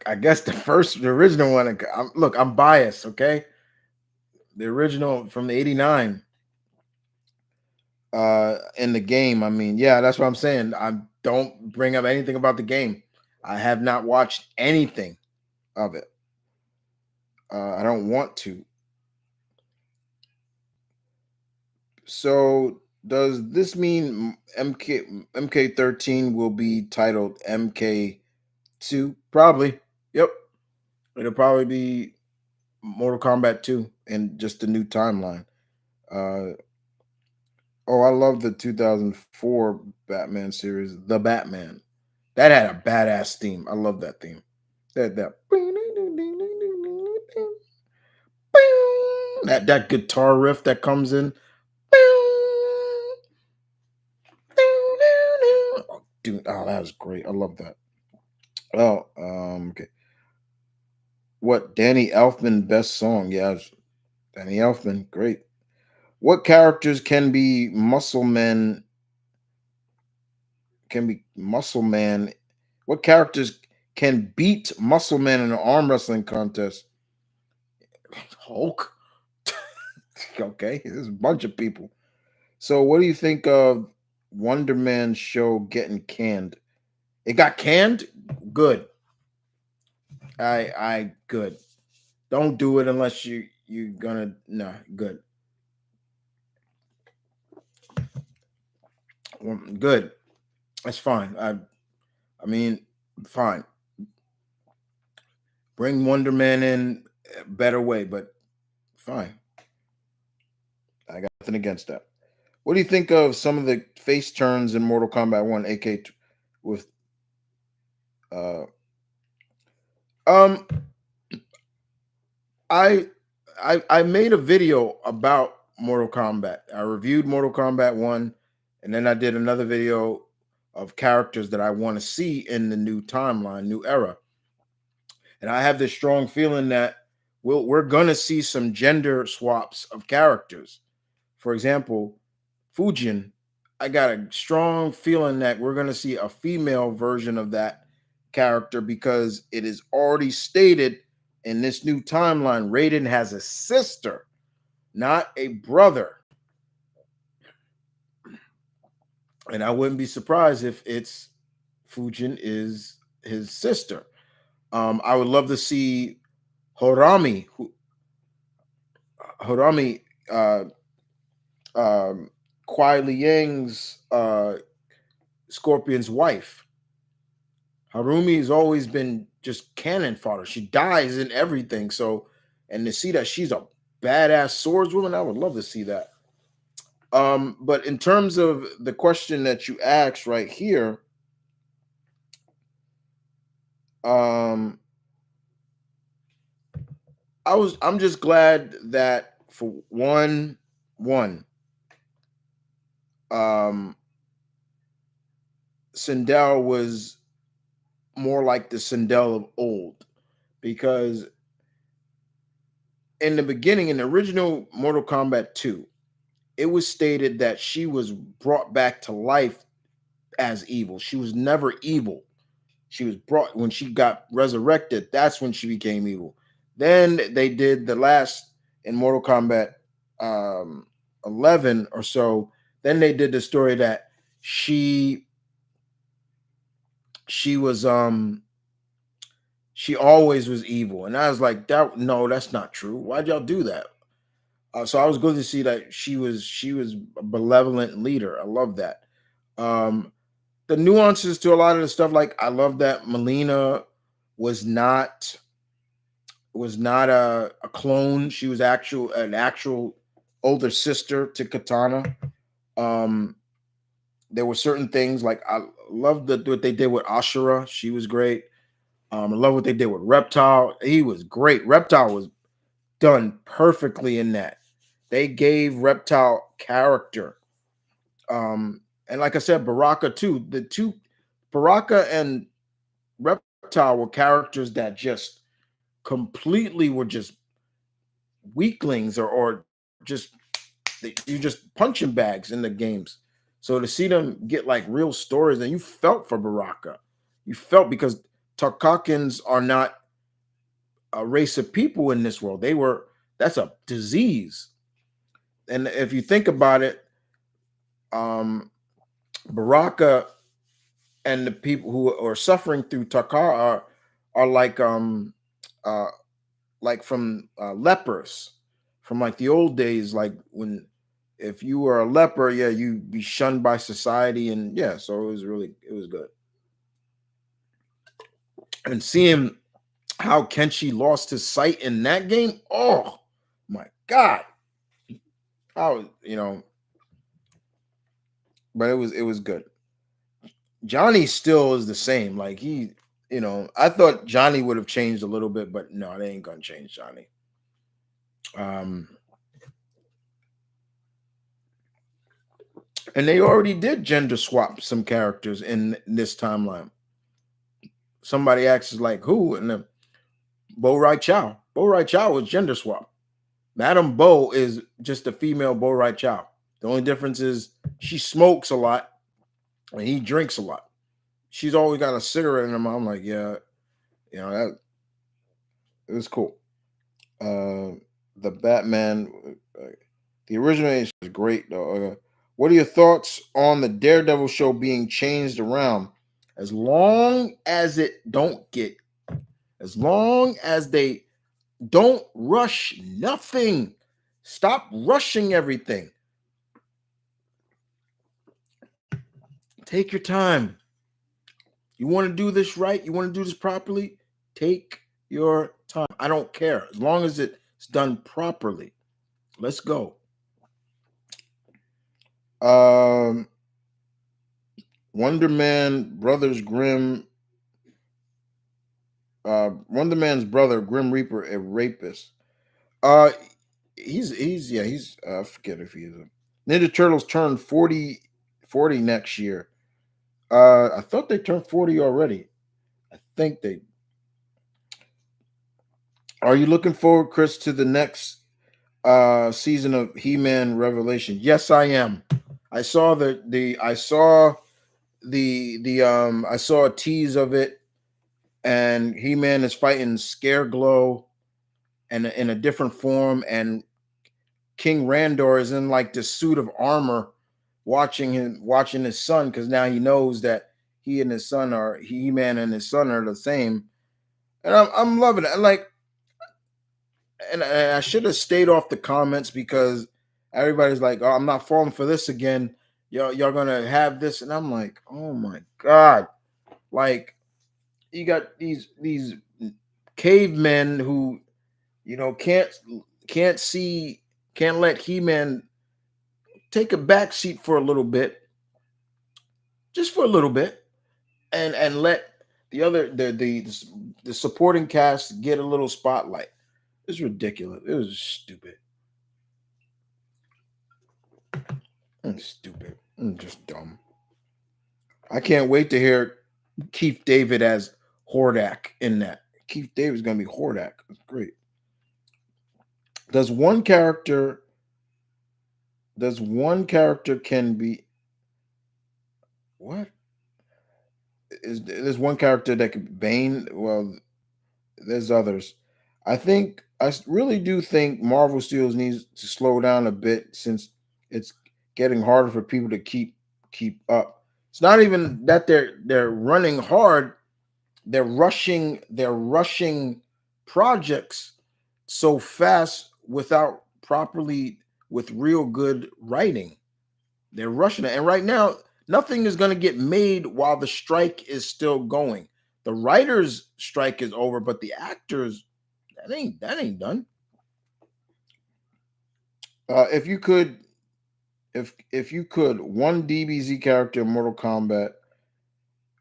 I guess the original one. Look, I'm biased. Okay, the original from the '89 in the game. I mean, yeah, that's what I'm saying. I don't bring up anything about the game. I have not watched anything of it. I don't want to. So Does this mean MK13 will be titled MK2? Probably. Yep. It'll probably be Mortal Kombat 2 and just a new timeline. Uh, oh, I love the 2004 Batman series, The Batman. That had a badass theme. I love that theme. That that guitar riff that comes in. Oh, dude, oh, that was great. I love that. Oh, okay. What Danny Elfman best song? Yeah, Danny Elfman, great. What characters can be muscle men? Can be muscle man? What characters can beat muscle man in an arm wrestling contest? Hulk. Okay, there's a bunch of people. So, what do you think of Wonder Man show getting canned? It got canned. Good. I good. Don't do it unless you're gonna. Nah, good. Good. That's fine. I mean, fine. Bring Wonder Man in a better way, but fine. I got nothing against that. What do you think of some of the face turns in Mortal Kombat 1, AK with uh um I I made a video about Mortal Kombat. I reviewed Mortal Kombat 1 and then I did another video of characters that I want to see in the new timeline, new era. And I have this strong feeling that we're gonna see some gender swaps of characters. For example, Fujin, I got a strong feeling that we're gonna see a female version of that character because it is already stated in this new timeline. Raiden has a sister, not a brother. And I wouldn't be surprised if it's Fujin is his sister. I would love to see Horami, Horami, um, Kuai Liang's Scorpion's wife. Harumi has always been just cannon fodder. She dies in everything. So, and to see that she's a badass swordswoman, I would love to see that. But in terms of the question that you asked right here, um, I'm just glad that for one, um, Sindel was more like the Sindel of old because in the beginning, in the original Mortal Kombat 2, it was stated that she was brought back to life as evil. She was never evil. She was brought when she got resurrected. That's when she became evil. Then they did the last in Mortal Kombat 11 or so. Then they did the story that she she was she always was evil, and I was like, that no, that's not true. Why'd y'all do that? So I was good to see that she was a benevolent leader. I love that. Um, the nuances to a lot of the stuff, like I love that Melina was not a clone. She was an actual older sister to Katana. Um, there were certain things like I love what they did with Ashura. She was great. I love what they did with Reptile. He was great. Reptile was done perfectly in that. They gave Reptile character. And like I said, Baraka too. The two Baraka and Reptile were characters that just completely were just weaklings or just you just punching bags in the games. So to see them get like real stories, and you felt for Baraka, you felt because Tarkakans are not a race of people in this world. That's a disease. And if you think about it, um, Baraka and the people who are suffering through Takar are uh like from lepers from like the old days, like when if you were a leper, yeah, you'd be shunned by society, and yeah, so it was good. And seeing how Kenshi lost his sight in that game, oh my god, I was, but it was good. Johnny still is the same. Like I thought Johnny would have changed a little bit, but no, they ain't gonna change Johnny. Um, and they already did gender swap some characters in this timeline. Somebody asks like who, and then Bo Rai Chow. Bo Rai Chow was gender swap. Madam Bo is just a female Bo Rai Chow. The only difference is she smokes a lot and he drinks a lot. She's always got a cigarette in her mouth. I'm like, yeah, that it was cool. The Batman, the original is great though. What are your thoughts on the Daredevil show being changed around? As long as it don't get, as long as they don't rush nothing, stop rushing everything. Take your time. You want to do this right? You want to do this properly? Take your time. I don't care as long as it's done properly. Let's go. Um, Wonder Man Brothers Grimm. Wonder Man's brother Grim Reaper, a rapist. Uh, he's I forget if he is. Ninja Turtles turn 40 next year. I thought they turned 40 already. I think they. Are you looking forward, Chris, to the next season of He-Man Revelation? Yes, I am. I saw I saw a tease of it, and He-Man is fighting Scareglow and in a different form, and King Randor is in like this suit of armor watching his son, because now he knows that He-Man and his son are the same. And I'm loving it. And I should have stayed off the comments because everybody's like, "Oh, I'm not falling for this again. Y'all gonna have this," and I'm like, "Oh my god!" Like you got these cavemen who can't see, can't let He-Man take a back seat for a little bit, just for a little bit, and let the other the supporting cast get a little spotlight. It's ridiculous. It was stupid. Stupid. Just dumb. I can't wait to hear Keith David as Hordak in that. Keith David's gonna be Hordak. That's great. Does one character can be what? Is there's one character that could Bane? Well, there's others. Really do think Marvel Studios needs to slow down a bit since it's getting harder for people to keep up. It's not even that they're running hard, they're rushing projects so fast without properly with real good writing. They're rushing it. And right now, nothing is going to get made while the strike is still going. The writers' strike is over, but the actors, that ain't done. If you could, if you could, one DBZ character in Mortal Kombat,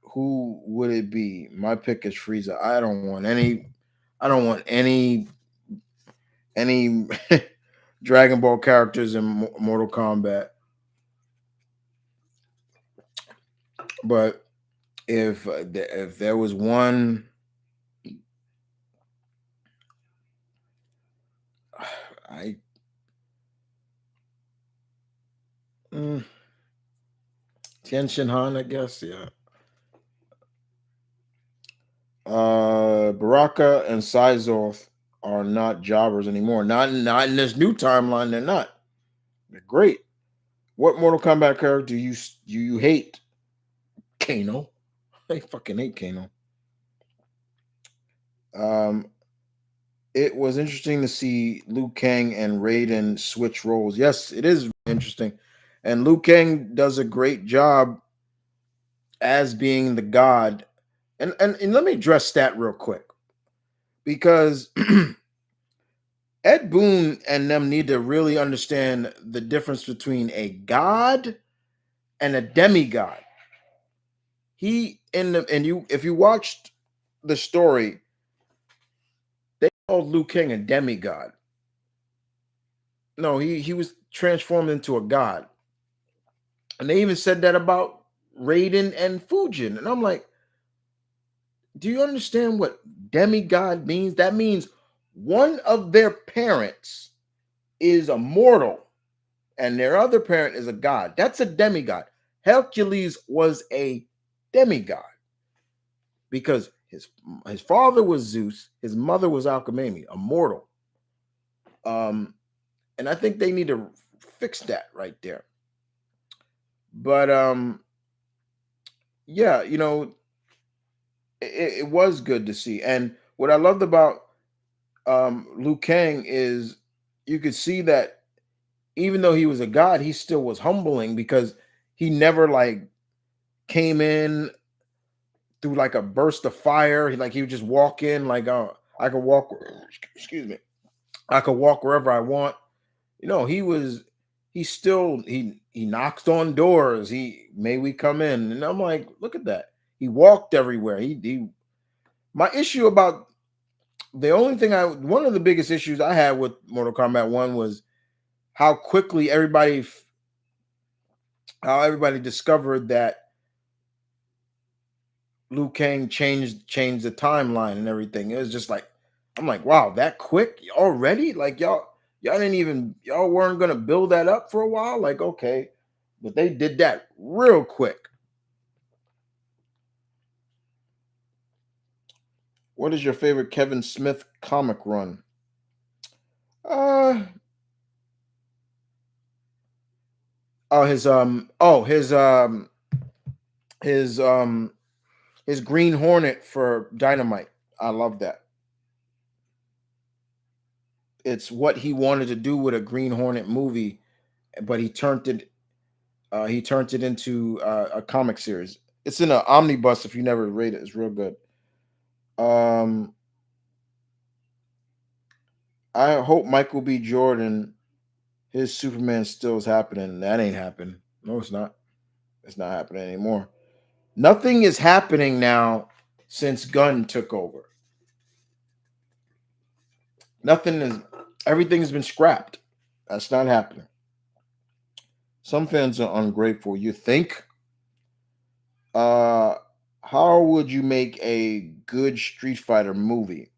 who would it be? My pick is Frieza. I don't want any. I don't want any Dragon Ball characters in Mortal Kombat. But if there was one, I mm, Tien Shin Han, I guess, yeah. Baraka and Sizorth are not jobbers anymore. Not in this new timeline. They're not. They're great. What Mortal Kombat character do you hate? Kano. I fucking hate Kano. Um, it was interesting to see Liu Kang and Raiden switch roles. Yes, it is interesting. And Liu Kang does a great job as being the god. And let me address that real quick because Ed Boon and them need to really understand the difference between a god and a demigod. He in the and you if you watched the story, they called Liu Kang a demigod. No, he was transformed into a god. And they even said that about Raiden and Fujin. And I'm like, do you understand what demigod means? That means one of their parents is a mortal and their other parent is a god. That's a demigod. Hercules was a demigod because his father was Zeus, his mother was Alcmene, a mortal. Um, and I think they need to fix that right there. But yeah, it was good to see. And what I loved about Liu Kang is you could see that even though he was a god, he still was humbling because he never like came in through like a burst of fire. He would just walk in like, I could walk. Excuse me. I could walk wherever I want. He was. He still he knocks on doors. He may we come in, and I'm like, look at that. He walked everywhere. He. My issue about the only thing one of the biggest issues I had with Mortal Kombat One was how quickly everybody discovered that Liu Kang changed the timeline and everything. It was just like I'm like, wow, that quick already? Like y'all weren't gonna build that up for a while. Like, okay, but they did that real quick. What is your favorite Kevin Smith comic run? Uh oh, his his Green Hornet for Dynamite. I love that. It's what he wanted to do with a Green Hornet movie, but he turned it into a comic series. It's in an omnibus. If you never read it, it's real good. Um, I hope Michael B. Jordan, his Superman still is happening. That ain't happening. No, it's not. It's not happening anymore. Nothing is happening now since Gunn took over. Nothing is. Everything's been scrapped. That's not happening. Some fans are ungrateful. You think? Uh, how would you make a good Street Fighter movie?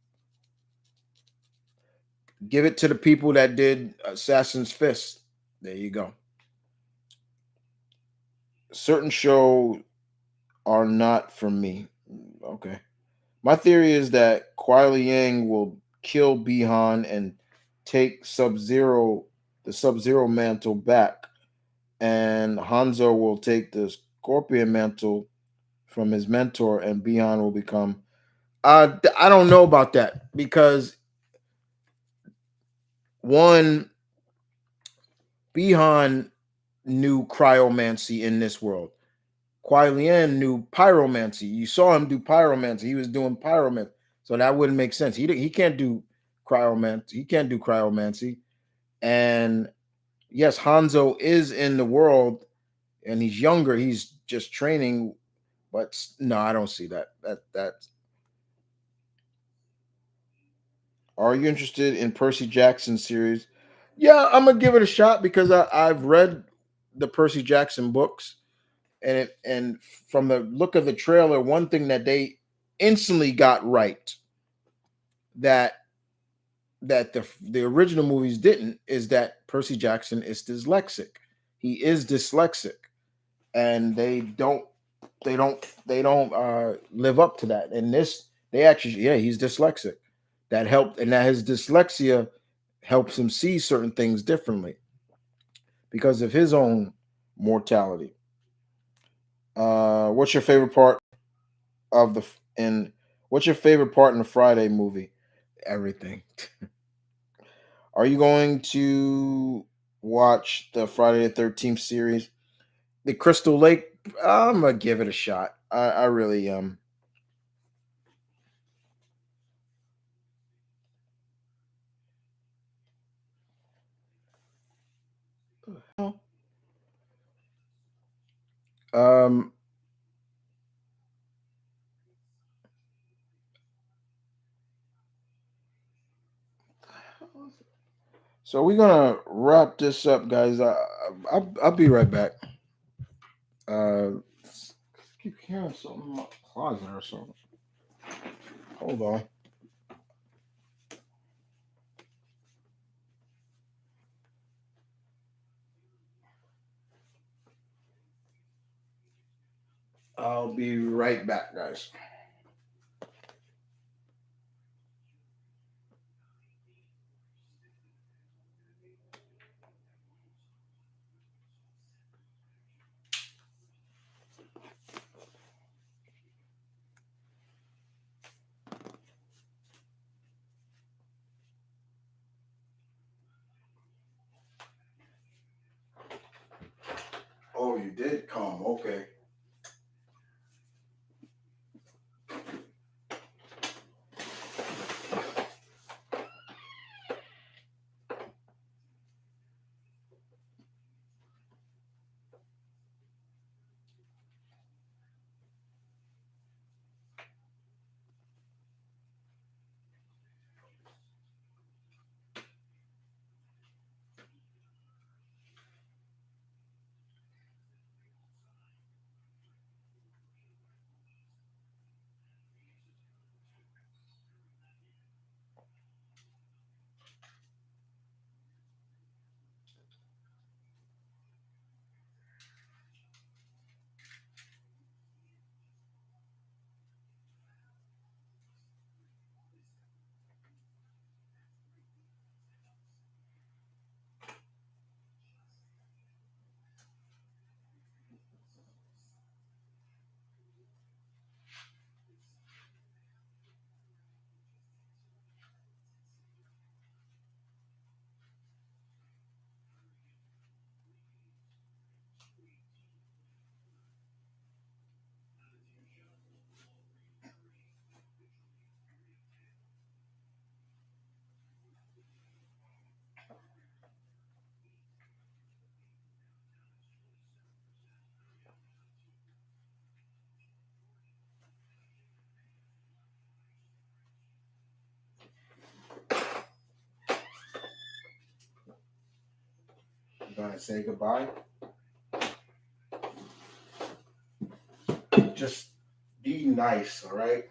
Give it to the people that did Assassin's Fist. There you go. Certain shows are not for me. Okay. My theory is that Kuai Liang will kill Bihan and take the Sub Zero mantle back, and Hanzo will take the Scorpion mantle from his mentor, and Bihan will become. I don't know about that because one, Bihan knew cryomancy in this world. Kuai Lian knew pyromancy. You saw him do pyromancy. He was doing pyromancy. So that wouldn't make sense. He can't do cryomancy. He can't do cryomancy. And yes, Hanzo is in the world and he's younger. He's just training. But no, I don't see that. That Are you interested in Percy Jackson series? Yeah, I'm gonna give it a shot because I've read the Percy Jackson books, and from the look of the trailer, one thing that they instantly got right that the original movies didn't is that Percy Jackson is dyslexic. He is dyslexic, and they don't live up to that. And this they actually he's dyslexic. That helped, and that his dyslexia helps him see certain things differently because of his own mortality. What's your favorite part of the in what's your favorite part in the Friday movie? Everything. Are you going to? watch the Friday the 13th series. The Crystal Lake, I'm gonna give it a shot. I really um so we're gonna wrap this up, guys. I'll be right back. Uh, keep hearing something in my closet or something. Hold on. I'll be right back, guys. Oh, you did come. Okay. You gonna say goodbye? Just be nice, all right?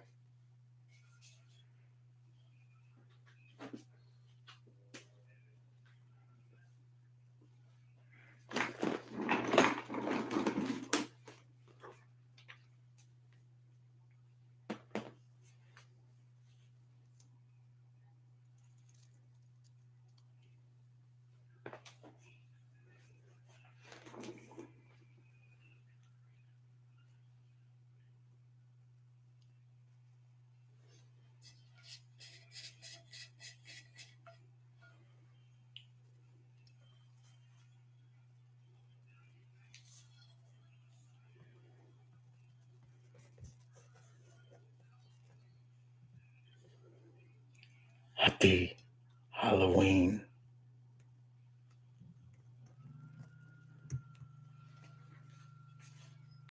Happy.